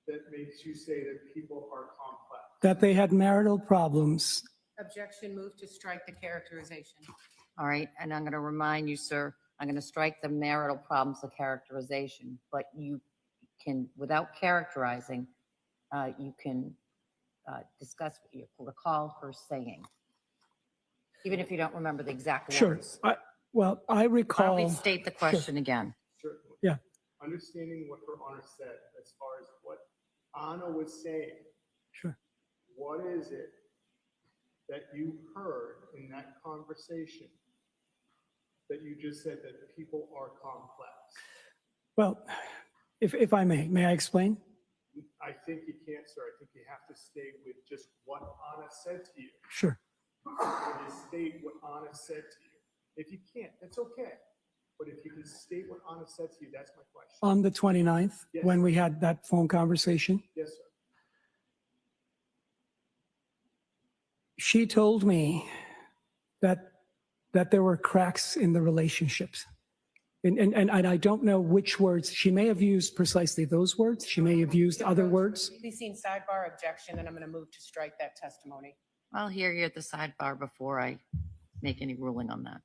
that makes you say that people are complex? That they had marital problems. Objection, move to strike the characterization. All right, and I'm going to remind you, sir, I'm going to strike the marital problems, the characterization, but you can, without characterizing, you can discuss what you recall her saying, even if you don't remember the exact Sure. words. Well, I Why don't recall. we state the question again? Certainly. Yeah. Understanding what Her Honor said as far as what Anna was saying, Sure. what is it that you heard in that conversation that you just said that people are complex? Well, if I may I explain? I think you can't, sir. I think you have to stay with just what Anna said to you. Sure. When you state what Anna said to you. If you can't, that's okay. But if you can state what Anna said to you, that's my question. On the 29th, Yes. when we had that phone conversation, Yes, sir. she told me that there were cracks in the relationships. And I don't know which words. She may have used precisely those words. She may have used other words. Please seen sidebar objection, and I'm going to move to strike that testimony. I'll hear you at the sidebar before I make any ruling on that.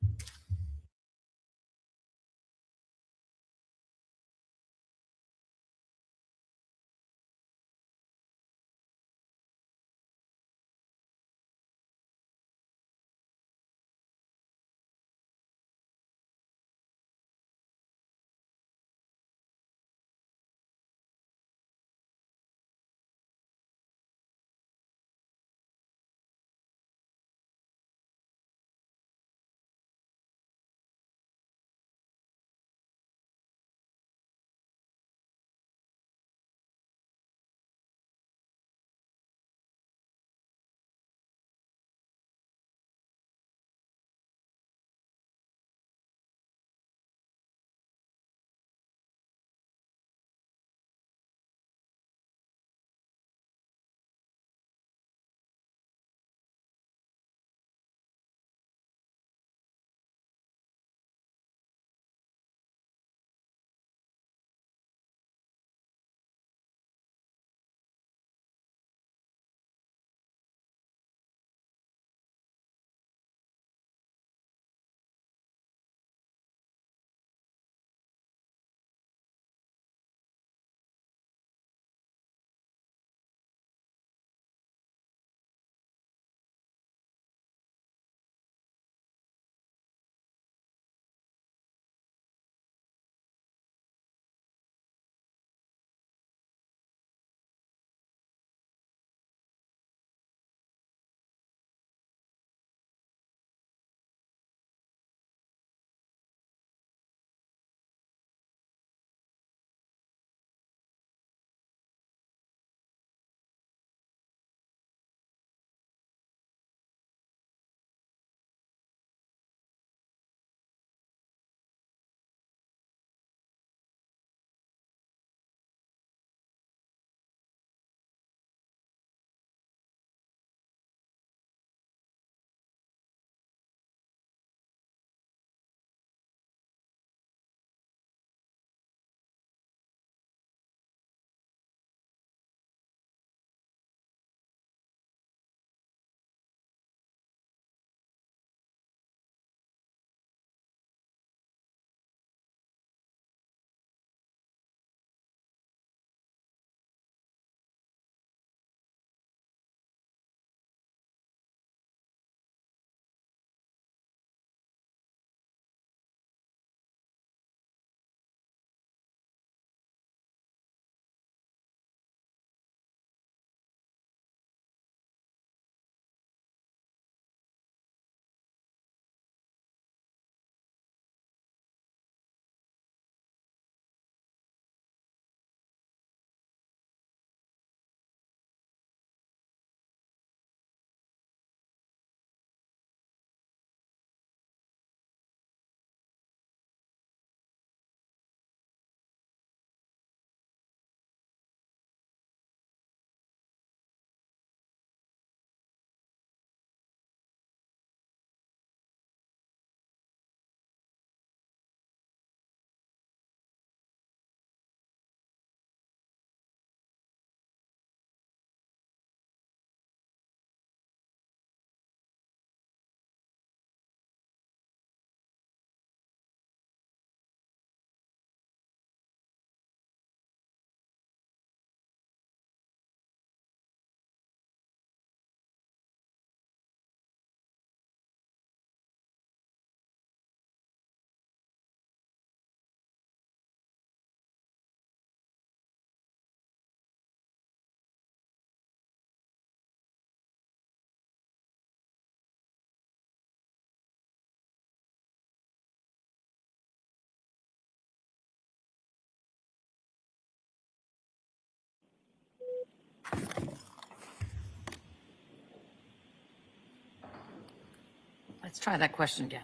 Let's try that question again.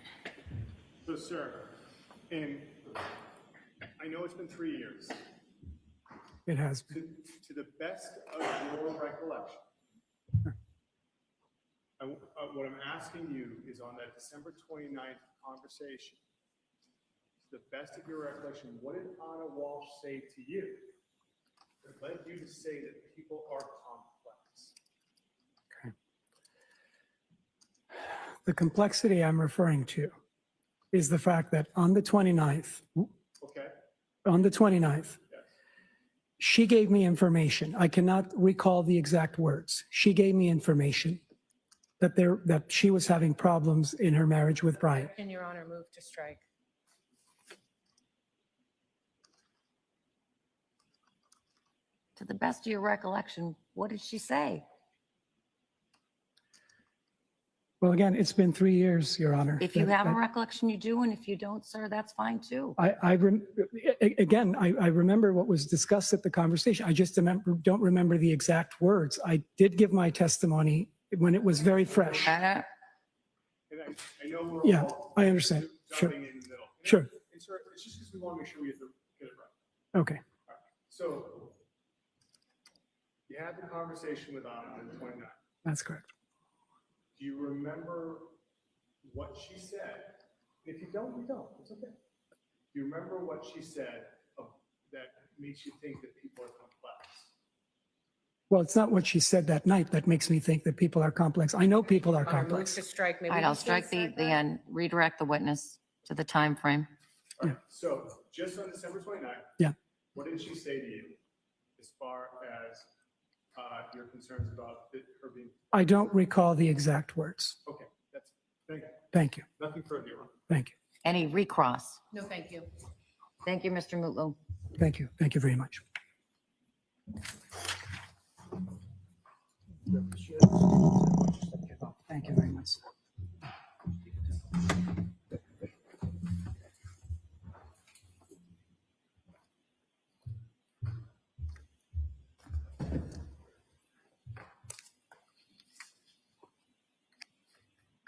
So, sir, I know it's been 3 years. It has been. To the best of your recollection, what I'm asking you is on that December 29th conversation, to the best of your recollection, what did Anna Walsh say to you that led you to say that people are complex? Okay. The complexity I'm referring to is the fact that on the 29th, Okay? she gave me information. I cannot recall the exact words. She gave me information that she was having problems in her marriage with Brian. And Your Honor, move to strike. To the best of your recollection, what did she say? Well, again, it's been 3 years, Your Honor. If you have a recollection, you do, and if you don't, sir, that's fine too. I remember what was discussed at the conversation. I just don't remember the exact words. I did give my testimony when it was very fresh. And I know we're Yeah, all I understand. Sure, jumping in the middle. sure. And sir, it's just because we want to make sure we get it right. Okay. So you had the conversation with Anna on the 29th. That's correct. Do you remember what she said? If you don't, you don't. It's okay. Do you remember what she said that makes you think that people are complex? Well, it's not what she said that night that makes me think that people are complex. I know people are Your Honor, move complex. to strike. Maybe All right, we I'll should strike the decide that. end, redirect the witness to the time frame. All right, so just on December 29th. Yeah. What did she say to you as far as your concerns about her being, I don't recall the exact words. okay, thank you. Thank you. Nothing further, Your Honor. Thank you. Any recross? No, thank you. Thank you, Mr. Mutlu. Thank you. Thank you very much. Thank you very much.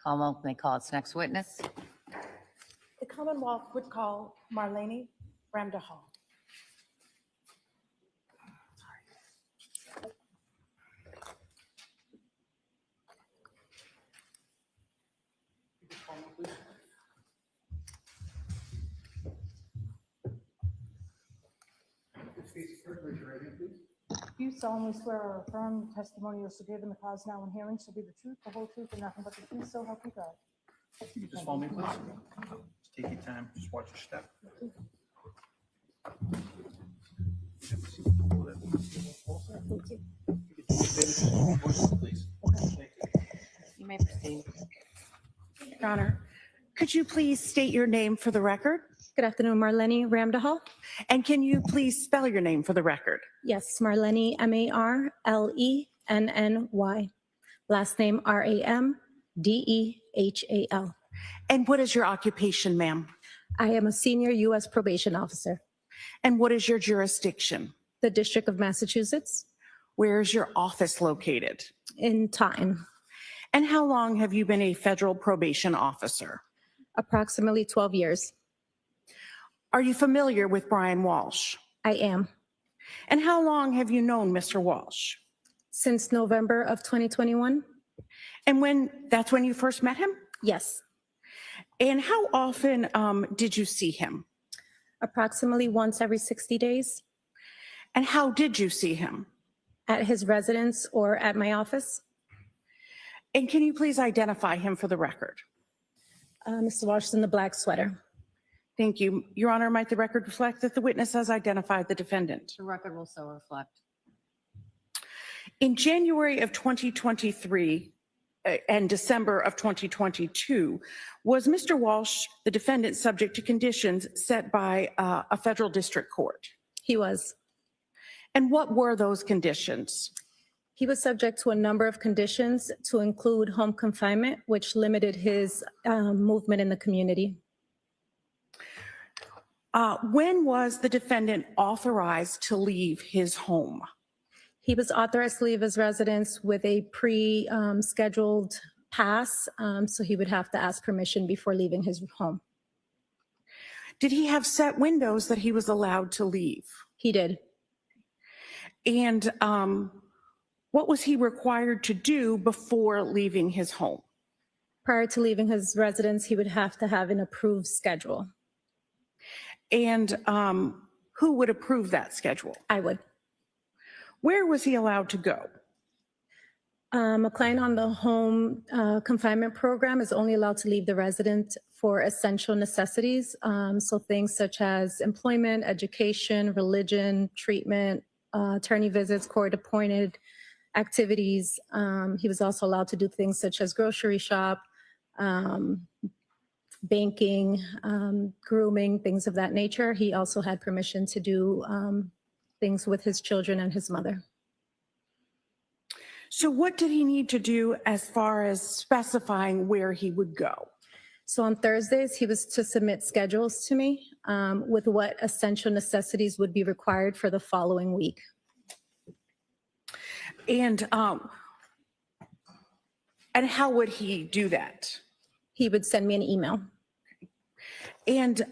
Commonwealth may call its next witness. The Commonwealth would call Marlene Ramdahal. Do you solemnly swear or affirm the testimony you'll give in the cause now in hearing shall be the truth, the whole truth, and nothing but the truth, so help you God? You can just follow me, please. Just take your time, just watch your step. You may proceed. Your Honor, could you please state your name for the record? Good afternoon, Marlene Ramdahal. And can you please spell your name for the record? Yes, Marlene, Marlenny. Last name Ramdehal. And what is your occupation, ma'am? I am a senior U.S. probation officer, And what is your jurisdiction? the District of Massachusetts, Where is your office located? in Taunton, And how long have you been a federal probation officer? approximately 12 years. Are you familiar with Brian Walsh? I am. And how long have you known Mr. Walsh? Since November of 2021? And that's when you first met him? Yes, And how often did you see him? approximately once every 60 days And how did you see him? at his residence or at my office. And can you please identify him for the record? Mr. Walsh is in the black sweater. Thank you. Your Honor, might the record reflect that the witness has identified the defendant? The record will so reflect. In January of 2023 and December of 2022, was Mr. Walsh, the defendant, subject to conditions set by a federal district court? He was. And what were those conditions? He was subject to a number of conditions to include home confinement, which limited his movement in the community. When was the defendant authorized to leave his home? He was authorized to leave his residence with a pre-scheduled pass, so he would have to ask permission before leaving his home. Did he have set windows that he was allowed to leave? He did. And what was he required to do before leaving his home? Prior to leaving his residence, he would have to have an approved schedule. And who would approve that schedule? I would. Where was he allowed to go? A client on the home confinement program is only allowed to leave the residence for essential necessities. So things such as employment, education, religion, treatment, attorney visits, court-appointed activities. He was also allowed to do things such as grocery shop, banking, grooming, things of that nature. He also had permission to do things with his children and his mother. So what did he need to do as far as specifying where he would go? So on Thursdays, he was to submit schedules to me with what essential necessities would be required for the following week. And how would he do that? He would send me an email. And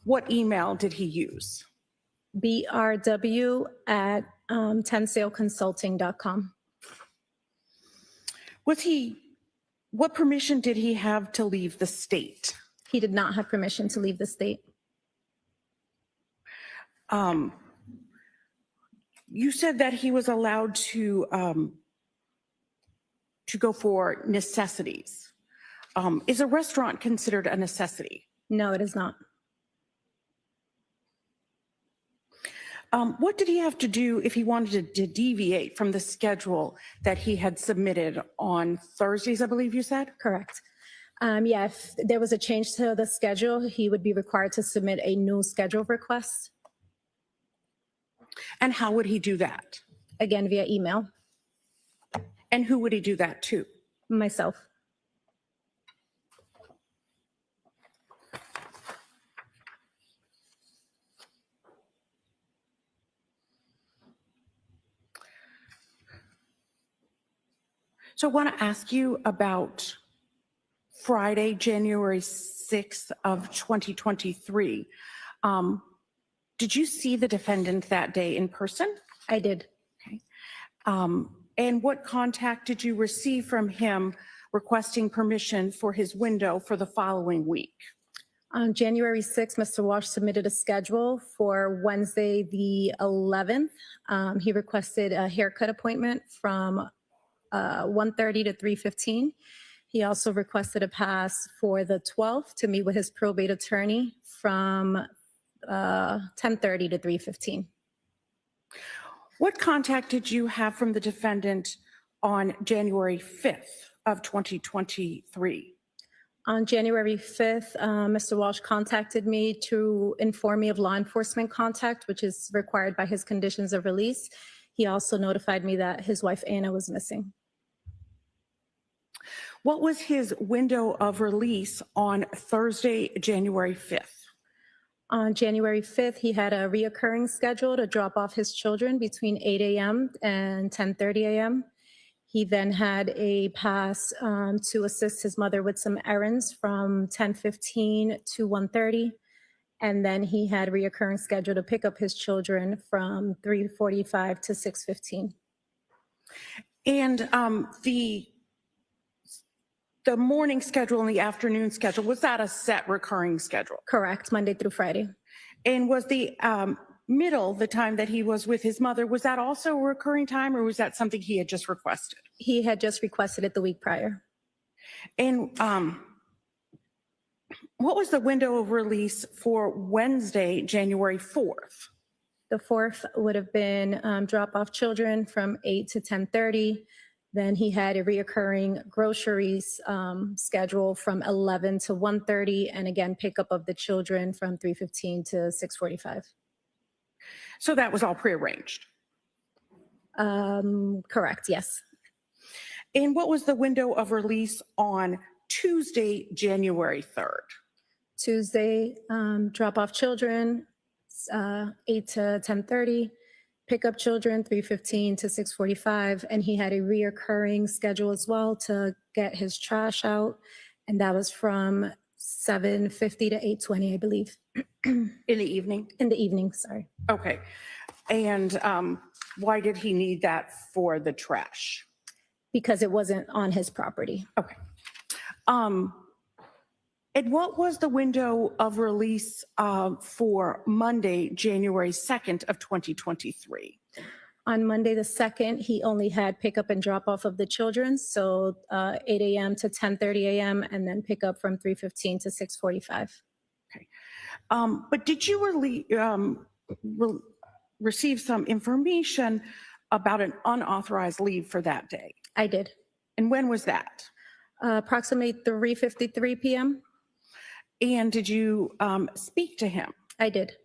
what email did he use? brw@tensaleconsulting.com. What permission did he have to leave the state? He did not have permission to leave the state. You said that he was allowed to go for necessities. Is a restaurant considered a necessity? No, it is not. What did he have to do if he wanted to deviate from the schedule that he had submitted on Thursdays, I believe you said? Correct. Yeah, if there was a change to the schedule, he would be required to submit a new schedule request, And how would he do that? again via email. And who would he do that to? Myself. So I want to ask you about Friday, January 6th of 2023. Did you see the defendant that day in person? I did. Okay. And what contact did you receive from him requesting permission for his window for the following week? On January 6th, Mr. Walsh submitted a schedule for Wednesday, the 11th. He requested a haircut appointment from 1:30 to 3:15. He also requested a pass for the 12th to meet with his probate attorney from 10:30 to 3:15. What contact did you have from the defendant on January 5th of 2023? On January 5th, Mr. Walsh contacted me to inform me of law enforcement contact, which is required by his conditions of release. He also notified me that his wife, Anna, was missing. What was his window of release on Thursday, January 5th? On January 5th, he had a reoccurring schedule to drop off his children between 8 a.m. and 10:30 a.m. He then had a pass to assist his mother with some errands from 10:15 to 1:30. And then he had a reoccurring schedule to pick up his children from 3:45 to 6:15. And the morning schedule and the afternoon schedule, was that a set recurring schedule? Correct, Monday through Friday. And was the middle, the time that he was with his mother, was that also a recurring time, or was that something he had just requested? He had just requested it the week prior. And what was the window of release for Wednesday, January 4th? The 4th would have been drop off children from 8 to 10:30. Then he had a reoccurring groceries schedule from 11 to 1:30, and again, pickup of the children from 3:15 to 6:45. So that was all prearranged. Correct, yes. And what was the window of release on Tuesday, January 3rd? Tuesday, drop off children, 8 to 10:30. pick up children 3:15 to 6:45, and he had a reoccurring schedule as well to get his trash out, and that was from 7:50 to 8:20, I believe, In the evening? in the evening, sorry. Okay. And why did he need that for the trash? Because it wasn't on his property. Okay. And what was the window of release for Monday, January 2nd of 2023? On Monday, the 2nd, he only had pickup and drop off of the children, so 8 a.m. to 10:30 a.m., and then pick up from 3:15 to 6:45. But did you receive some information about an unauthorized leave for that day? I did. And when was that? Approximately 3:53 p.m. And did you speak to him? I did.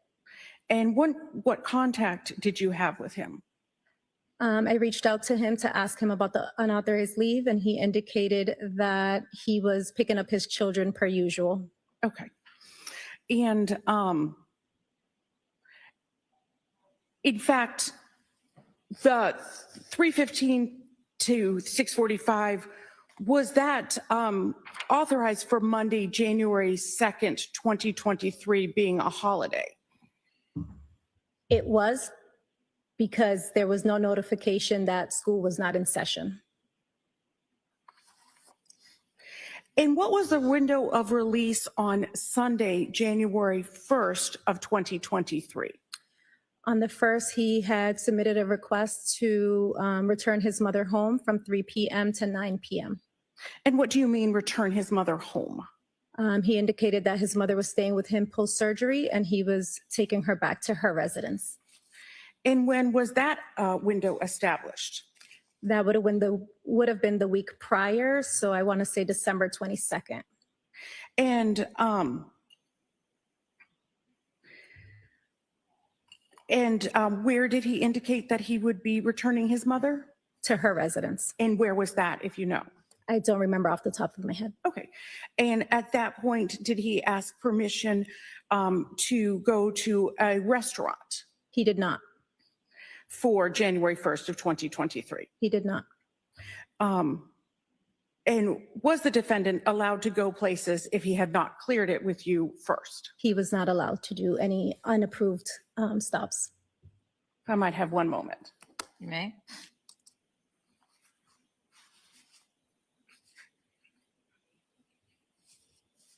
And what contact did you have with him? I reached out to him to ask him about the unauthorized leave, and he indicated that he was picking up his children per usual. Okay. And in fact, the 3:15 to 6:45, was that authorized for Monday, January 2nd, 2023 being a holiday? It was, because there was no notification that school was not in session. And what was the window of release on Sunday, January 1st of 2023? On the 1st, he had submitted a request to return his mother home from 3 p.m. to 9 p.m. And what do you mean return his mother home? He indicated that his mother was staying with him post-surgery, and he was taking her back to her residence. And when was that window established? That would have been the week prior, so I want to say December 22nd. And where did he indicate that he would be returning his mother? To her residence. And where was that, if you know? I don't remember off the top of my head. Okay. And at that point, did he ask permission to go to a restaurant He did not. for January 1st of 2023? He did not. And was the defendant allowed to go places if he had not cleared it with you first? He was not allowed to do any unapproved stops. I might have one moment. You may.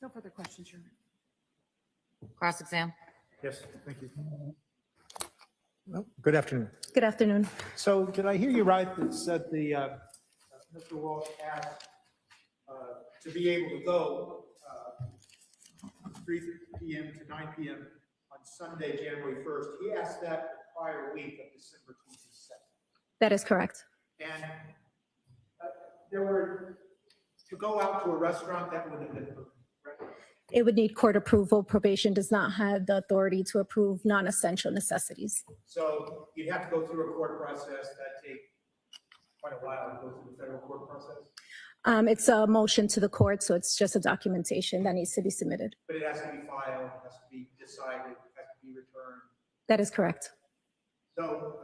No further questions, Your Honor. Cross-exam. Yes, thank you. Well, good afternoon. Good afternoon. So did I hear you right that said Mr. Walsh asked to be able to go 3 p.m. to 9 p.m. on Sunday, January 1st? He asked that the prior week of December 22nd. That is correct. And there were, to go out to a restaurant, that would have been, right? It would need court approval. Probation does not have the authority to approve non-essential necessities. So you'd have to go through a court process that take quite a while to go through the federal court process, It's a motion to the court, so it's just a documentation that needs to be submitted. but it has to be filed, it has to be decided, it has to be returned. That is correct. So,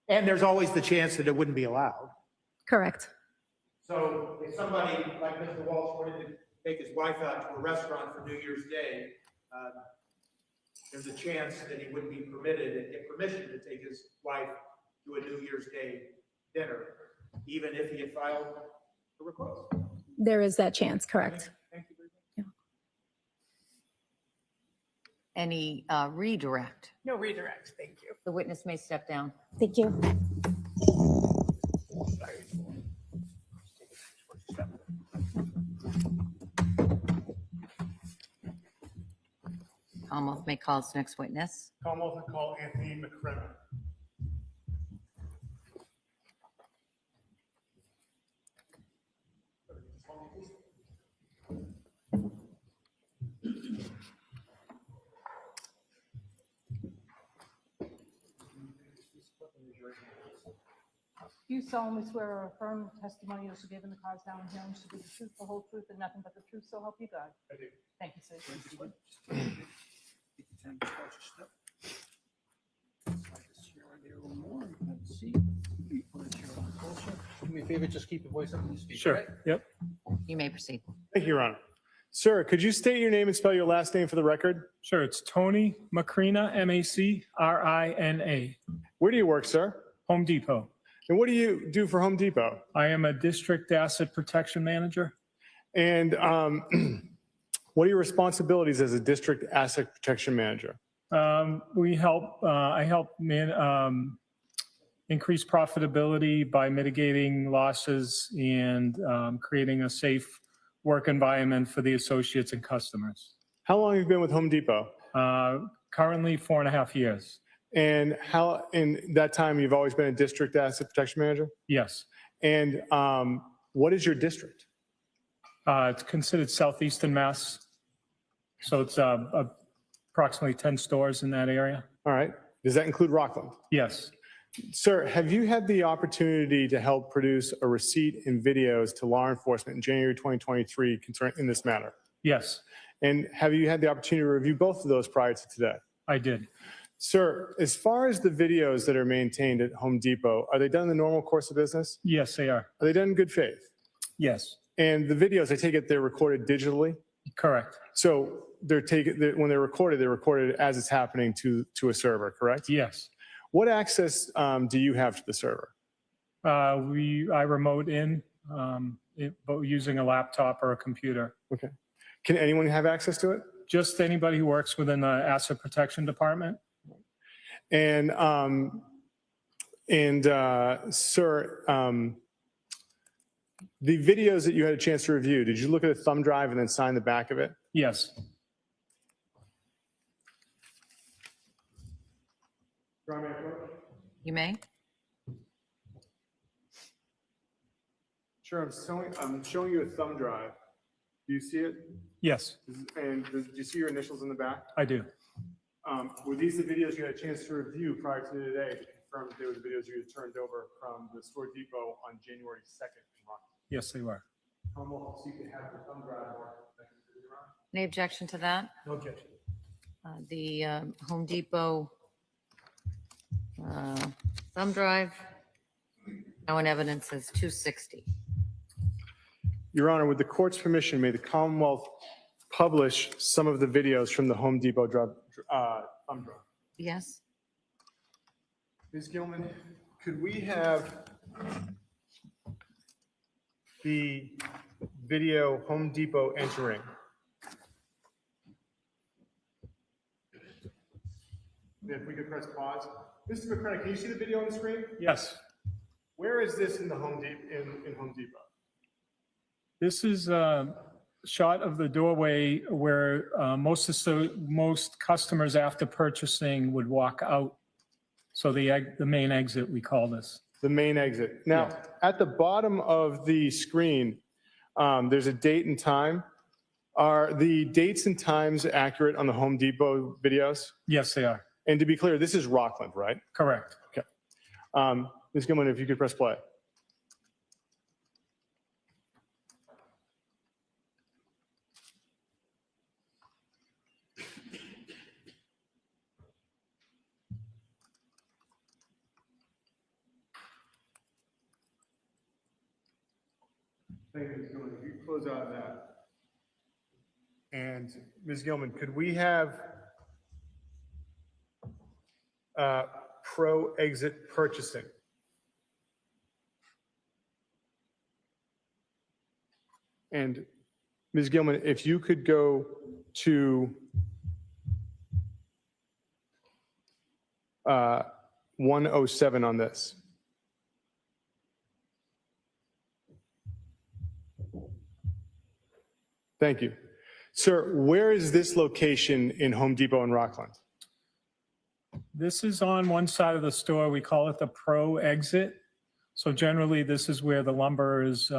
and there's always the chance that it wouldn't be allowed. Correct. So if somebody like Mr. Walsh wanted to take his wife out to a restaurant for New Year's Day, there's a chance that he wouldn't be permitted and get permission to take his wife to a New Year's Day dinner, even if he had filed a request. There is that chance, correct. Thank you very much. Any redirect? No redirect, thank you. The witness may step down. Thank you. Commonwealth may call its next witness. Commonwealth will call Anthony McCrimmon. Do you solemnly swear or affirm the testimony you shall give in the cause now and hearing shall be the truth, the whole truth, and nothing but the truth, so help you God? I do. Thank you, sir. Take your time, just watch your step. there one more. Let's see. Do me a favor, just keep your voice up when you speak. Sure. right? Yep. You may proceed. Thank you, Your Honor. Sir, could you state your name and spell your last name for the record? Sure, it's Tony Macrina, Macrina. Where do you work, sir? Home Depot. And what do you do for Home Depot? I am a district asset protection manager. And what are your responsibilities as a district asset protection manager? I help increase profitability by mitigating losses and creating a safe work environment for the associates and customers. How long have you been with Home Depot? Currently 4.5 years. And how, in that time, you've always been a district asset protection manager? Yes. And what is your district? It's considered Southeastern Mass. So it's approximately 10 stores in that area. All right. Does that include Rockland? Yes. Sir, have you had the opportunity to help produce a receipt and videos to law enforcement in January 2023 concerning in this matter? Yes, And have you had the opportunity to review both of those prior to today? I did. Sir, as far as the videos that are maintained at Home Depot, are they done in the normal course of business? Yes, they are. Are they done in good faith? Yes, And the videos, I take it they're recorded digitally? correct. So when they're recorded as it's happening to a server, correct? Yes. What access do you have to the server? I remote in but using a laptop or a computer. Okay. Can anyone have access to it? Just anybody who works within the asset protection department. And sir, the videos that you had a chance to review, did you look at a thumb drive and then sign the back of it? Yes. You may. Sure, I'm showing you a thumb drive. Do you see it? Yes, And do you see your initials in the back? I do. Were these the videos you had a chance to review prior to today to confirm that they were the videos you had turned over from the store depot on January 2nd in Rockland? Yes, they were. So you can have the thumb drive marked. Any objection to that? No objection. The Home Depot thumb drive, now in evidence is 260. Your Honor, with the court's permission, may the Commonwealth publish some of the videos from the Home Depot thumb drive? Yes? Ms. Gilman, could we have the video Home Depot entering? If we could press pause. Mr. McCrenna, can you see the video on the screen? Yes. Where is this in the Home Depot? This is a shot of the doorway where most customers after purchasing would walk out. So the main exit, we call this. The main exit. Now, Yes. at the bottom of the screen, there's a date and time. Are the dates and times accurate on the Home Depot videos? Yes, they are. And to be clear, this is Rockland, right? Correct. Ms. Gilman, if you could press play. Thank you, Ms. Gilman. If you close out of that. And Ms. Gilman, could we have pro exit purchasing? And Ms. Gilman, if you could go to 107 on this. Thank you. Sir, where is this location in Home Depot in Rockland? This is on one side of the store. We call it the pro exit. So generally, this is where the lumber is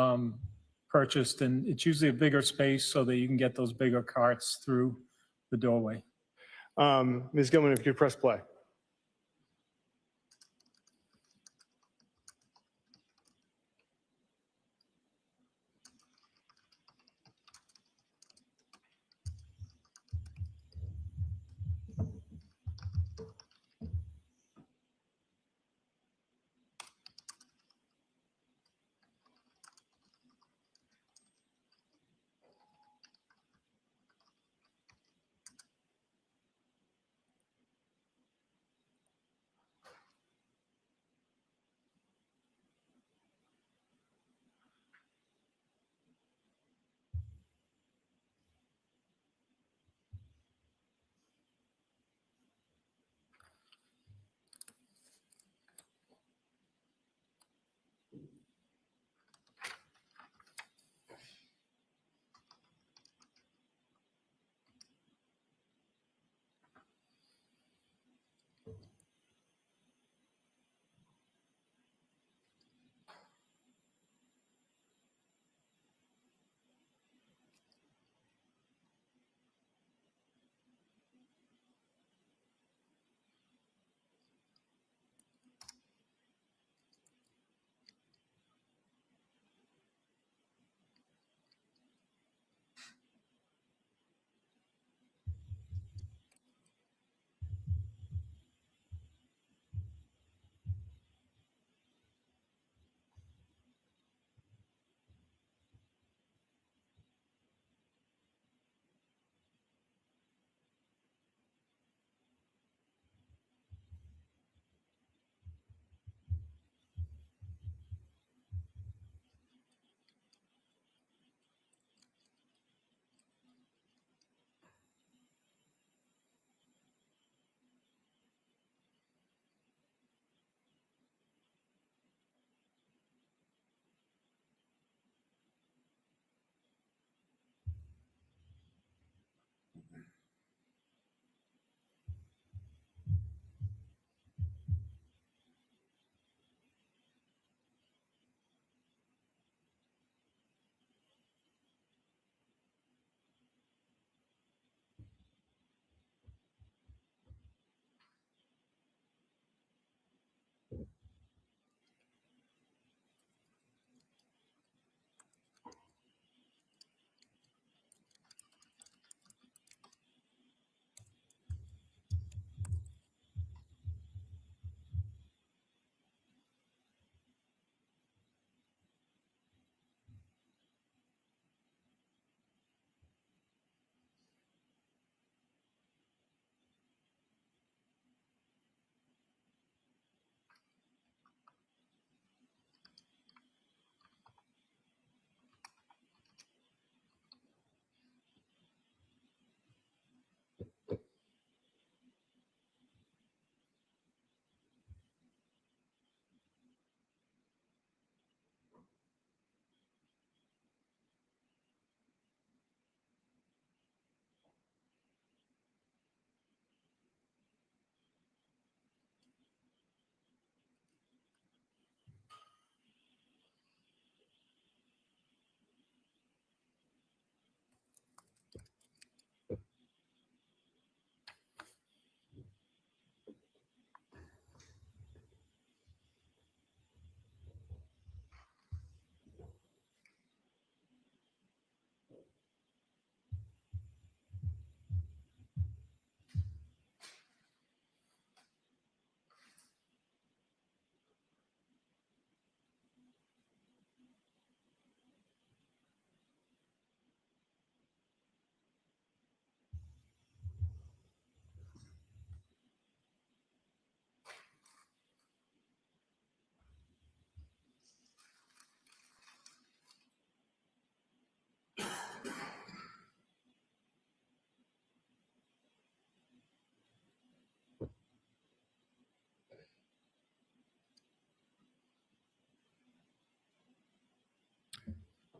purchased, and it's usually a bigger space so that you can get those bigger carts through the doorway. Ms. Gilman, if you could press play.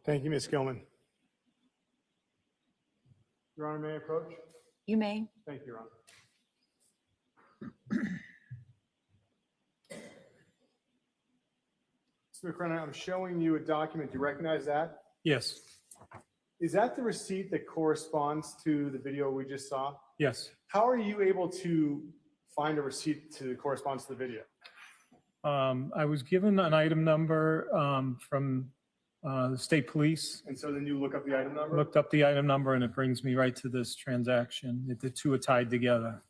Thank you, Ms. Gilman. Your Honor, may I approach? You may. Thank you, Your Honor. Mr. McCrenna, I'm showing you a document. Do you recognize that? Yes, Is that the receipt that corresponds to the video we just saw? yes. How are you able to find a receipt to correspond to the video? I was given an item number from the state police, And so then you look up the item number? looked up the item number, and it brings me right to this transaction. The two are tied together.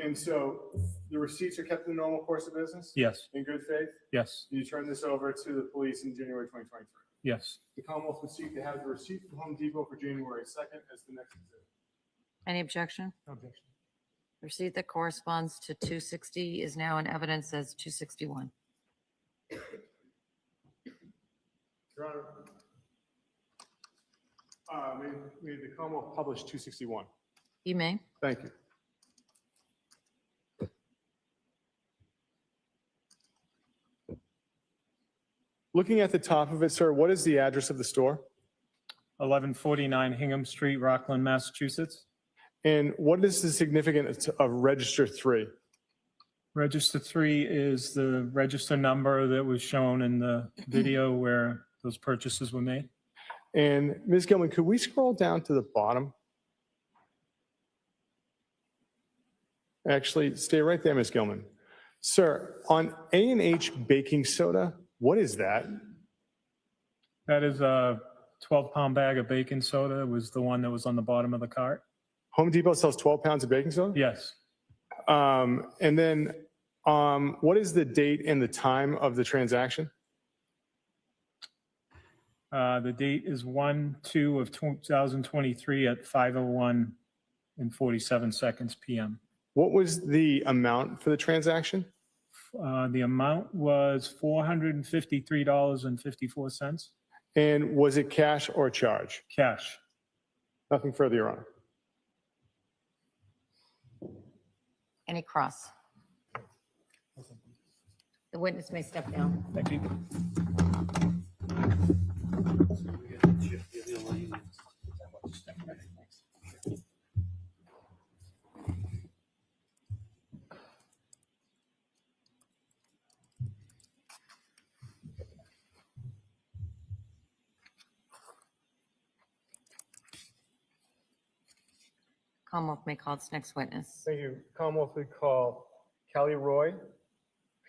And so the receipts are kept in the normal course of business? Yes, In good faith? yes, You turn this over to the police in January 2023. yes. The Commonwealth would seek to have the receipt from Home Depot for January 2nd as the next exhibit. Any objection? No objection. Receipt that corresponds to 260 is now in evidence as 261. Your Honor, may the Commonwealth publish 261? You may. Thank you. Looking at the top of it, sir, what is the address of the store? 1149 Hingham Street, Rockland, Massachusetts. And what is the significance of Register 3? Register 3 is the register number that was shown in the video where those purchases were made. And Ms. Gilman, could we scroll down to the bottom? Actually, stay right there, Ms. Gilman. Sir, on A&H baking soda, what is that? That is a 12-pound bag of baking soda. It was the one that was on the bottom of the cart. Home Depot sells 12 pounds of baking soda? Yes. And then what is the date and the time of the transaction? The date is 1/2 of 2023 at 5:01 and 47 seconds PM. What was the amount for the transaction? The amount was $453.54. And was it cash or charge? Cash. Nothing further, Your Honor. Any cross? The witness may step down. Thank you. Commonwealth may call its next witness. Thank you. Commonwealth would call Callie Roy,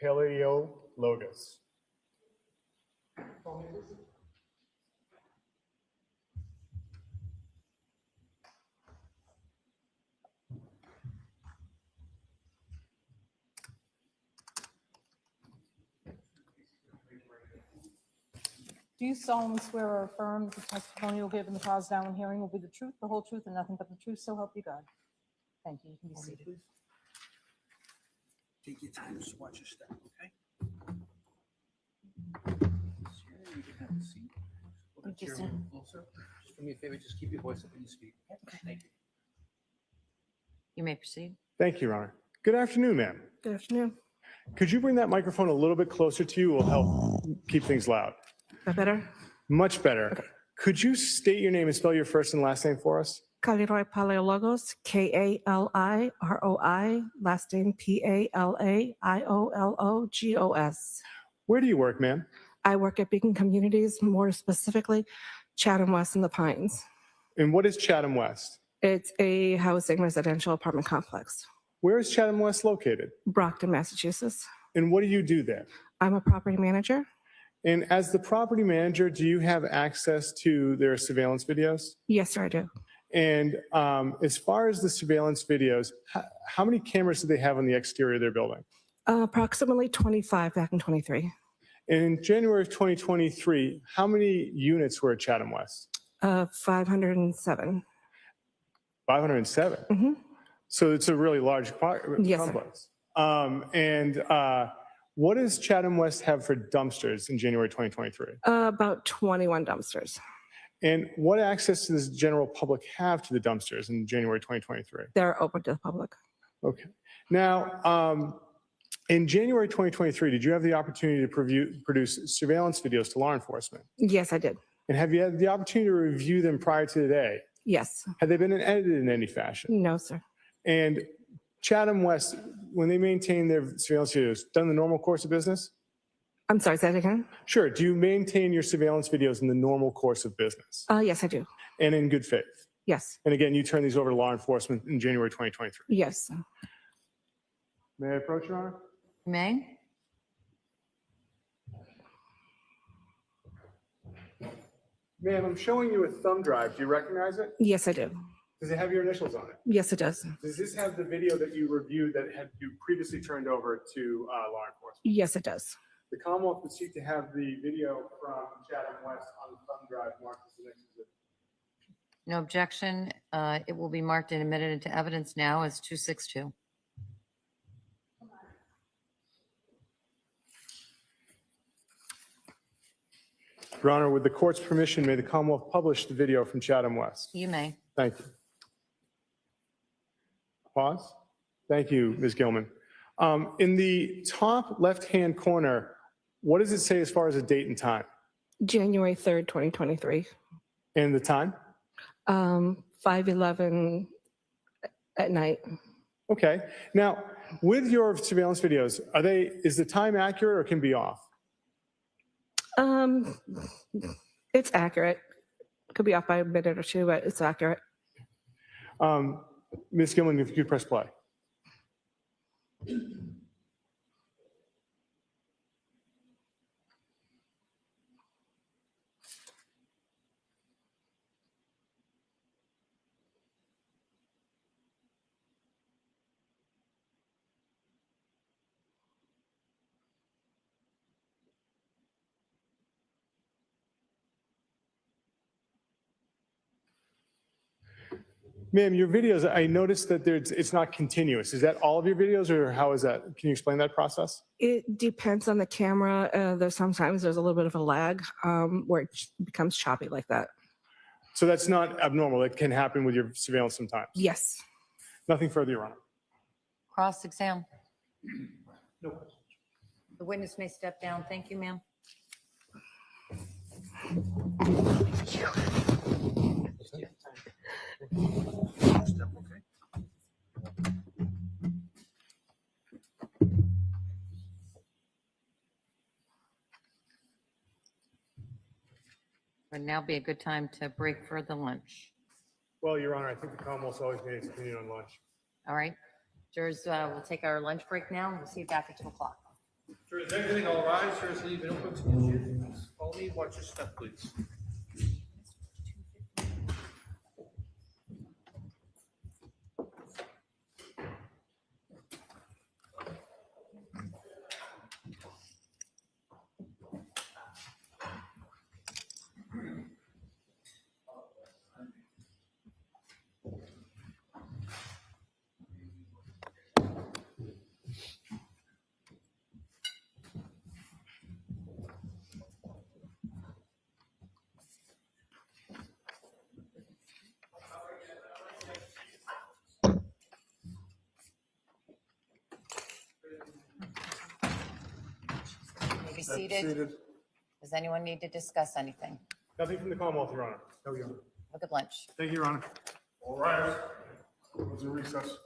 Paleologos. Do you solemnly swear or affirm that the testimony you'll give in the cause now in hearing will be the truth, the whole truth, and nothing but the truth, so help you God? Thank you. You can be seated. Take your time, just watch your step, okay? You can have a seat. Look at the chair a little closer. Just do me a favor, just keep your voice up when you speak. Okay. Thank you. You may proceed. Thank you, Your Honor. Good afternoon, ma'am. Good afternoon. Could you bring that microphone a little bit closer to you? Will help keep things loud. Is that better? Much better. Could you state your name and spell your first and last name for us? Kaliroy Paleologos, Kaliroi, last name Paliologos. Where do you work, ma'am? I work at Beacon Communities, more specifically Chatham West and the Pines. And what is Chatham West? It's a housing residential apartment complex, Where is Chatham West located? Brockton, Massachusetts. And what do you do there? I'm a property manager. And as the property manager, do you have access to their surveillance videos? Yes, sir, I do. And as far as the surveillance videos, how many cameras do they have on the exterior of their building? Approximately 25 back in 23. In January of 2023, how many units were at Chatham West? 507. 507. Mhm. So it's a really large Yes, sir. complex. What does Chatham West have for dumpsters in January 2023? About 21 dumpsters. And what access does the general public have to the dumpsters in January 2023? They're open to the public. Okay. Now, In January 2023, did you have the opportunity to produce surveillance videos to law enforcement? Yes, I did. And have you had the opportunity to review them prior to today? Yes. Have they been edited in any fashion? No, sir. And Chatham West, when they maintain their surveillance videos, done the normal course of business? I'm sorry, say that again? Sure. Do you maintain your surveillance videos in the normal course of business Yes, I do. and in good faith? Yes. And again, you turn these over to law enforcement in January 2023. Yes. May I approach, Your Honor? May? Ma'am, I'm showing you a thumb drive. Do you recognize it? Yes, I do. Does it have your initials on it? Yes, it does. Does this have the video that you reviewed that had you previously turned over to law enforcement? Yes, it does. The Commonwealth would seek to have the video from Chatham West on the thumb drive marked as the next exhibit. No objection. It will be marked and admitted into evidence now as 262. Your Honor, with the court's permission, may the Commonwealth publish the video from Chatham West? You may. Thank you. Pause. Thank you, Ms. Gilman. In the top left-hand corner, what does it say as far as a date and time? January 3rd, 2023. And the time? 5:11 at night. Okay. Now, with your surveillance videos, is the time accurate or can be off? It's accurate. Could be off by a minute or two, but it's accurate. Ms. Gilman, if you could press play. Ma'am, your videos, I noticed that it's not continuous. Is that all of your videos or how is that? Can you explain that process? It depends on the camera. Sometimes there's a little bit of a lag where it becomes choppy like that. So that's not abnormal. It can happen with your surveillance sometimes. Yes. Nothing further, Your Honor. Cross-exam. No questions. The witness may step down. Thank you, ma'am. Step, okay? Would now be a good time to break for the lunch. Well, Your Honor, I think the Commonwealth's always made its opinion on lunch. All right. Jurors, we'll take our lunch break now. We'll see you back at 2 o'clock. Jurors, everything all rise. Jurors, leave an open. Follow me. Watch your step, please. Be seated. Does anyone need to discuss anything? Nothing from the Commonwealth, Your Honor. No, Your Honor. Look at lunch. Thank you, Your Honor. All right. Was in recess.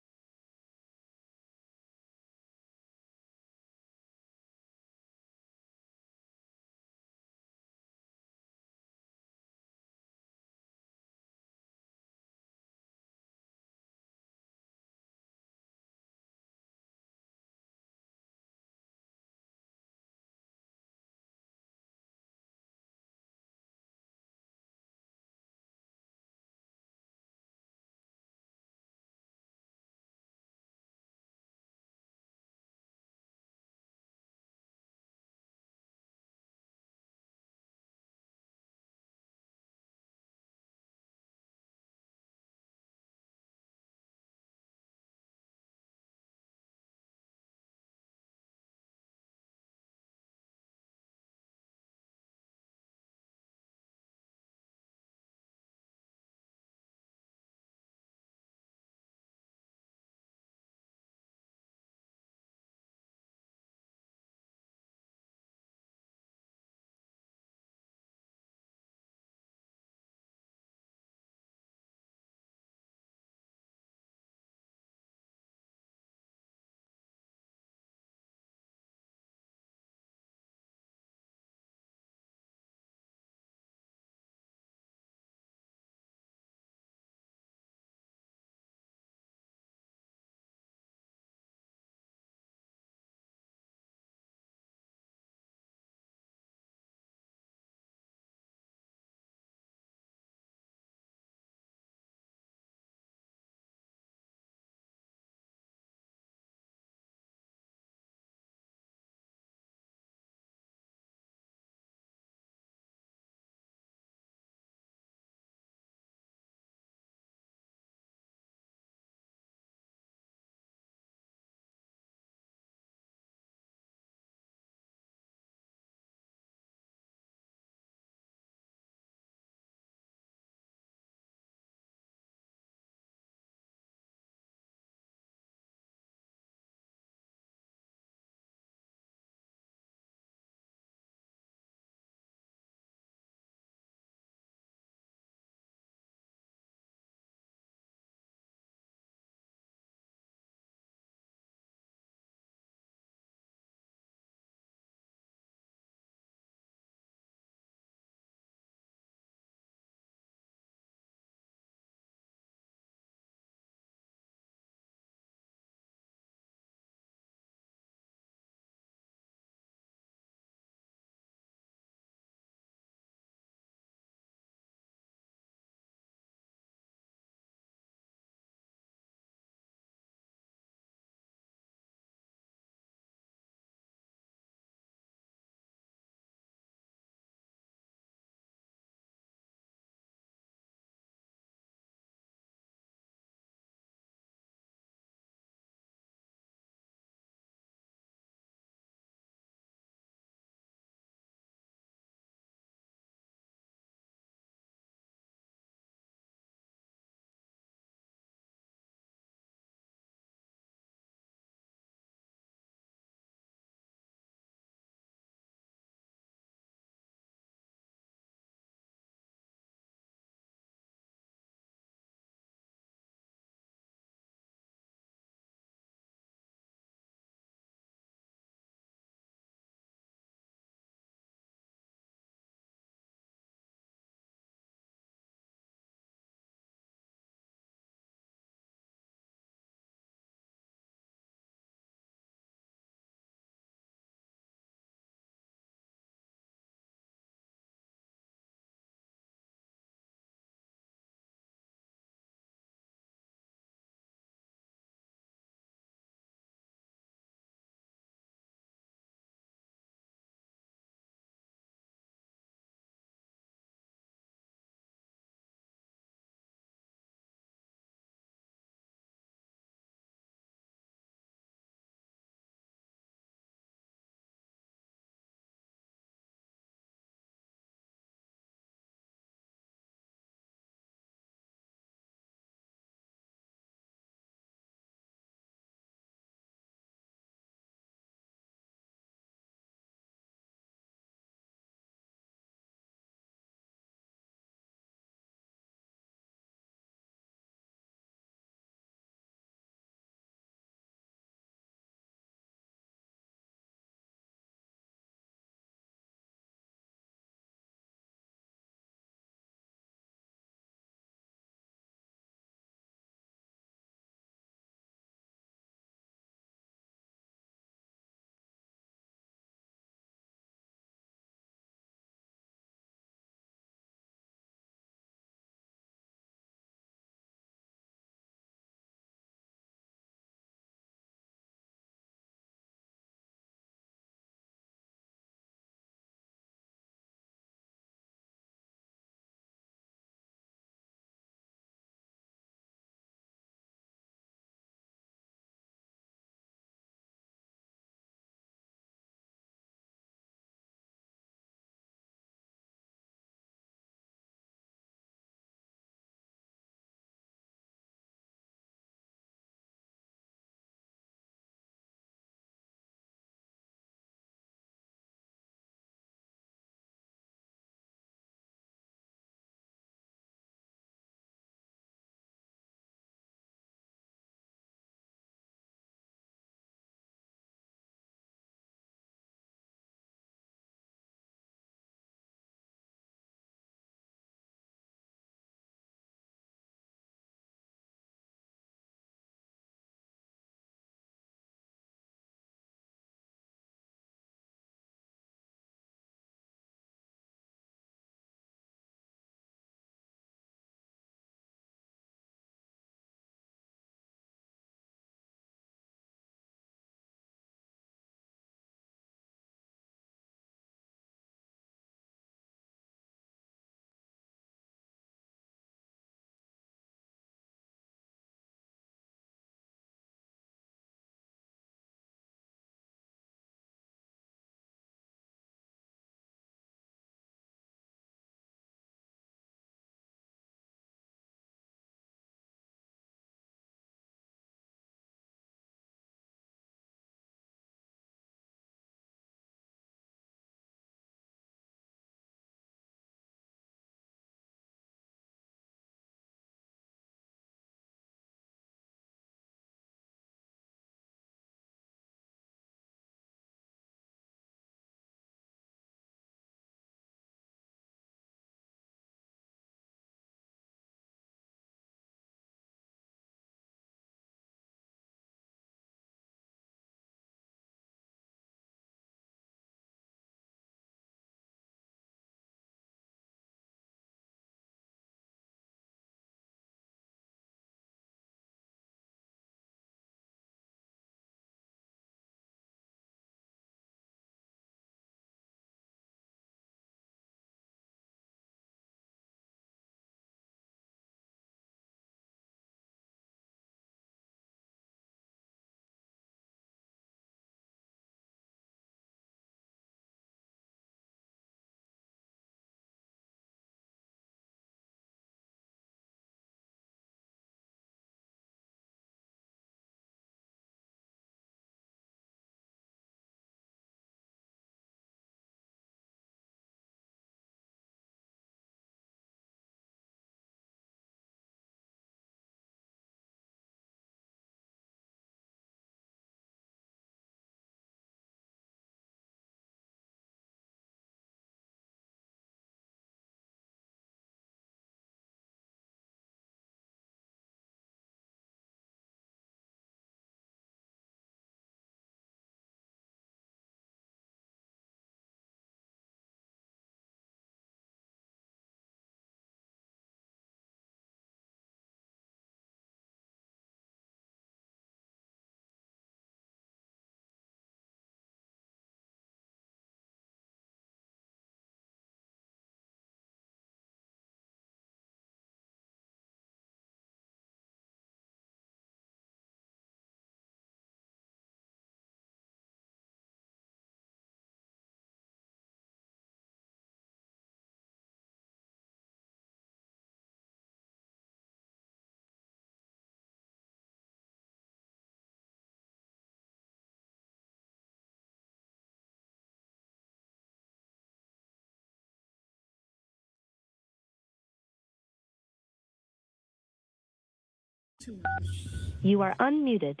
You are unmuted.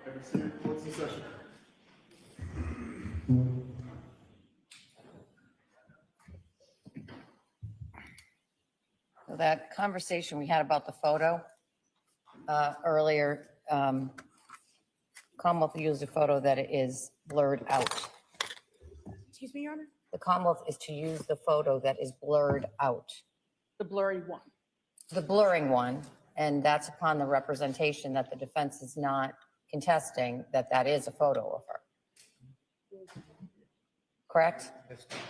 Have a seat. What's the session? So that conversation we had about the photo earlier, Commonwealth used a photo that is blurred out. Excuse me, Your Honor? The Commonwealth is to use the photo that is blurred out, The blurry one. the blurring one, and that's upon the representation that the defense is not contesting that that is a photo of her. Correct?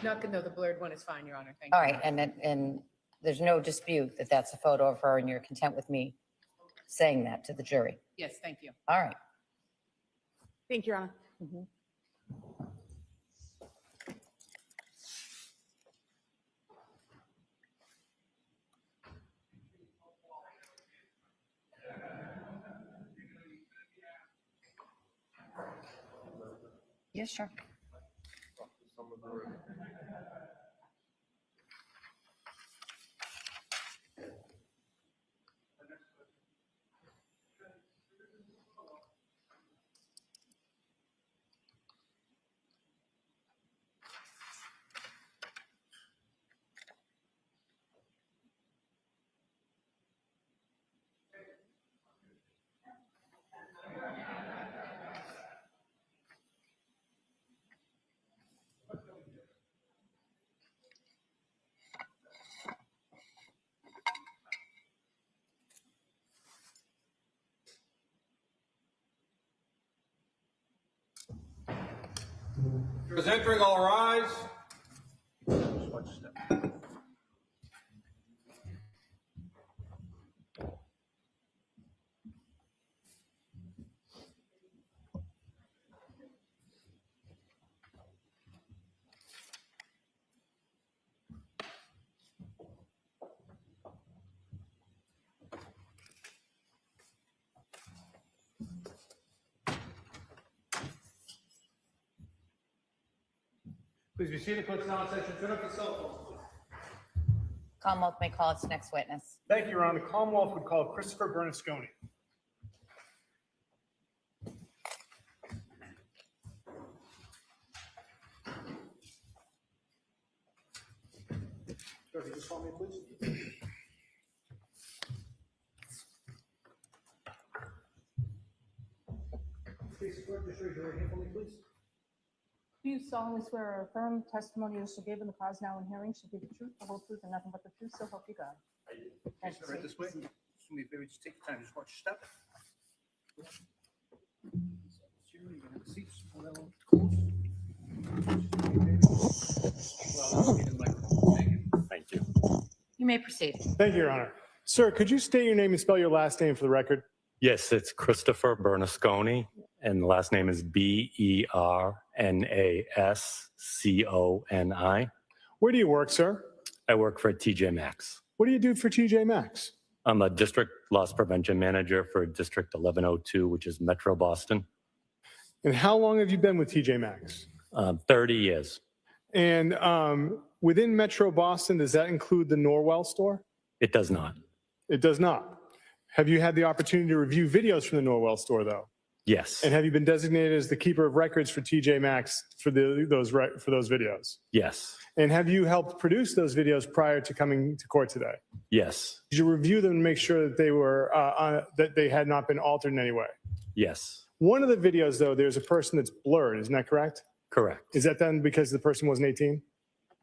Not gonna know the blurred one is fine, Your Honor. Thank you. All right, and there's no dispute that that's a photo of her, and you're content with me saying that to the jury. Yes, thank you. All right. Thank you, Your Honor. Yes, sure. Who's entering, all rise. Please be seated. Clerk's now in session. Turn off your cell phones. Commonwealth may call its next witness. Thank you, Your Honor. The Commonwealth would call Christopher Bernasconi. Sir, if you just call me, please. Please, clerk, just raise your right hand for me, please. Do you solemnly swear or affirm testimony you shall give in the cause now in hearing shall be the truth, the whole truth, and nothing but the truth, so help you God? Thank you, Right sir. this way. Just do me a favor, just take your time, just watch your step. You're gonna have a seat, just pull that one close. Well, get in the microphone. Thank you. Thank you. You may proceed. Thank you, Your Honor. Sir, could you state your name and spell your last name for the record? Yes, it's Christopher Bernasconi, and the last name is Bernasconi. Where do you work, sir? I work for TJ Maxx. What do you do for TJ Maxx? I'm a district loss prevention manager for District 1102, which is Metro Boston. And how long have you been with TJ Maxx? 30 years. And within Metro Boston, does that include the Norwell store? It does not. It does not. Have you had the opportunity to review videos from the Norwell store, though? Yes. And have you been designated as the keeper of records for TJ Maxx for those videos? Yes. And have you helped produce those videos prior to coming to court today? Yes. Did you review them and make sure that they were that they had not been altered in any way? Yes. One of the videos, though, there's a person that's blurred. Isn't that correct? Correct. Is that then because the person wasn't 18?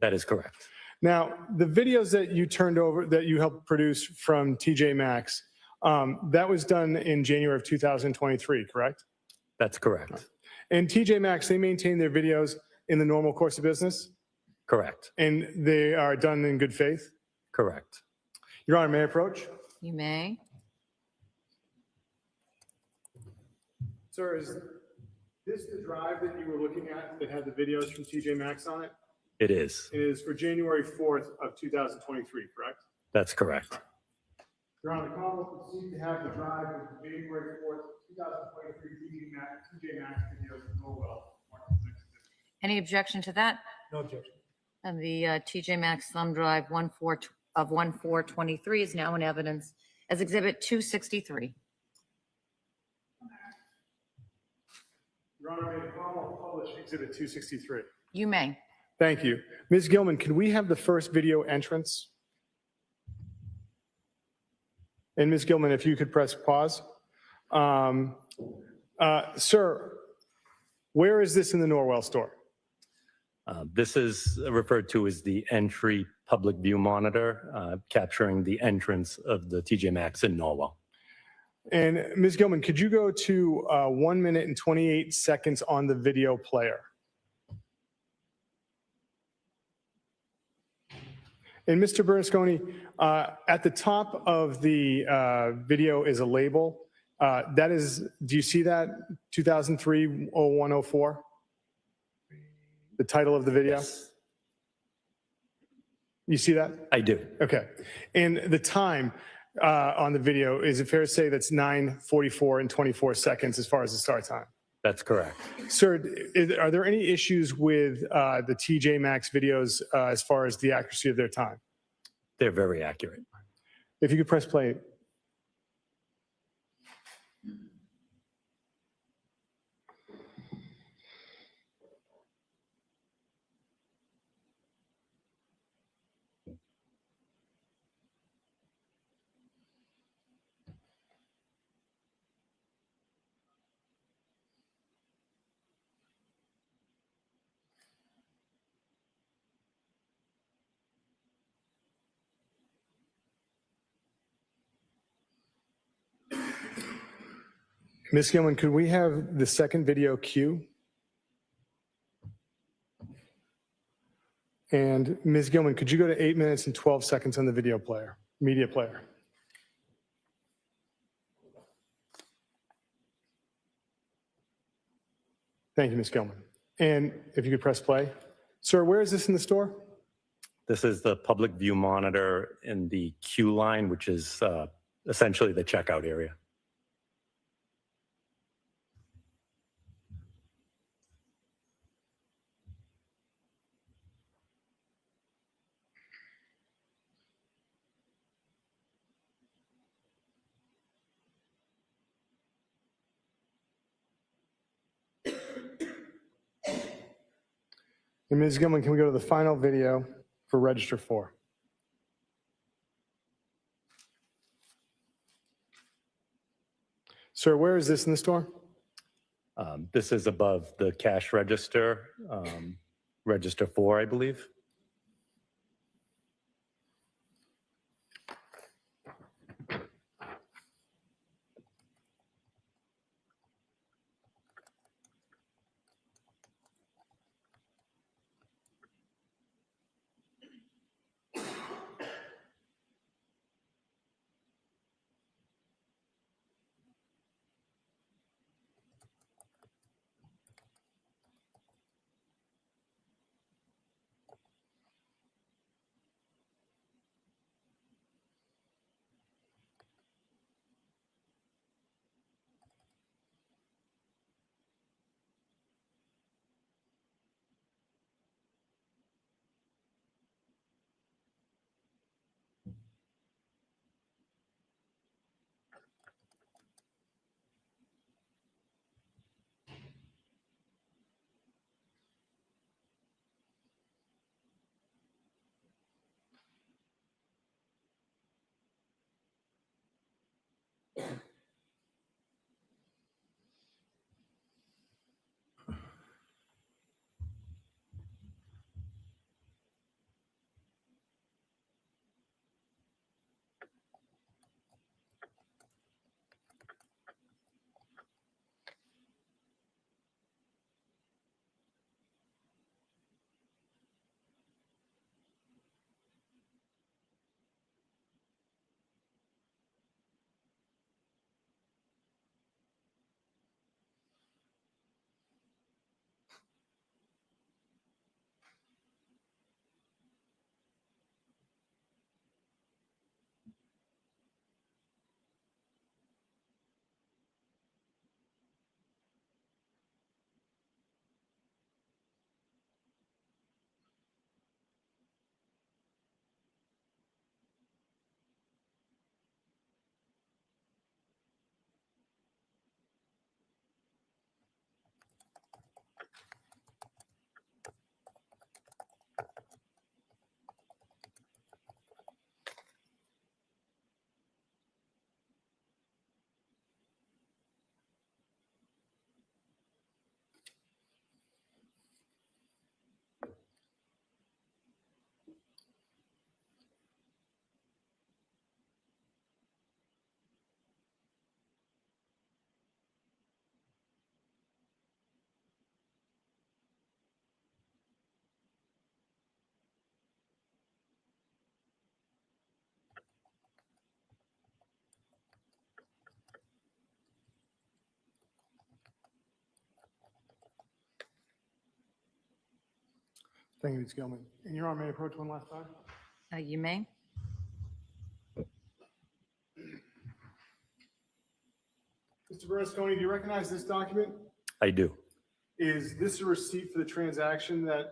That is correct. Now, the videos that you turned over, that you helped produce from TJ Maxx, that was done in January of 2023, correct? That's correct. And TJ Maxx, they maintain their videos in the normal course of business, Correct. and they are done in good faith? Correct. Your Honor, may I approach? You may. Sir, is this the drive that you were looking at that had the videos from TJ Maxx on it? It is. It is for January 4th of 2023, correct? That's correct. Your Honor, the Commonwealth would seek to have the drive of January 4th, 2023 TJ Maxx videos from Norwell. Any objection to that? No objection. And the TJ Maxx thumb drive of 1/4/23 is now in evidence as Exhibit 263. Your Honor, may the call publish Exhibit 263. You may. Thank you. Ms. Gilman, can we have the first video entrance? And Ms. Gilman, if you could press pause. Sir, where is this in the Norwell store? This is referred to as the entry public view monitor, capturing the entrance of the TJ Maxx in Norwell. And Ms. Gilman, could you go to 1 minute and 28 seconds on the video player? And Mr. Bernasconi, at the top of the video is a label. That is, do you see that? 2003-0104? The title of the video? Yes, You see that? I do. Okay. And the time on the video, is it fair to say that's 9:44 and 24 seconds as far as the start time? That's correct. Sir, are there any issues with the TJ Maxx videos as far as the accuracy of their time? They're very accurate. If you could press play. Ms. Gilman, could we have the second video cue? And Ms. Gilman, could you go to 8 minutes and 12 seconds on the video player, media player? Thank you, Ms. Gilman. And if you could press play. Sir, where is this in the store? This is the public view monitor in the queue line, which is essentially the checkout area. And Ms. Gilman, can we go to the final video for register 4? Sir, where is this in the store? This is above the cash register, register 4, I believe. Thank you, Ms. Gilman. And Your Honor, may I approach one last time? You may. Mr. Bernasconi, do you recognize this document? I do. Is this a receipt for the transaction that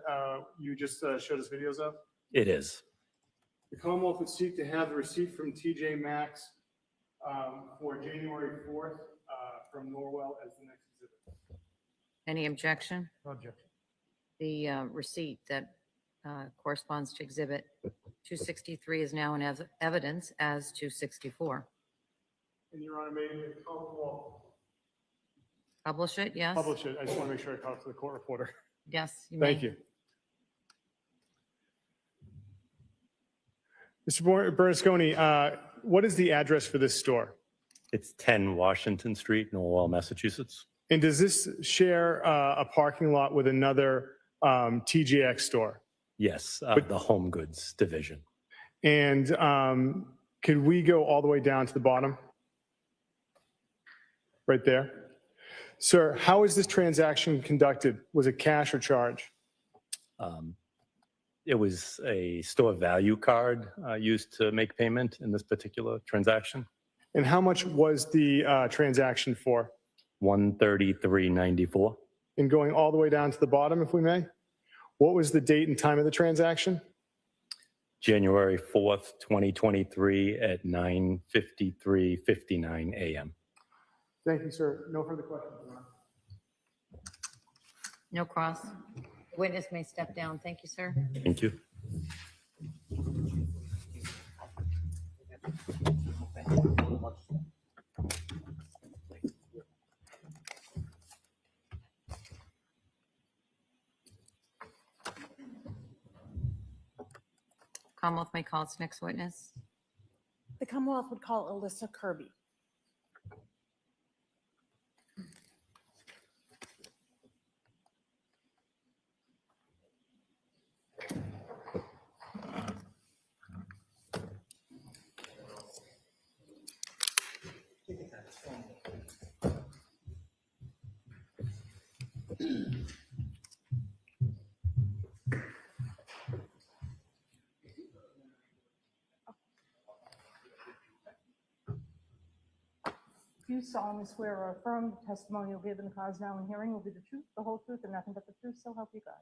you just showed us videos of? It is. The Commonwealth would seek to have the receipt from TJ Maxx for January 4th from Norwell as the next exhibit. Any objection? No objection. The receipt that corresponds to Exhibit 263 is now in evidence as 264. And Your Honor, may the Commonwealth Publish it, yes? publish it? I just want to make sure I caught it to the court reporter. Yes, you may. Thank you. Mr. Bernasconi, what is the address for this store? It's 10 Washington Street, Norwell, Massachusetts. And does this share a parking lot with another TJX store? Yes, the home goods division. And could we go all the way down to the bottom? Right there. Sir, how is this transaction conducted? Was it cash or charge? It was a store value card used to make payment in this particular transaction. And how much was the transaction for? $133.94. And going all the way down to the bottom, if we may? What was the date and time of the transaction? January 4th, 2023 at 9:59 a.m. Thank you, sir. No further questions. Your Honor. No cross. Witness may step down. Thank you, sir. Thank you. Commonwealth may call its next witness. The Commonwealth would call Alyssa Kirby. Do you solemnly swear or affirm the testimony you'll give in the cause now in hearing will be the truth, the whole truth, and nothing but the truth, so help you God?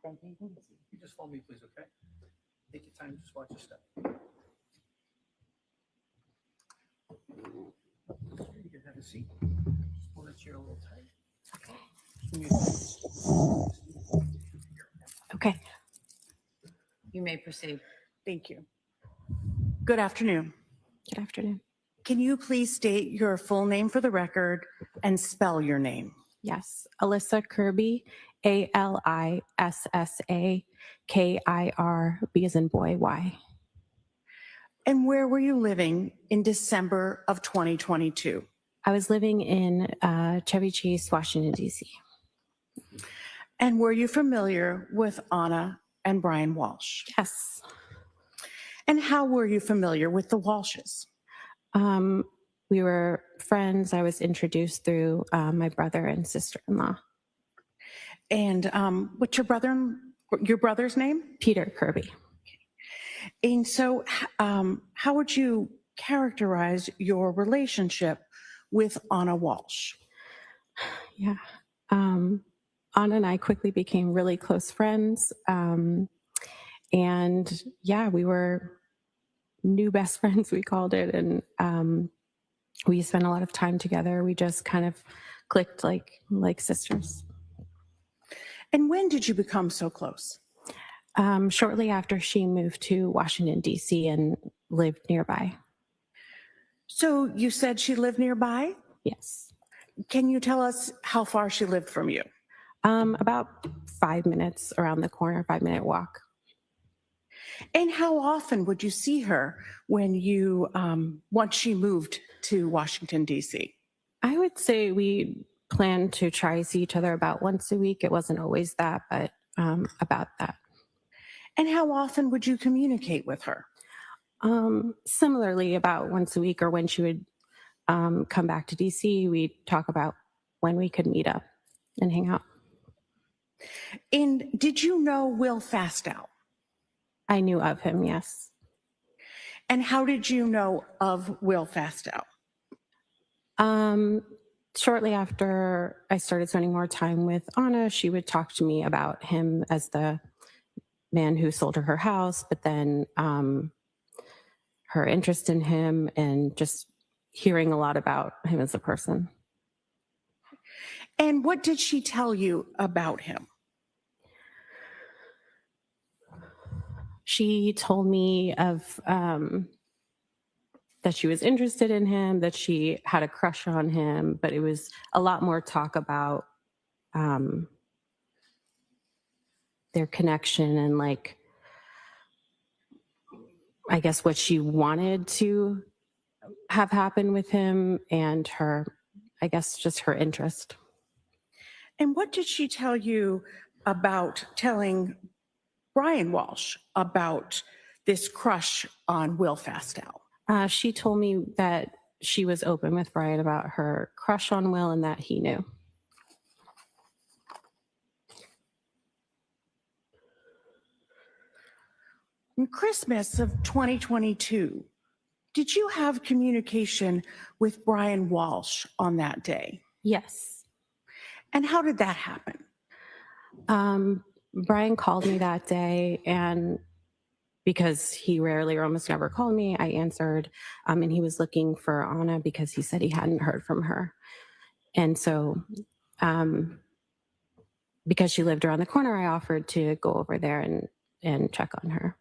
Thank you. You can be seated. You just follow me, please, okay? Take your time, just watch your step. You can have a seat. Just pull that chair a little tight. Okay, You may proceed. thank you. Good afternoon. Good afternoon. Can you please state your full name for the record and spell your name? Yes, Alyssa Kirby, ALISSA KIRB as in boy, Y. And where were you living in December of 2022? I was living in Chevy Chase, Washington, D.C. And were you familiar with Anna and Brian Walsh? Yes. And how were you familiar with the Walshes? We were friends. I was introduced through my brother and sister-in-law. And what's your brother's name? Peter Kirby. And so how would you characterize your relationship with Anna Walsh? Yeah. Anna and I quickly became really close friends. And yeah, we were new best friends, we called it. And we spent a lot of time together. We just kind of clicked like sisters. And when did you become so close? Shortly after she moved to Washington, D.C. and lived nearby. So you said she lived nearby? Yes. Can you tell us how far she lived from you? About 5 minutes around the corner, 5-minute walk. And how often would you see her when you, once she moved to Washington, D.C.? I would say we planned to try to see each other about once a week. It wasn't always that, but about that. And how often would you communicate with her? Similarly, about once a week, or when she would come back to DC, we'd talk about when we could meet up and hang out. And did you know Will Fastow? I knew of him, yes. And how did you know of Will Fastow? Shortly after I started spending more time with Anna, she would talk to me about him as the man who sold her house, but then her interest in him and just hearing a lot about him as a person. And what did she tell you about him? She told me of that she was interested in him, that she had a crush on him, but it was a lot more talk about their connection and like, I guess what she wanted to have happen with him and her, I guess just her interest. And what did she tell you about telling Brian Walsh about this crush on Will Fastow? She told me that she was open with Brian about her crush on Will and that he knew. In Christmas of 2022, did you have communication with Brian Walsh on that day? Yes. And how did that happen? Brian called me that day, and because he rarely or almost never called me, I answered, and he was looking for Anna because he said he hadn't heard from her. And so because she lived around the corner, I offered to go over there and check on her.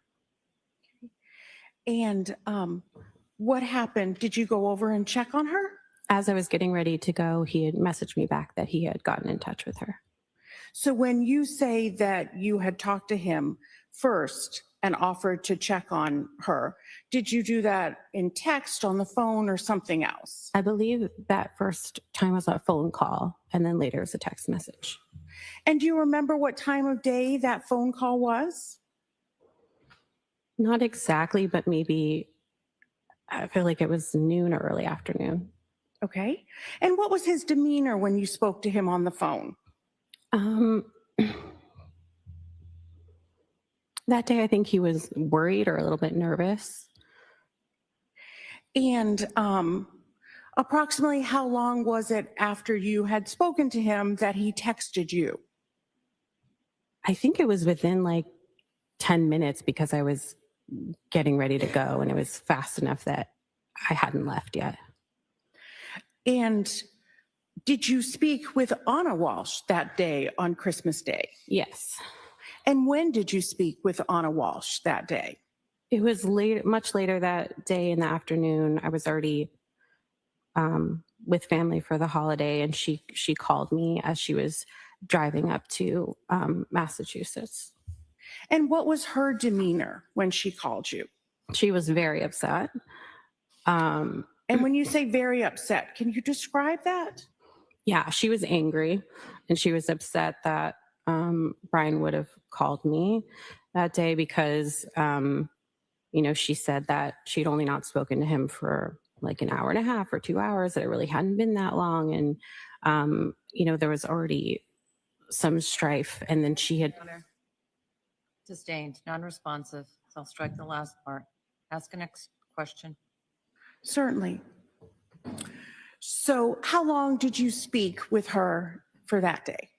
And what happened? Did you go over and check on her? As I was getting ready to go, he had messaged me back that he had gotten in touch with her. So when you say that you had talked to him first and offered to check on her, did you do that in text, on the phone, or something else? I believe that first time was a phone call, and then later it was a text message. And do you remember what time of day that phone call was? Not exactly, but maybe I feel like it was noon or early afternoon. Okay. And what was his demeanor when you spoke to him on the phone? That day, I think he was worried or a little bit nervous. And approximately how long was it after you had spoken to him that he texted you? I think it was within like 10 minutes because I was getting ready to go and it was fast enough that I hadn't left yet. And did you speak with Anna Walsh that day on Christmas Day? Yes. And when did you speak with Anna Walsh that day? It was late, much later that day in the afternoon. I was already with family for the holiday, and she called me as she was driving up to Massachusetts. And what was her demeanor when she called you? She was very upset. And when you say very upset, can you describe that? Yeah, she was angry, and she was upset that Brian would have called me that day because, she said that she'd only not spoken to him for like an hour and a half or 2 hours, that it really hadn't been that long. And, there was already some strife, and then she had... Sustained, non-responsive. So I'll strike the last part. Ask the next question. Certainly. So how long did you speak with her for that day?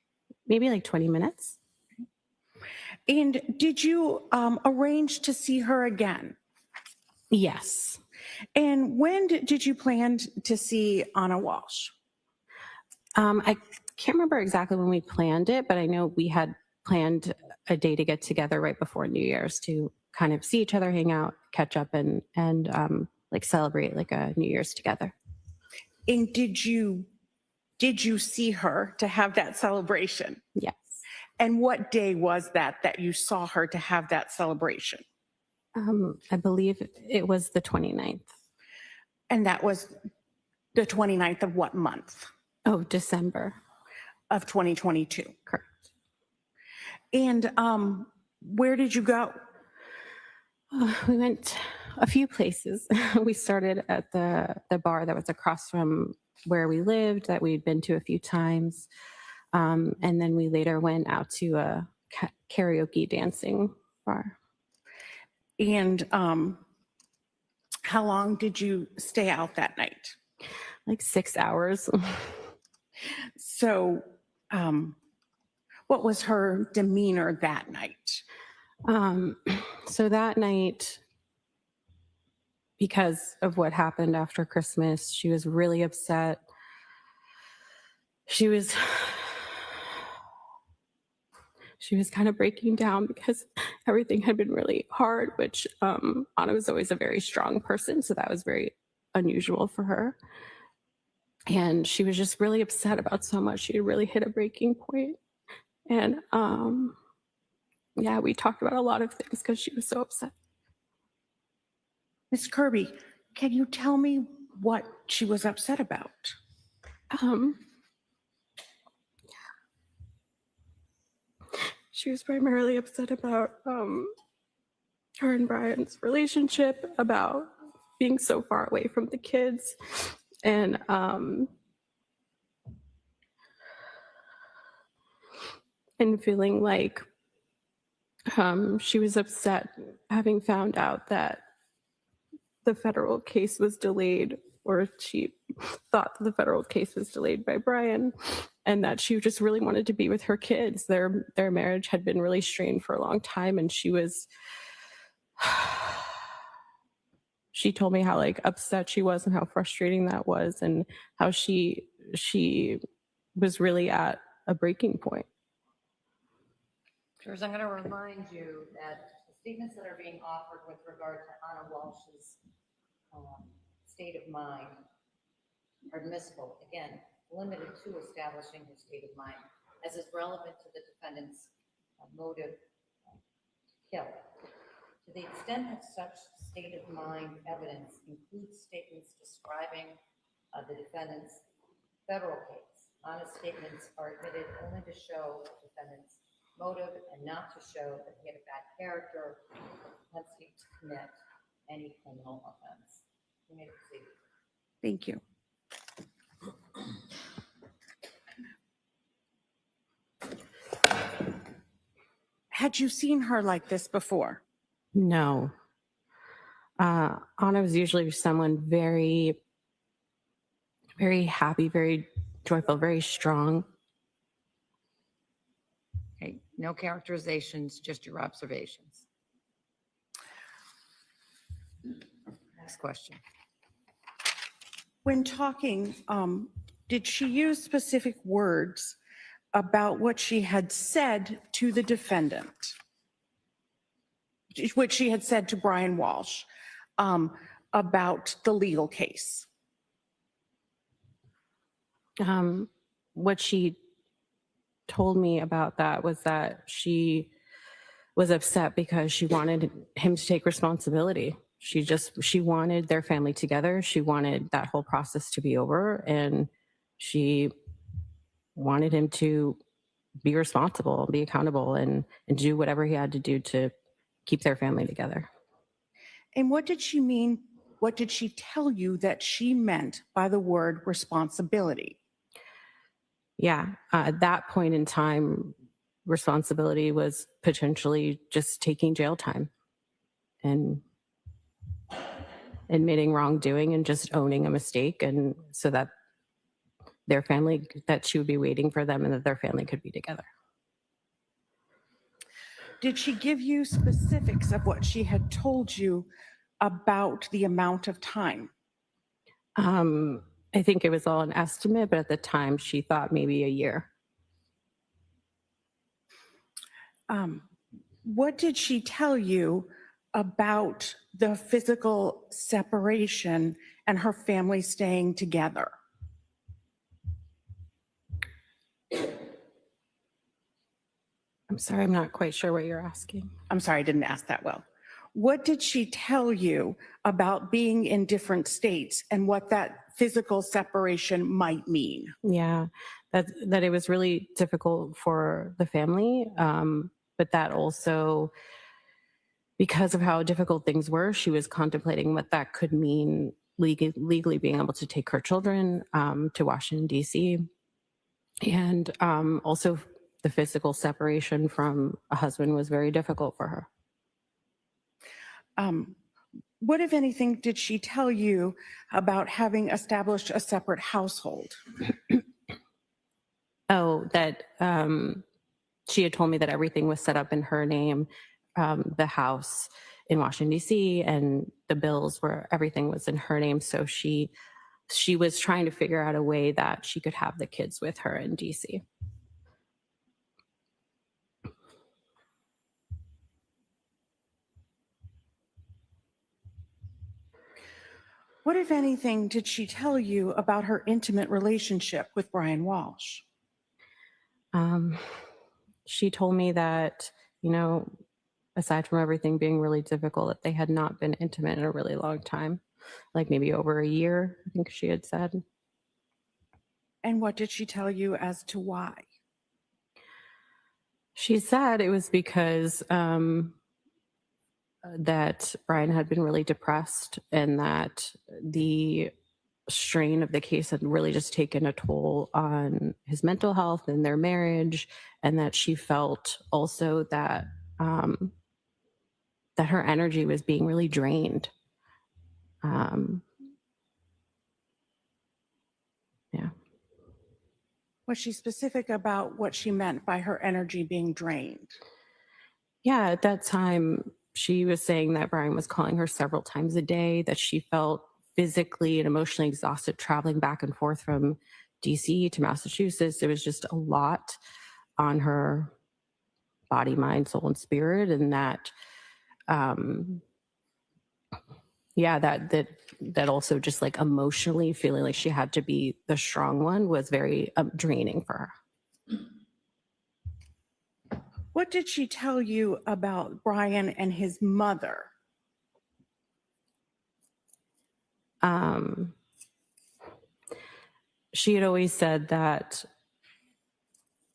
Maybe like 20 minutes. And did you arrange to see her again? Yes. And when did you plan to see Anna Walsh? I can't remember exactly when we planned it, but I know we had planned a day to get together right before New Year's to kind of see each other, hang out, catch up, and like celebrate like a New Year's together. And did you see her to have that celebration? Yes. And what day was that you saw her to have that celebration? I believe it was the 29th. And that was the 29th of what month? Oh, December. Of 2022. Correct. And where did you go? We went a few places. We started at the bar that was across from where we lived that we'd been to a few times. And then we later went out to a karaoke dancing bar. And how long did you stay out that night? Like 6 hours. So what was her demeanor that night? So that night, because of what happened after Christmas, she was really upset. She was kind of breaking down because everything had been really hard, which Anna was always a very strong person, so that was very unusual for her. And she was just really upset about so much. She had really hit a breaking point. And yeah, we talked about a lot of things because she was so upset. Ms. Kirby, can you tell me what she was upset about? She was primarily upset about her and Brian's relationship, about being so far away from the kids, and feeling like she was upset having found out that the federal case was delayed, or she thought that the federal case was delayed by Brian, and that she just really wanted to be with her kids. Their marriage had been really strained for a long time, and she told me how like upset she was and how frustrating that was, and how she was really at a breaking point. Jurors, I'm going to remind you that the statements that are being offered with regard to Anna Walsh's state of mind are admissible, again, limited to establishing her state of mind, as is relevant to the defendant's motive to kill. To the extent that such state of mind evidence includes statements describing the defendant's federal case, Anna's statements are admitted only to show the defendant's motive and not to show that he had a bad character or propensity to commit any criminal offense. You may proceed. Thank you. Had you seen her like this before? No. Anna was usually someone very, very happy, very joyful, very strong. Okay, no characterizations, just your observations. Next question. When talking, did she use specific words about what she had said to the defendant, which she had said to Brian Walsh about the legal case? What she told me about that was that she was upset because she wanted him to take responsibility. She wanted their family together. She wanted that whole process to be over, and she wanted him to be responsible, be accountable, and do whatever he had to do to keep their family together. And what did she mean? What did she tell you that she meant by the word responsibility? Yeah, at that point in time, responsibility was potentially just taking jail time and admitting wrongdoing and just owning a mistake, and so that their family, that she would be waiting for them and that their family could be together. Did she give you specifics of what she had told you about the amount of time? I think it was all an estimate, but at the time she thought maybe a year. What did she tell you about the physical separation and her family staying together? I'm sorry, I'm not quite sure what you're asking. I'm sorry, I didn't ask that well. What did she tell you about being in different states and what that physical separation might mean? Yeah, that it was really difficult for the family, but that also, because of how difficult things were, she was contemplating what that could mean legally being able to take her children to Washington, D.C. And also the physical separation from a husband was very difficult for her. What, if anything, did she tell you about having established a separate household? Oh, that she had told me that everything was set up in her name, the house in Washington, D.C., and the bills were, everything was in her name. So she was trying to figure out a way that she could have the kids with her in D.C. What, if anything, did she tell you about her intimate relationship with Brian Walsh? She told me that, you know, aside from everything being really difficult, that they had not been intimate in a really long time, like maybe over a year, I think she had said. And what did she tell you as to why? She said it was because that Brian had been really depressed and that the strain of the case had really just taken a toll on his mental health and their marriage, and that she felt also that that her energy was being really drained. Yeah. Was she specific about what she meant by her energy being drained? Yeah, at that time, she was saying that Brian was calling her several times a day, that she felt physically and emotionally exhausted traveling back and forth from DC to Massachusetts. It was just a lot on her body, mind, soul, and spirit. And that, yeah, that also just like emotionally feeling like she had to be the strong one was very draining for her. What did she tell you about Brian and his mother? She had always said that.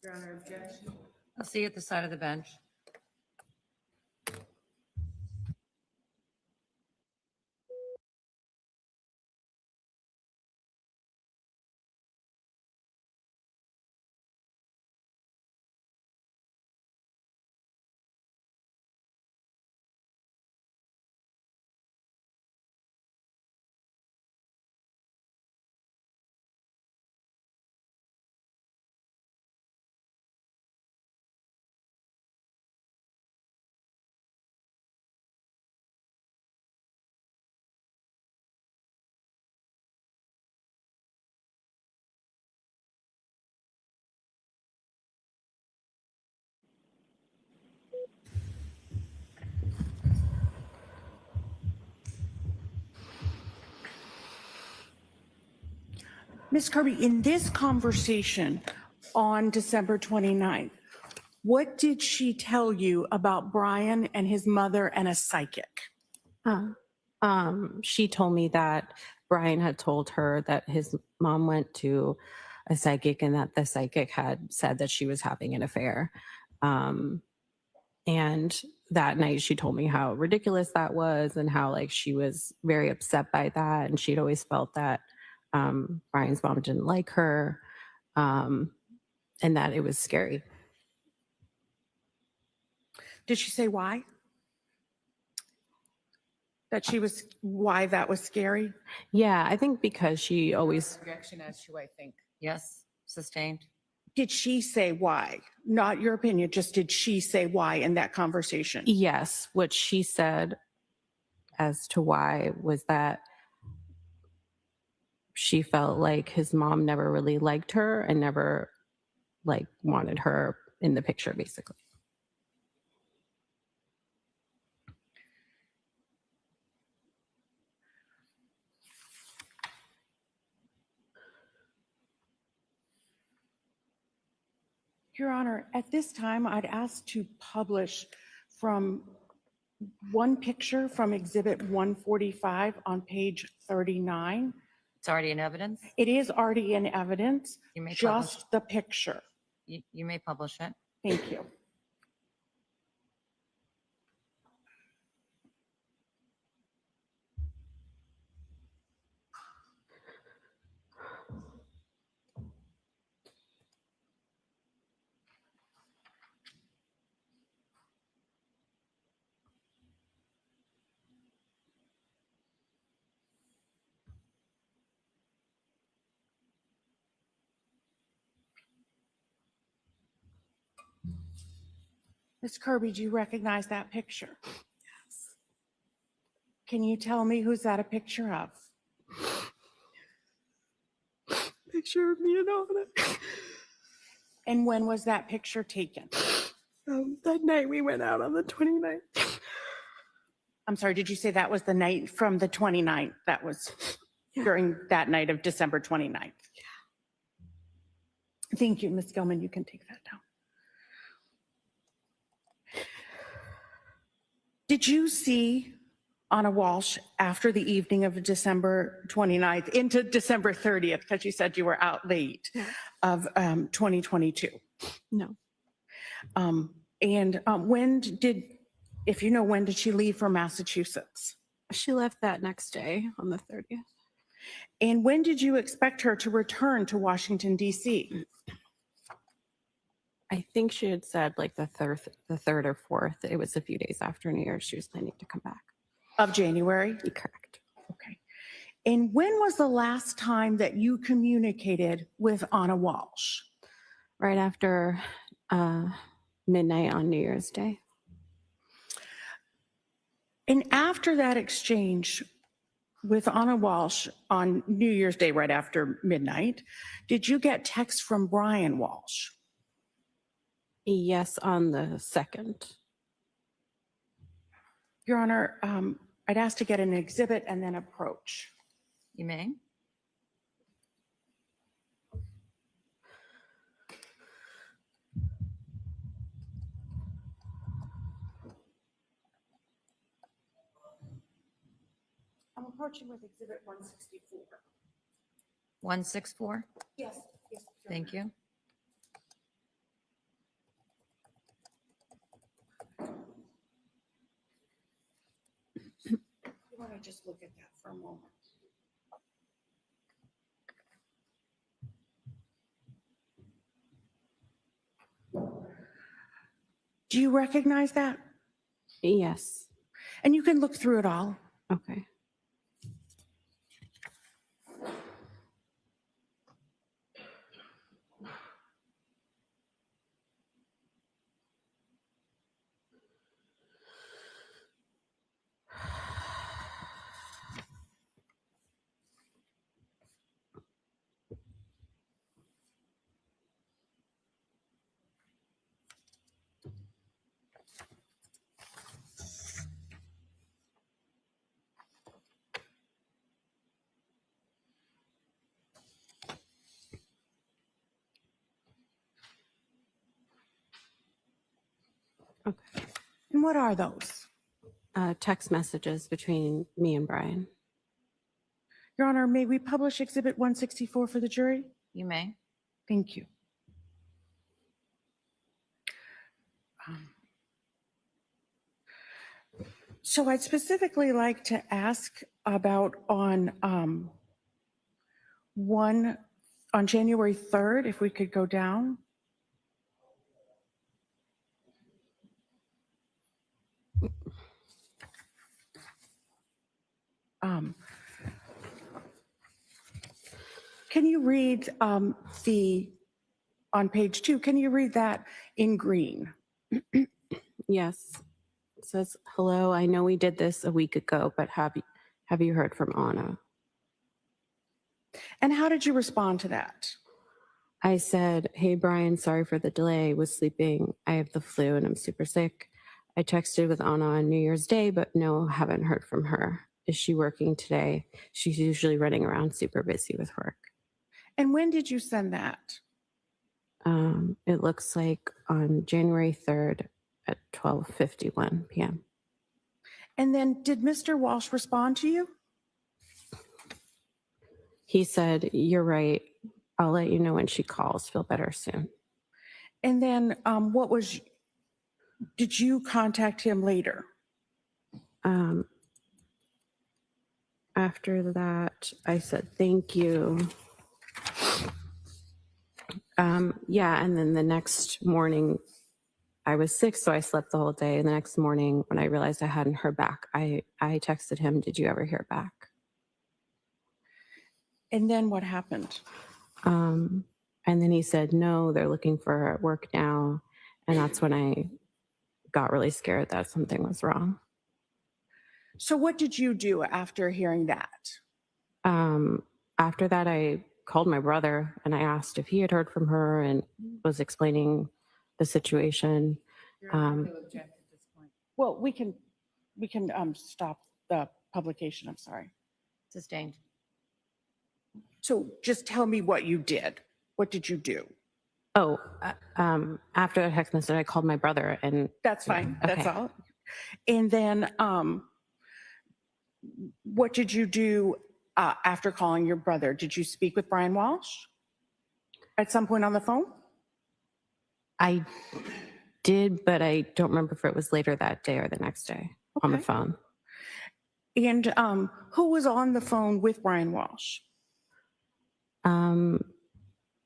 Your Honor, objection. I'll see you at the side of the bench. Ms. Kirby, in this conversation on December 29th, what did she tell you about Brian and his mother and a psychic? She told me that Brian had told her that his mom went to a psychic and that the psychic had said that she was having an affair. And that night she told me how ridiculous that was and how like she was very upset by that. And she'd always felt that Brian's mom didn't like her, and that it was scary. Did she say why? Why that was scary? Yeah, I think because she always. Objection as to, I think. Yes, sustained. Did she say why? Not your opinion, just did she say why in that conversation? Yes, what she said as to why was that she felt like his mom never really liked her and never like wanted her in the picture, basically. Your Honor, at this time, I'd ask to publish from one picture from Exhibit 145 on page 39. It's already in evidence. It is already in evidence, You may publish. just the picture. You may publish it. Thank you. Ms. Kirby, do you recognize that picture? Yes. Can you tell me who's that a picture of? Picture of me and Anna. And when was that picture taken? That night we went out on the 29th. I'm sorry, did you say that was the night from the 29th? That was during that night of December 29th? Yeah. Thank you, Ms. Gilman. You can take that down. Did you see Anna Walsh after the evening of December 29th into December 30th, because you said you were out late, of 2022? No. When did, if you know, when did she leave for Massachusetts? She left that next day on the 30th. And when did you expect her to return to Washington, D.C.? I think she had said like the third or fourth. It was a few days after New Year's. She was planning to come back. Of January? Correct. Okay. And when was the last time that you communicated with Anna Walsh? Right after midnight on New Year's Day. And after that exchange with Anna Walsh on New Year's Day, right after midnight, did you get text from Brian Walsh? Yes, on the 2nd. Your Honor, I'd ask to get an exhibit and then approach. You may. I'm approaching with exhibit 164. 164? Yes, yes. Thank you. You want to just look at that for a moment? Do you recognize that? Yes. And you can look through it all. Okay. Okay. And what are those? Text messages between me and Brian. Your Honor, may we publish exhibit 164 for the jury? You may. Thank you. So I'd specifically like to ask about on January 3rd, if we could go down. Can you read on page 2, can you read that in green? Yes. It says, hello, I know we did this a week ago, but have you heard from Anna? And how did you respond to that? I said, hey, Brian, sorry for the delay. Was sleeping. I have the flu and I'm super sick. I texted with Anna on New Year's Day, but no, haven't heard from her. Is she working today? She's usually running around super busy with work. And when did you send that? It looks like on January 3rd at 12:51 p.m. And then did Mr. Walsh respond to you? He said, you're right. I'll let you know when she calls. Feel better soon. And then did you contact him later? After that, I said, thank you. Yeah, and then the next morning, I was sick, so I slept the whole day. And the next morning, when I realized I hadn't heard back, I texted him, did you ever hear back? And then what happened? And then he said, no, they're looking for work now. And that's when I got really scared that something was wrong. So what did you do after hearing that? After that, I called my brother and I asked if he had heard from her and was explaining the situation. Well, we can stop the publication. I'm sorry. Sustained. So just tell me what you did. What did you do? Oh, after the text message, I called my brother and That's fine. That's Okay. all. And then what did you do after calling your brother? Did you speak with Brian Walsh at some point on the phone? I did, but I don't remember if it was later that day or the next day on the Okay. phone. And who was on the phone with Brian Walsh?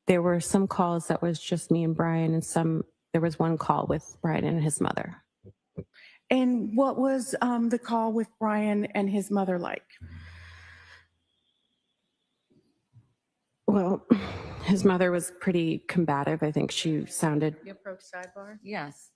There were some calls that was just me and Brian, and there was one call with Brian and his mother. And what was the call with Brian and his mother like? Well, his mother was pretty combative. I think she sounded You approach sidebar? Yes.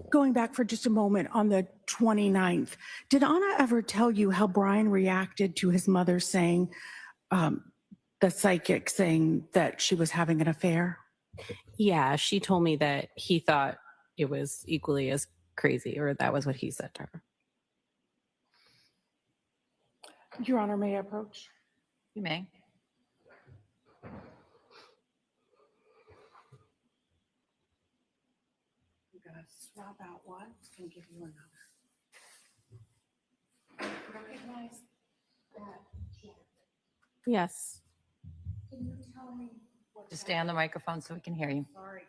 Going back for just a moment on the 29th, did Anna ever tell you how Brian reacted to his mother saying, the psychic saying that she was having an affair? Yeah, she told me that he thought it was equally as crazy, or that was what he said to her. Your Honor, may I approach? You may. I'm gonna swap out one and give you another. Recognize that jet. Yes. Can you tell me what? Just stay on the microphone so we can hear you. Sorry.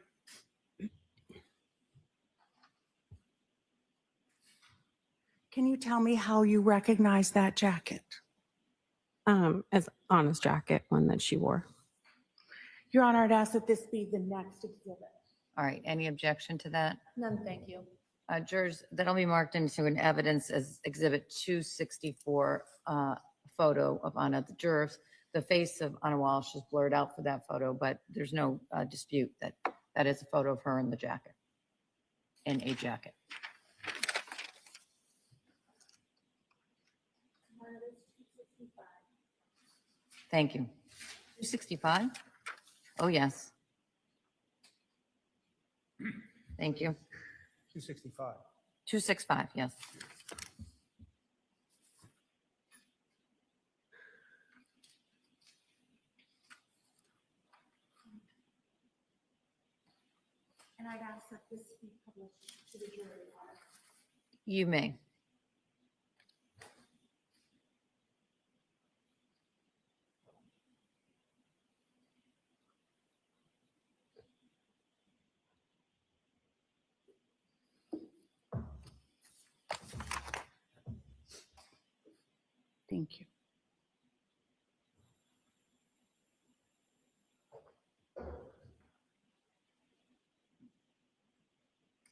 Can you tell me how you recognize that jacket? As Anna's jacket, one that she wore. Your Honor, I'd ask that this be the next exhibit. All right, any objection to that? None, thank you. Jurors, that'll be marked into an evidence as Exhibit 264, photo of Anna. The jurors, the face of Anna Walsh is blurred out for that photo, but there's no dispute that that is a photo of her in the jacket, in a jacket. Thank you. 265? Oh, yes. Thank you. 265. 265, yes. And I'd ask that this be published to the jury. You may. Thank you.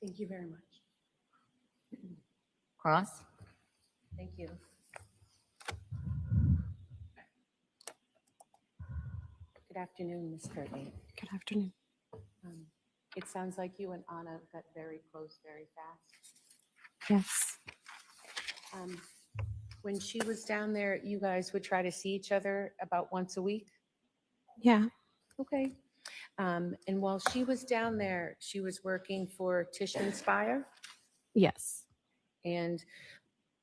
Thank you very much. Cross? Thank you. Good afternoon, Ms. Kirtley. Good afternoon. It sounds like you and Anna got very close very fast. Yes. When she was down there, you guys would try to see each other about once a week? Yeah. Okay. And while she was down there, she was working for Tishman Speyer? Yes. And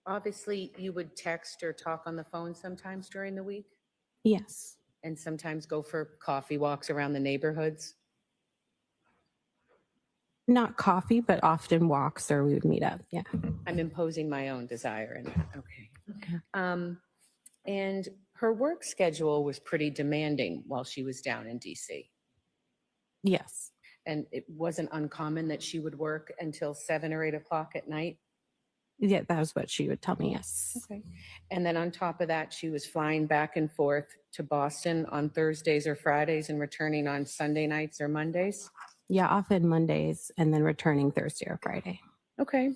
obviously, you would text or talk on the phone sometimes during the week? Yes. And sometimes go for coffee walks around the neighborhoods? Not coffee, but often walks, or we would meet up. Yeah. I'm imposing my own desire in that. Okay. Okay. And her work schedule was pretty demanding while she was down in DC. Yes. And it wasn't uncommon that she would work until 7 or 8 o'clock at night. Yeah, that was what she would tell me. Yes. Okay. And then on top of that, she was flying back and forth to Boston on Thursdays or Fridays and returning on Sunday nights or Mondays. Yeah, often Mondays and then returning Thursday or Friday. Okay.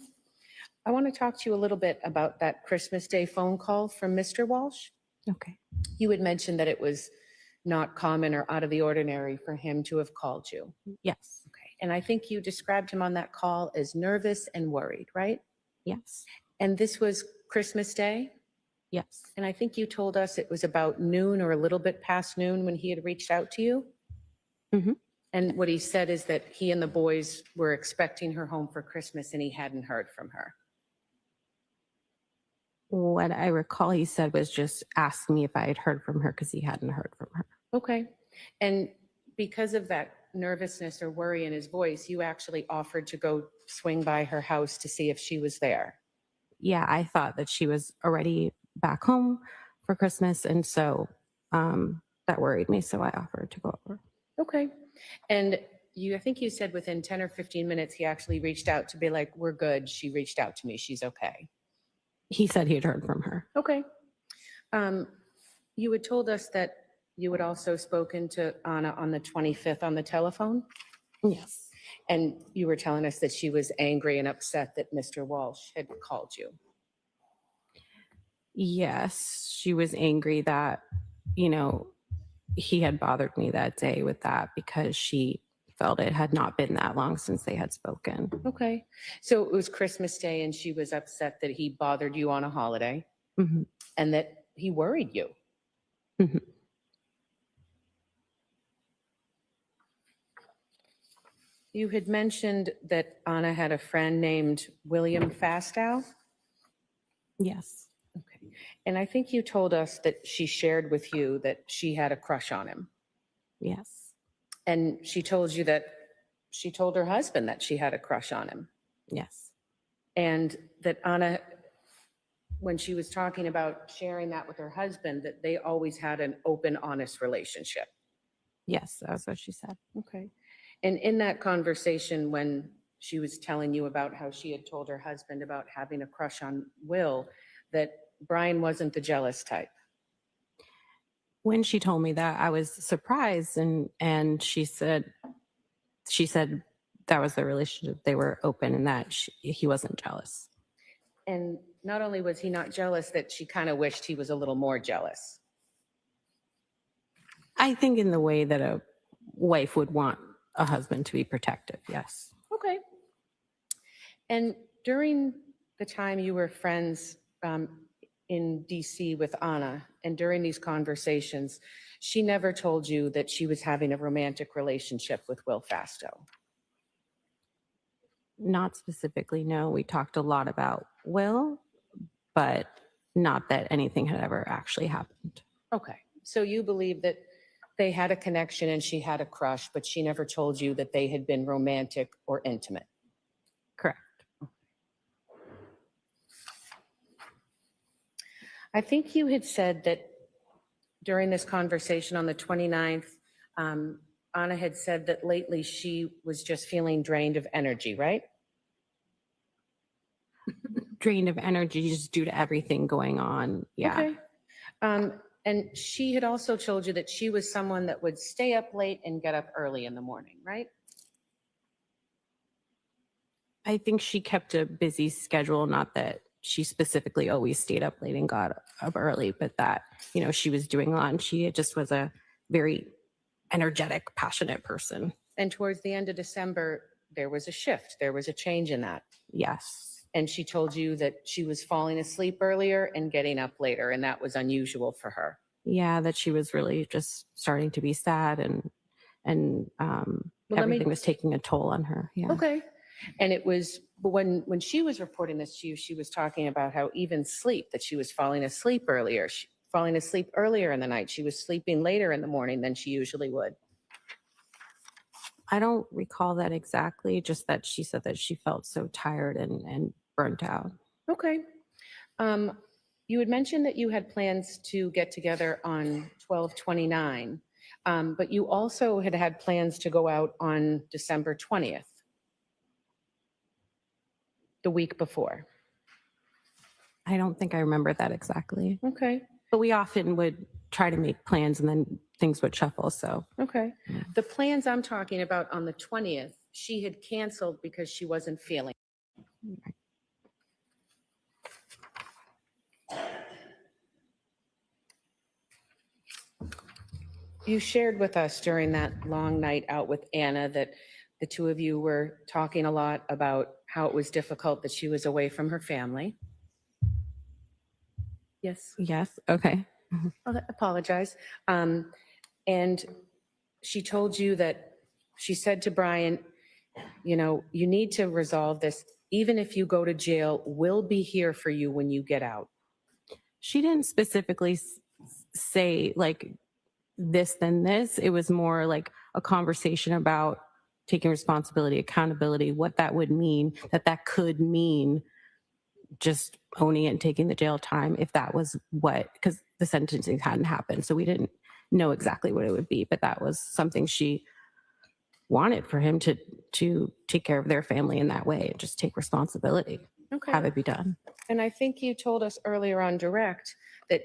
I want to talk to you a little bit about that Christmas Day phone call from Mr. Walsh. Okay. You had mentioned that it was not common or out of the ordinary for him to have called you. Yes. Okay. And I think you described him on that call as nervous and worried, right? Yes. And this was Christmas Day? Yes. And I think you told us it was about noon or a little bit past noon when he had reached out to you? Mm-hmm. And what he said is that he and the boys were expecting her home for Christmas and he hadn't heard from her. What I recall he said was just ask me if I had heard from her because he hadn't heard from her. Okay. And because of that nervousness or worry in his voice, you actually offered to go swing by her house to see if she was there. Yeah, I thought that she was already back home for Christmas. And so that worried me. So I offered to go over. Okay. And I think you said within 10 or 15 minutes, he actually reached out to be like, we're good. She reached out to me. She's okay. He said he had heard from her. Okay. You had told us that you had also spoken to Anna on the 25th on the telephone. Yes. And you were telling us that she was angry and upset that Mr. Walsh had called you. Yes, she was angry that, he had bothered me that day with that because she felt it had not been that long since they had spoken. Okay. So it was Christmas Day and she was upset that he bothered you on a holiday Mhm. and that he worried you. Mhm. You had mentioned that Anna had a friend named William Fastow. Yes. Okay. And I think you told us that she shared with you that she had a crush on him. Yes. And she told you that she told her husband that she had a crush on him. Yes. And that Anna, when she was talking about sharing that with her husband, that they always had an open, honest relationship. Yes, that's what she said. Okay. And in that conversation, when she was telling you about how she had told her husband about having a crush on Will, that Brian wasn't the jealous type. When she told me that, I was surprised, and she said that was the relationship. They were open and that he wasn't jealous. And not only was he not jealous, that she kind of wished he was a little more jealous. I think in the way that a wife would want a husband to be protective, yes. Okay. And during the time you were friends in DC with Anna, and during these conversations, she never told you that she was having a romantic relationship with Will Fastow. Not specifically, no. We talked a lot about Will, but not that anything had ever actually happened. Okay. So you believe that they had a connection and she had a crush, but she never told you that they had been romantic or intimate. Correct. I think you had said that during this conversation on the 29th, Anna had said that lately she was just feeling drained of energy, right? Drained of energy just due to everything going on. Yeah. Okay. And she had also told you that she was someone that would stay up late and get up early in the morning, right? I think she kept a busy schedule, not that she specifically always stayed up late and got up early, but that, she was doing a lot, and she just was a very energetic, passionate person. And towards the end of December, there was a shift. There was a change in that. Yes. And she told you that she was falling asleep earlier and getting up later, and that was unusual for her. Yeah, that she was really just starting to be sad, and everything was taking a toll on her. Yeah. Okay. And it was when she was reporting this to you, she was talking about how even sleep, that she was falling asleep earlier, falling asleep earlier in the night. She was sleeping later in the morning than she usually would. I don't recall that exactly, just that she said that she felt so tired and burnt out. Okay. You had mentioned that you had plans to get together on 12/29, but you also had plans to go out on December 20th, the week before. I don't think I remember that exactly. Okay. But we often would try to make plans and then things would shuffle, so. Okay. The plans I'm talking about on the 20th, she had canceled because she wasn't feeling. You shared with us during that long night out with Anna that the two of you were talking a lot about how it was difficult that she was away from her family. Yes. Yes, okay. I apologize. And she told you that she said to Brian, you need to resolve this. Even if you go to jail, we'll be here for you when you get out. She didn't specifically say like this, then this. It was more like a conversation about taking responsibility, accountability, what that would mean, that could mean just owning it and taking the jail time if that was because the sentencing hadn't happened. So we didn't know exactly what it would be, but that was something she wanted for him to take care of their family in that way and just take responsibility, have it be done. And I think you told us earlier on direct that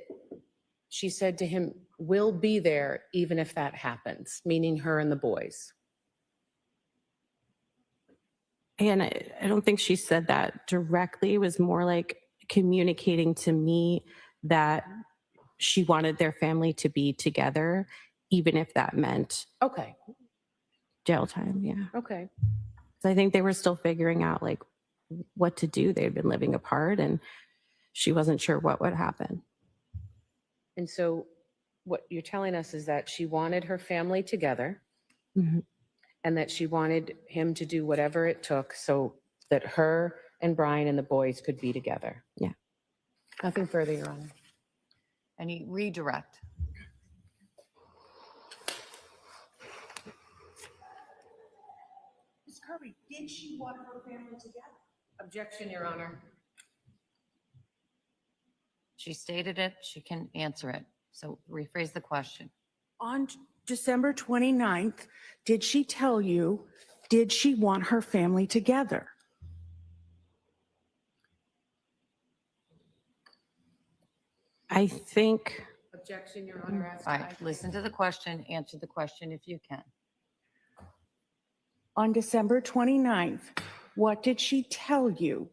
she said to him, we'll be there even if that happens, meaning her and the boys. And I don't think she said that directly. It was more like communicating to me that she wanted their family to be together, even if that meant. Okay. Jail time, yeah. Okay. So I think they were still figuring out like what to do. They had been living apart and she wasn't sure what would happen. And so what you're telling us is that she wanted her family together Mhm. and that she wanted him to do whatever it took so that her and Brian and the boys could be together. Yeah. Nothing further, Your Honor. Any redirect? Ms. Kirby, did she want her family together? Objection, Your Honor. She stated it, she can answer it. So rephrase the question. On December 29th, did she tell you, did she want her family together? I think Objection, Your Honor. As to All right, listen to the question, answer the question if you can. On December 29th, what did she tell you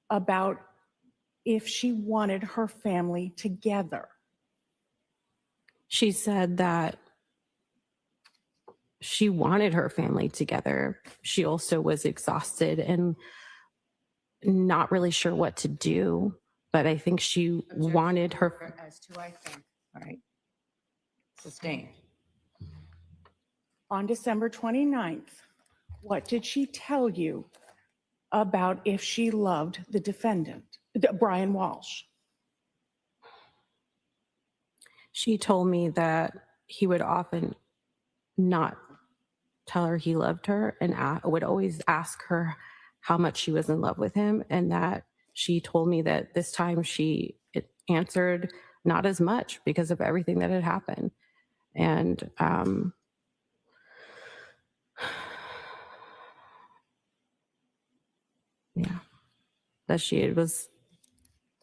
about if she wanted her family together? she said that she wanted her family together. She also was exhausted and not really sure what to do, but I think she wanted her. As to I think. All right. Sustained. On December 29th, what did she tell you about if she loved the defendant, Brian Walsh? She told me that he would often not tell her he loved her and would always ask her how much she was in love with him. And that she told me that this time she answered not as much because of everything that had happened. And yeah, that she was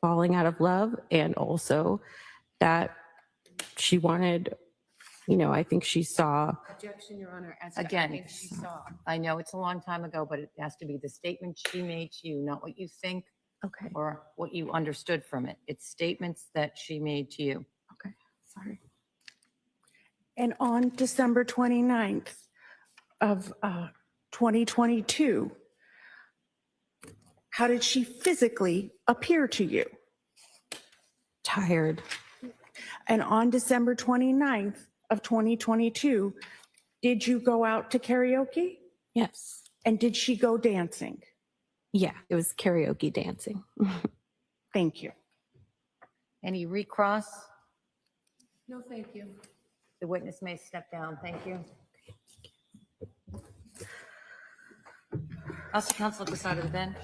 falling out of love, and also that she wanted, I think she saw. Objection, Your Honor. As to I Again, think she saw. I know it's a long time ago, but it has to be the statement she made to you, not what you think Okay. or what you understood from it. It's statements that she made to you. Okay. Sorry. And on December 29th of 2022, how did she physically appear to you? Tired. And on December 29th of 2022, did you go out to karaoke? Yes. And did she go dancing? Yeah, it was karaoke dancing. Thank you. Any recross? No, thank you. The witness may step down. Thank you. Also, counsel at the side of the bench.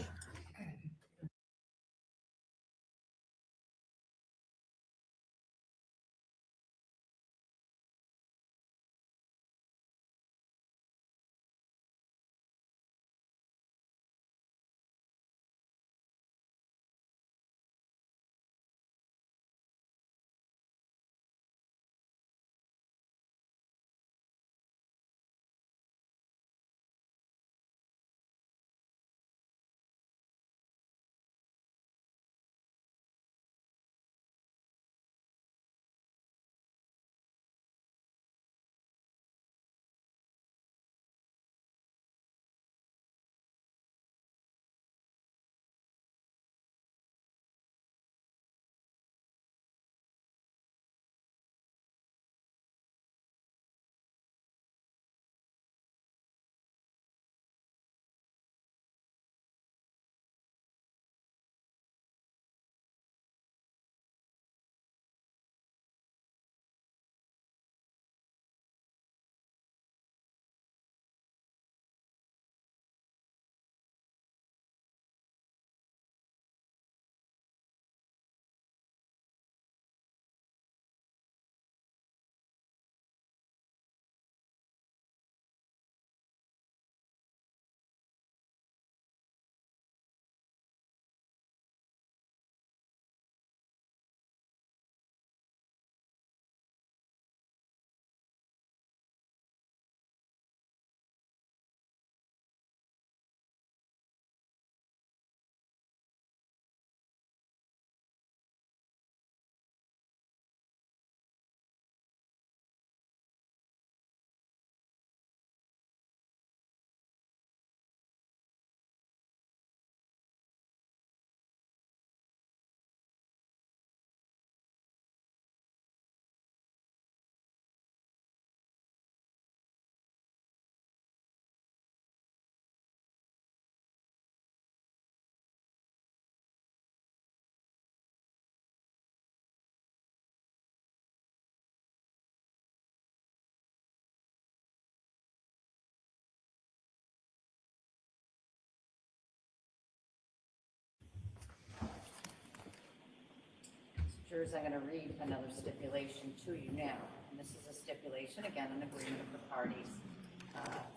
Jurors, I'm going to read another stipulation to you now. And this is a stipulation, again, an agreement of the parties,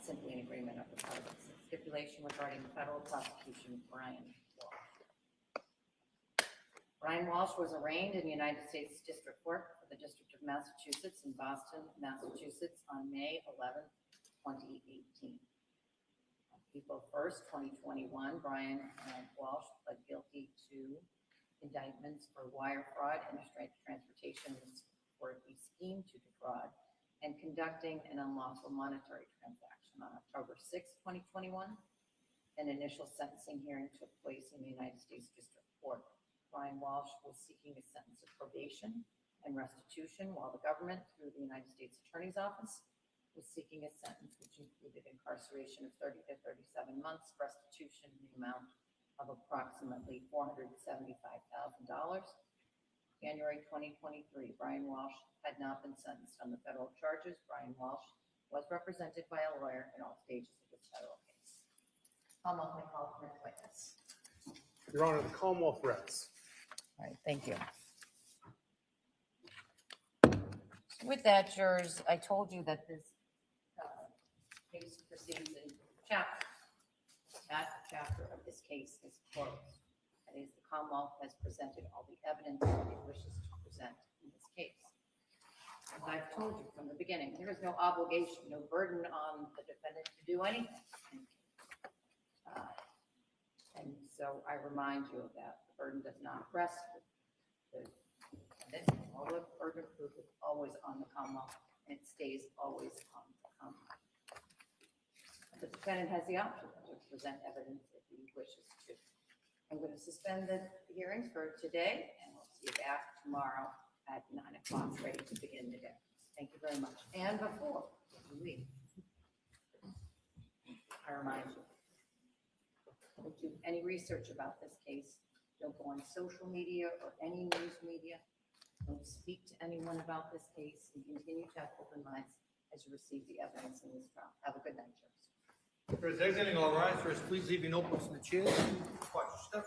simply an agreement of the parties. Stipulation regarding federal prosecution of Brian Walsh. Brian Walsh was arraigned in the United States District Court for the District of Massachusetts in Boston, Massachusetts on May 11, 2018. On April 1st, 2021, Brian Walsh pled guilty to indictments for wire fraud and transportation for a scheme to defraud and conducting an unlawful monetary transaction. On October 6, 2021, an initial sentencing hearing took place in the United States District Court. Brian Walsh was seeking a sentence of probation and restitution, while the government, through the United States Attorney's Office, was seeking a sentence which included incarceration of 30 to 37 months, restitution in the amount of approximately $475,000. January 2023, Brian Walsh had not been sentenced on the federal charges. Brian Walsh was represented by a lawyer in all stages of this federal case. Commonwealth may call the next witness. Your Honor, the Commonwealth rests. All right, thank you. With that, jurors, I told you that this case proceeds in chapters. That chapter of this case is closed. That is, the Commonwealth has presented all the evidence that it wishes to present in this case. As I've told you from the beginning, there is no obligation, no burden on the defendant to do anything. And so I remind you of that. The burden does not rest with the defendant. All the burden of proof is always on the Commonwealth, and it stays always on the Commonwealth. The defendant has the option to present evidence if he wishes to. I'm going to suspend the hearings for today, and we'll see you back tomorrow at 9 o'clock, ready to begin the day. Thank you very much. And before you leave, I remind you, don't do any research about this case. Don't go on social media or any news media. Don't speak to anyone about this case, and continue to have open minds as you receive the evidence in this trial. Have a good night, jurors. If there's exiting, all rise. First, please leave your notebooks in the chairs. Watch your step.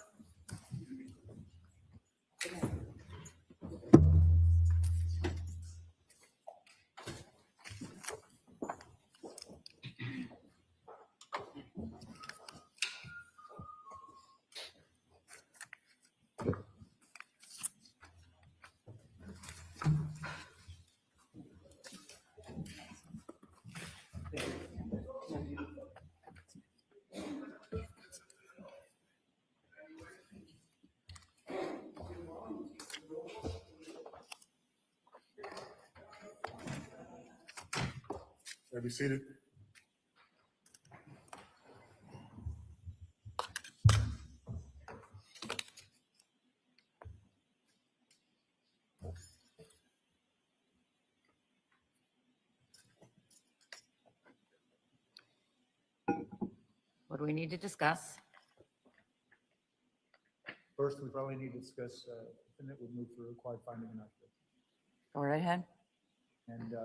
Be seated. What do we need to discuss? First, we probably need to discuss, and that would move for required finding and not guilty. Go right ahead. And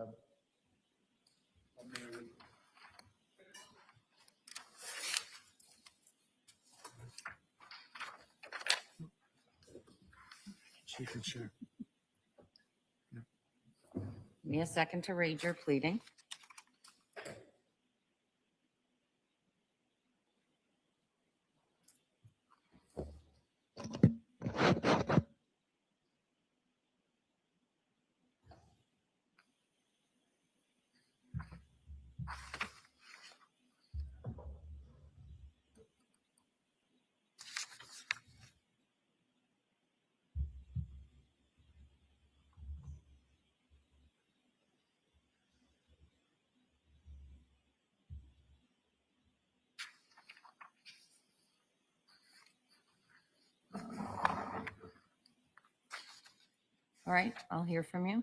She can share. Give me a second to read your pleading. All right, I'll hear from you.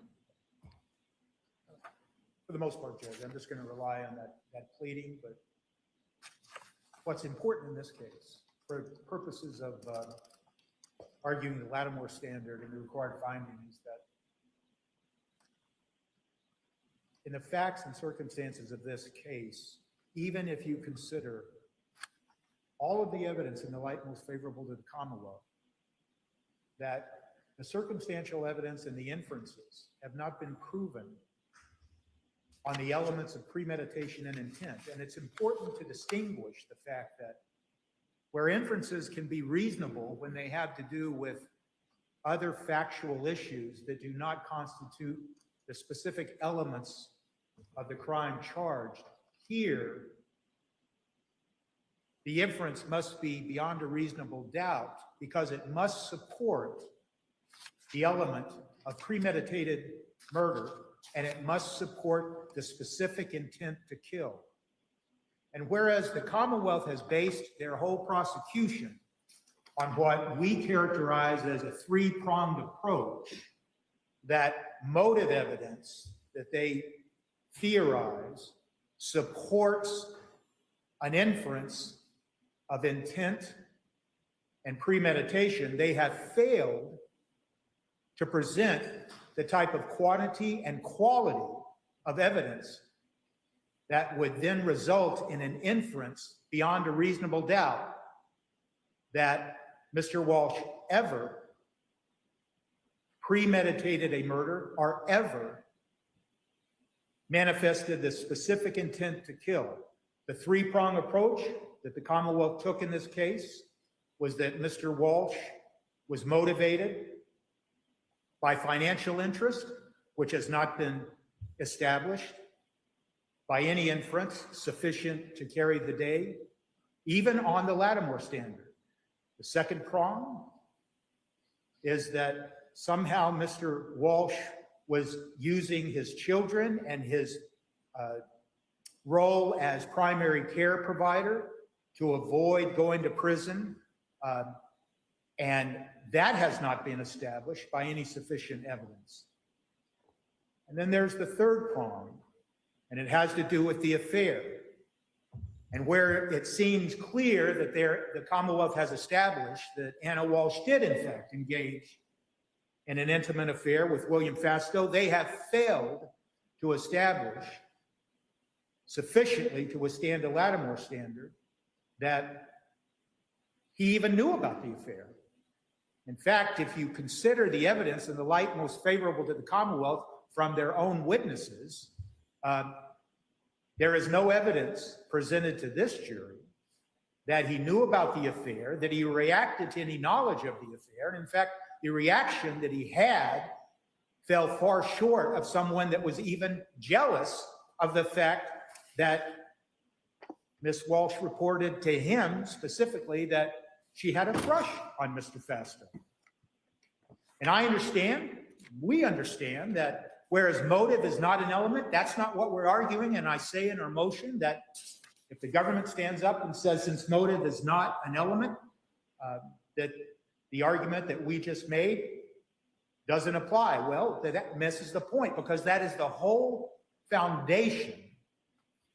for the most part, Judge, I'm just going to rely on that pleading, but what's important in this case, for purposes of arguing the Lattimore standard and the required finding, is that in the facts and circumstances of this case, even if you consider all of the evidence in the light most favorable to the Commonwealth, that the circumstantial evidence and the inferences have not been proven on the elements of premeditation and intent. And it's important to distinguish the fact that where inferences can be reasonable when they have to do with other factual issues that do not constitute the specific elements of the crime charged, here, the inference must be beyond a reasonable doubt because it must support the element of premeditated murder, and it must support the specific intent to kill. And whereas the Commonwealth has based their whole prosecution on what we characterize as a three-pronged approach, that motive evidence that they theorize supports an inference of intent and premeditation, they have failed to present the type of quantity and quality of evidence that would then result in an inference beyond a reasonable doubt that Mr. Walsh ever premeditated a murder or ever manifested the specific intent to kill. The three-prong approach that the Commonwealth took in this case was that Mr. Walsh was motivated by financial interest, which has not been established by any inference sufficient to carry the day, even on the Lattimore standard. The second prong is that somehow Mr. Walsh was using his children and his role as primary care provider to avoid going to prison, and that has not been established by any sufficient evidence. And then there's the third prong, and it has to do with the affair, and where it seems clear that the Commonwealth has established that Anna Walsh did in fact engage in an intimate affair with William Fastow. They have failed to establish sufficiently to withstand a Lattimore standard that he even knew about the affair. In fact, if you consider the evidence in the light most favorable to the Commonwealth from their own witnesses, there is no evidence presented to this jury that he knew about the affair, that he reacted to any knowledge of the affair. And in fact, the reaction that he had fell far short of someone that was even jealous of the fact that Miss Walsh reported to him specifically that she had a crush on Mr. Fastow. And I understand, we understand that whereas motive is not an element, that's not what we're arguing. And I say in our motion that if the government stands up and says, since motive is not an element, that the argument that we just made doesn't apply. Well, that misses the point, because that is the whole foundation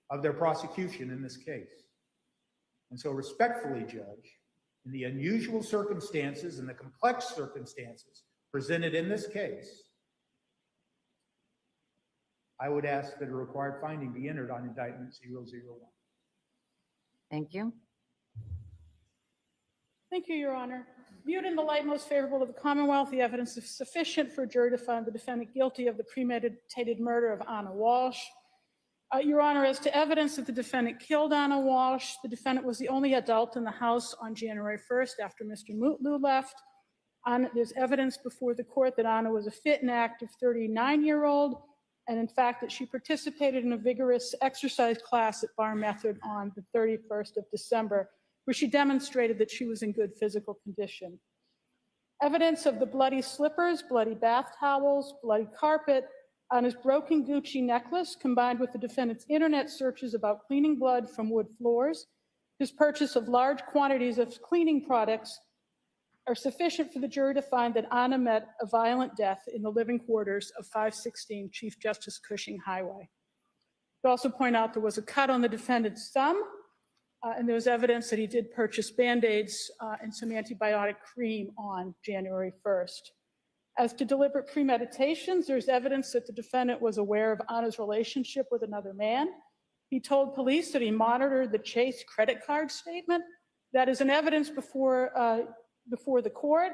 of their prosecution in this case. And so respectfully, Judge, in the unusual circumstances and the complex circumstances presented in this case, I would ask that a required finding be entered on indictment 001. Thank you. Thank you, Your Honor. Viewed in the light most favorable to the Commonwealth, the evidence is sufficient for a jury to find the defendant guilty of the premeditated murder of Anna Walsh. Your Honor, as to evidence that the defendant killed Anna Walsh, the defendant was the only adult in the house on January 1st after Mr. Mutlu left. There's evidence before the court that Anna was a fit and active 39-year-old, and in fact that she participated in a vigorous exercise class at Bar Method on the 31st of December, where she demonstrated that she was in good physical condition. Evidence of the bloody slippers, bloody bath towels, bloody carpet, on his broken Gucci necklace, combined with the defendant's internet searches about cleaning blood from wood floors, his purchase of large quantities of cleaning products, are sufficient for the jury to find that Anna met a violent death in the living quarters of 516 Chief Justice Cushing Highway. I'd also point out there was a cut on the defendant's thumb, and there was evidence that he did purchase Band-Aids and some antibiotic cream on January 1st. As to deliberate premeditations, there's evidence that the defendant was aware of Anna's relationship with another man. He told police that he monitored the Chase credit card statement. That is an evidence before the court.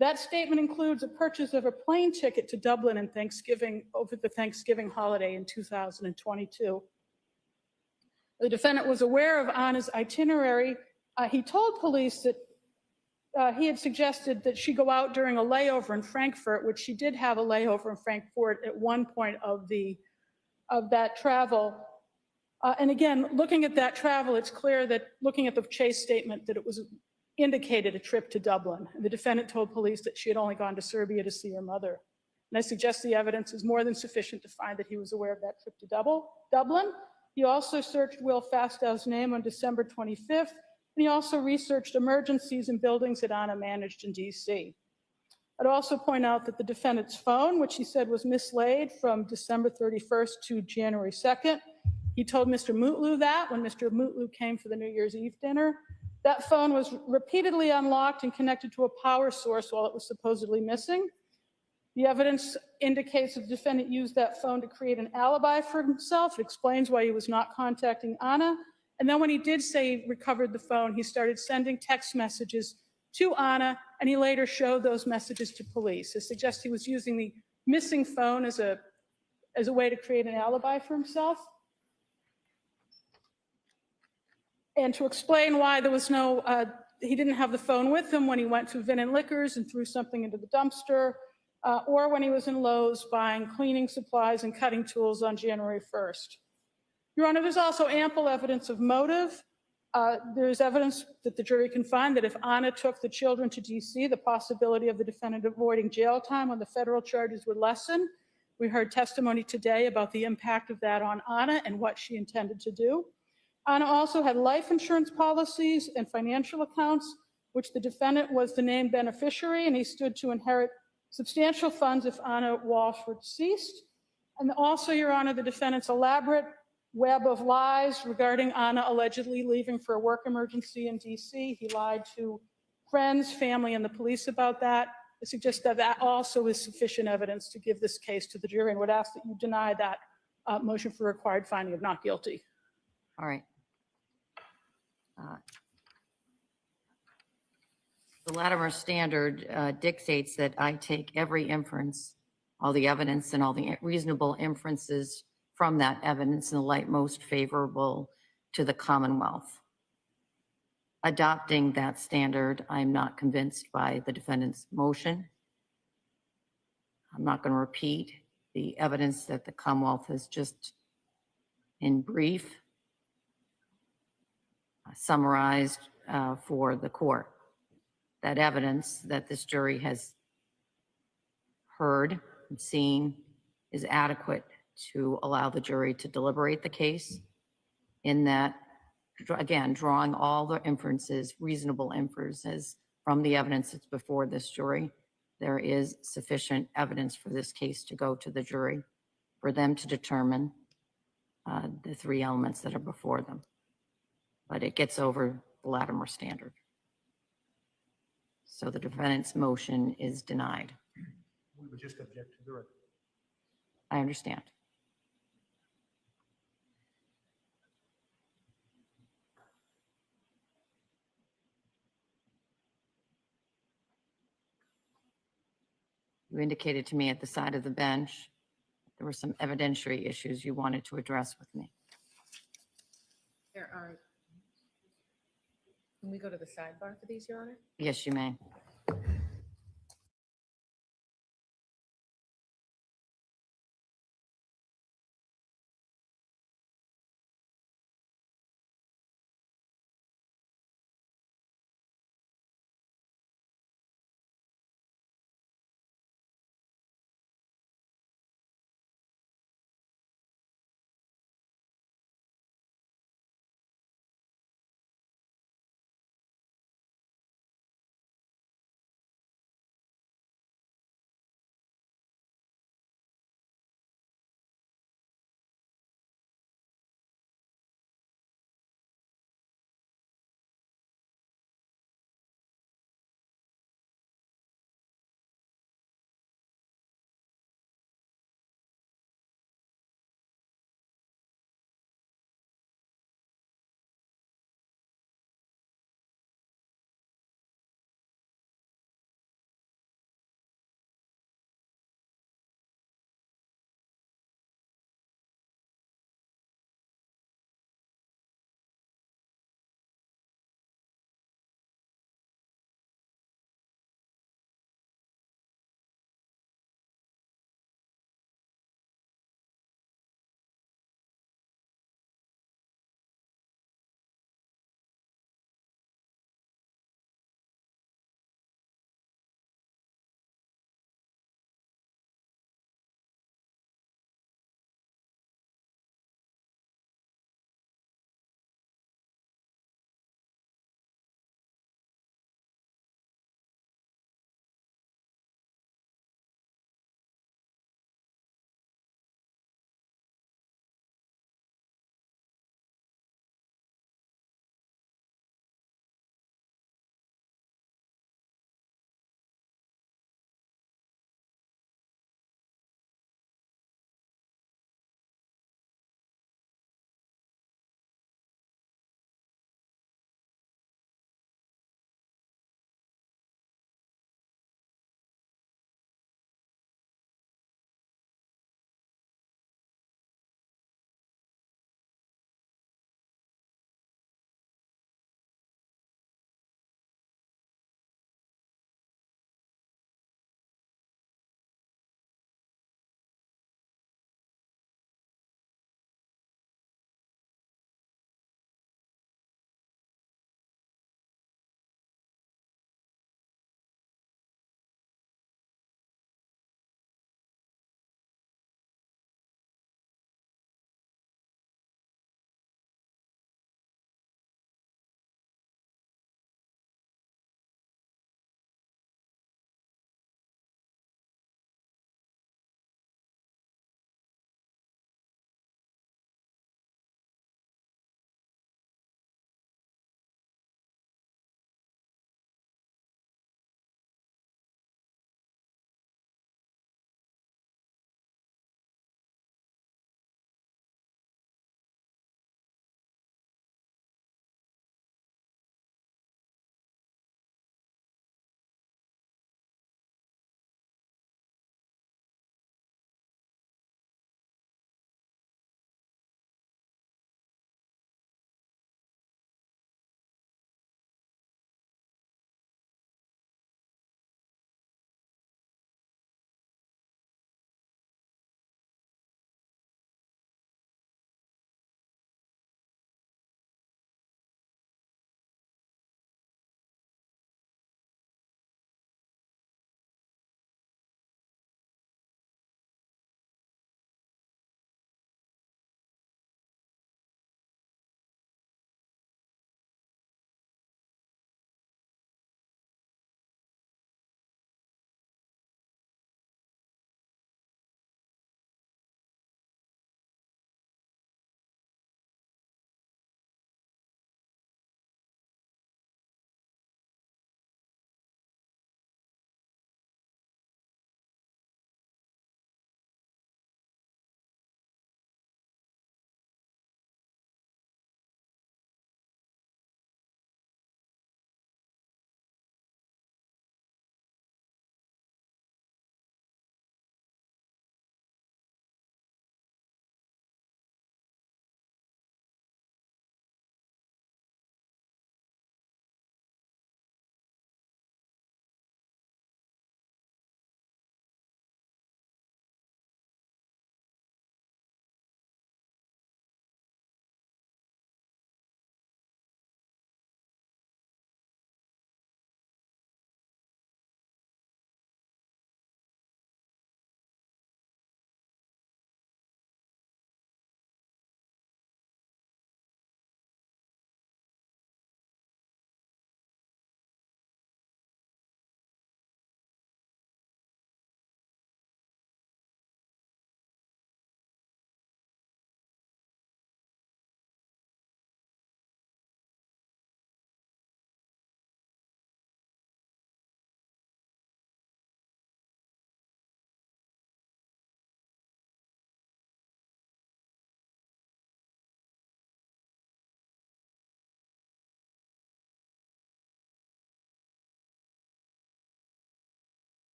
That statement includes a purchase of a plane ticket to Dublin in over the Thanksgiving holiday in 2022. The defendant was aware of Anna's itinerary. He told police that he had suggested that she go out during a layover in Frankfurt, which she did have a layover in Frankfurt at one point of that travel. And again, looking at that travel, it's clear that looking at the chase statement that it was indicated a trip to Dublin. And the defendant told police that she had only gone to Serbia to see her mother. And I suggest the evidence is more than sufficient to find that he was aware of that trip to Dublin. He also searched Will Fastow's name on December 25th, and he also researched emergencies in buildings that Anna managed in DC. I'd also point out that the defendant's phone, which he said was mislaid from December 31st to January 2nd, he told Mr. Mutlu that when Mr. Mutlu came for the New Year's Eve dinner. That phone was repeatedly unlocked and connected to a power source while it was supposedly missing. The evidence indicates that the defendant used that phone to create an alibi for himself. It explains why he was not contacting Anna. And then when he did say he recovered the phone, he started sending text messages to Anna, and he later showed those messages to police. It suggests he was using the missing phone as a way to create an alibi for himself. And to explain why there was he didn't have the phone with him when he went to Vin and Liquors and threw something into the dumpster, or when he was in Lowe's buying cleaning supplies and cutting tools on January 1st. Your Honor, there's also ample evidence of motive. There's evidence that the jury can find that if Anna took the children to DC, the possibility of the defendant avoiding jail time on the federal charges would lessen. We heard testimony today about the impact of that on Anna and what she intended to do. Anna also had life insurance policies and financial accounts, which the defendant was the named beneficiary, and he stood to inherit substantial funds if Anna Walshe were deceased. And also, Your Honor, the defendant's elaborate web of lies regarding Anna allegedly leaving for a work emergency in DC. He lied to friends, family, and the police about that. I suggest that that also is sufficient evidence to give this case to the jury, and would ask that you deny that motion for required finding of not guilty. All right. The Latimer standard dictates that I take every inference, all the evidence and all the reasonable inferences from that evidence in the light most favorable to the Commonwealth. Adopting that standard, I'm not convinced by the defendant's motion. I'm not going to repeat the evidence that the Commonwealth has just, in brief, summarized for the court. That evidence that this jury has heard and seen is adequate to allow the jury to deliberate the case, in that, again, drawing all the inferences, reasonable inferences from the evidence that's before this jury, there is sufficient evidence for this case to go to the jury for them to determine the three elements that are before them. But it gets over the Latimer standard. So the defendant's motion is denied. We would just object to the record. I understand. You indicated to me at the side of the bench there were some evidentiary issues you wanted to address with me. There are. Can we go to the sidebar for these, Your Honor? Yes, you may.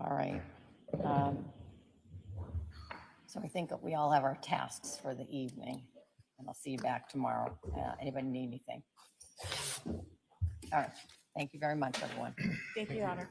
All right. So I think that we all have our tasks for the evening, and I'll see you back tomorrow. Anybody need anything? All right. Thank you very much, everyone. Thank you, Your Honor.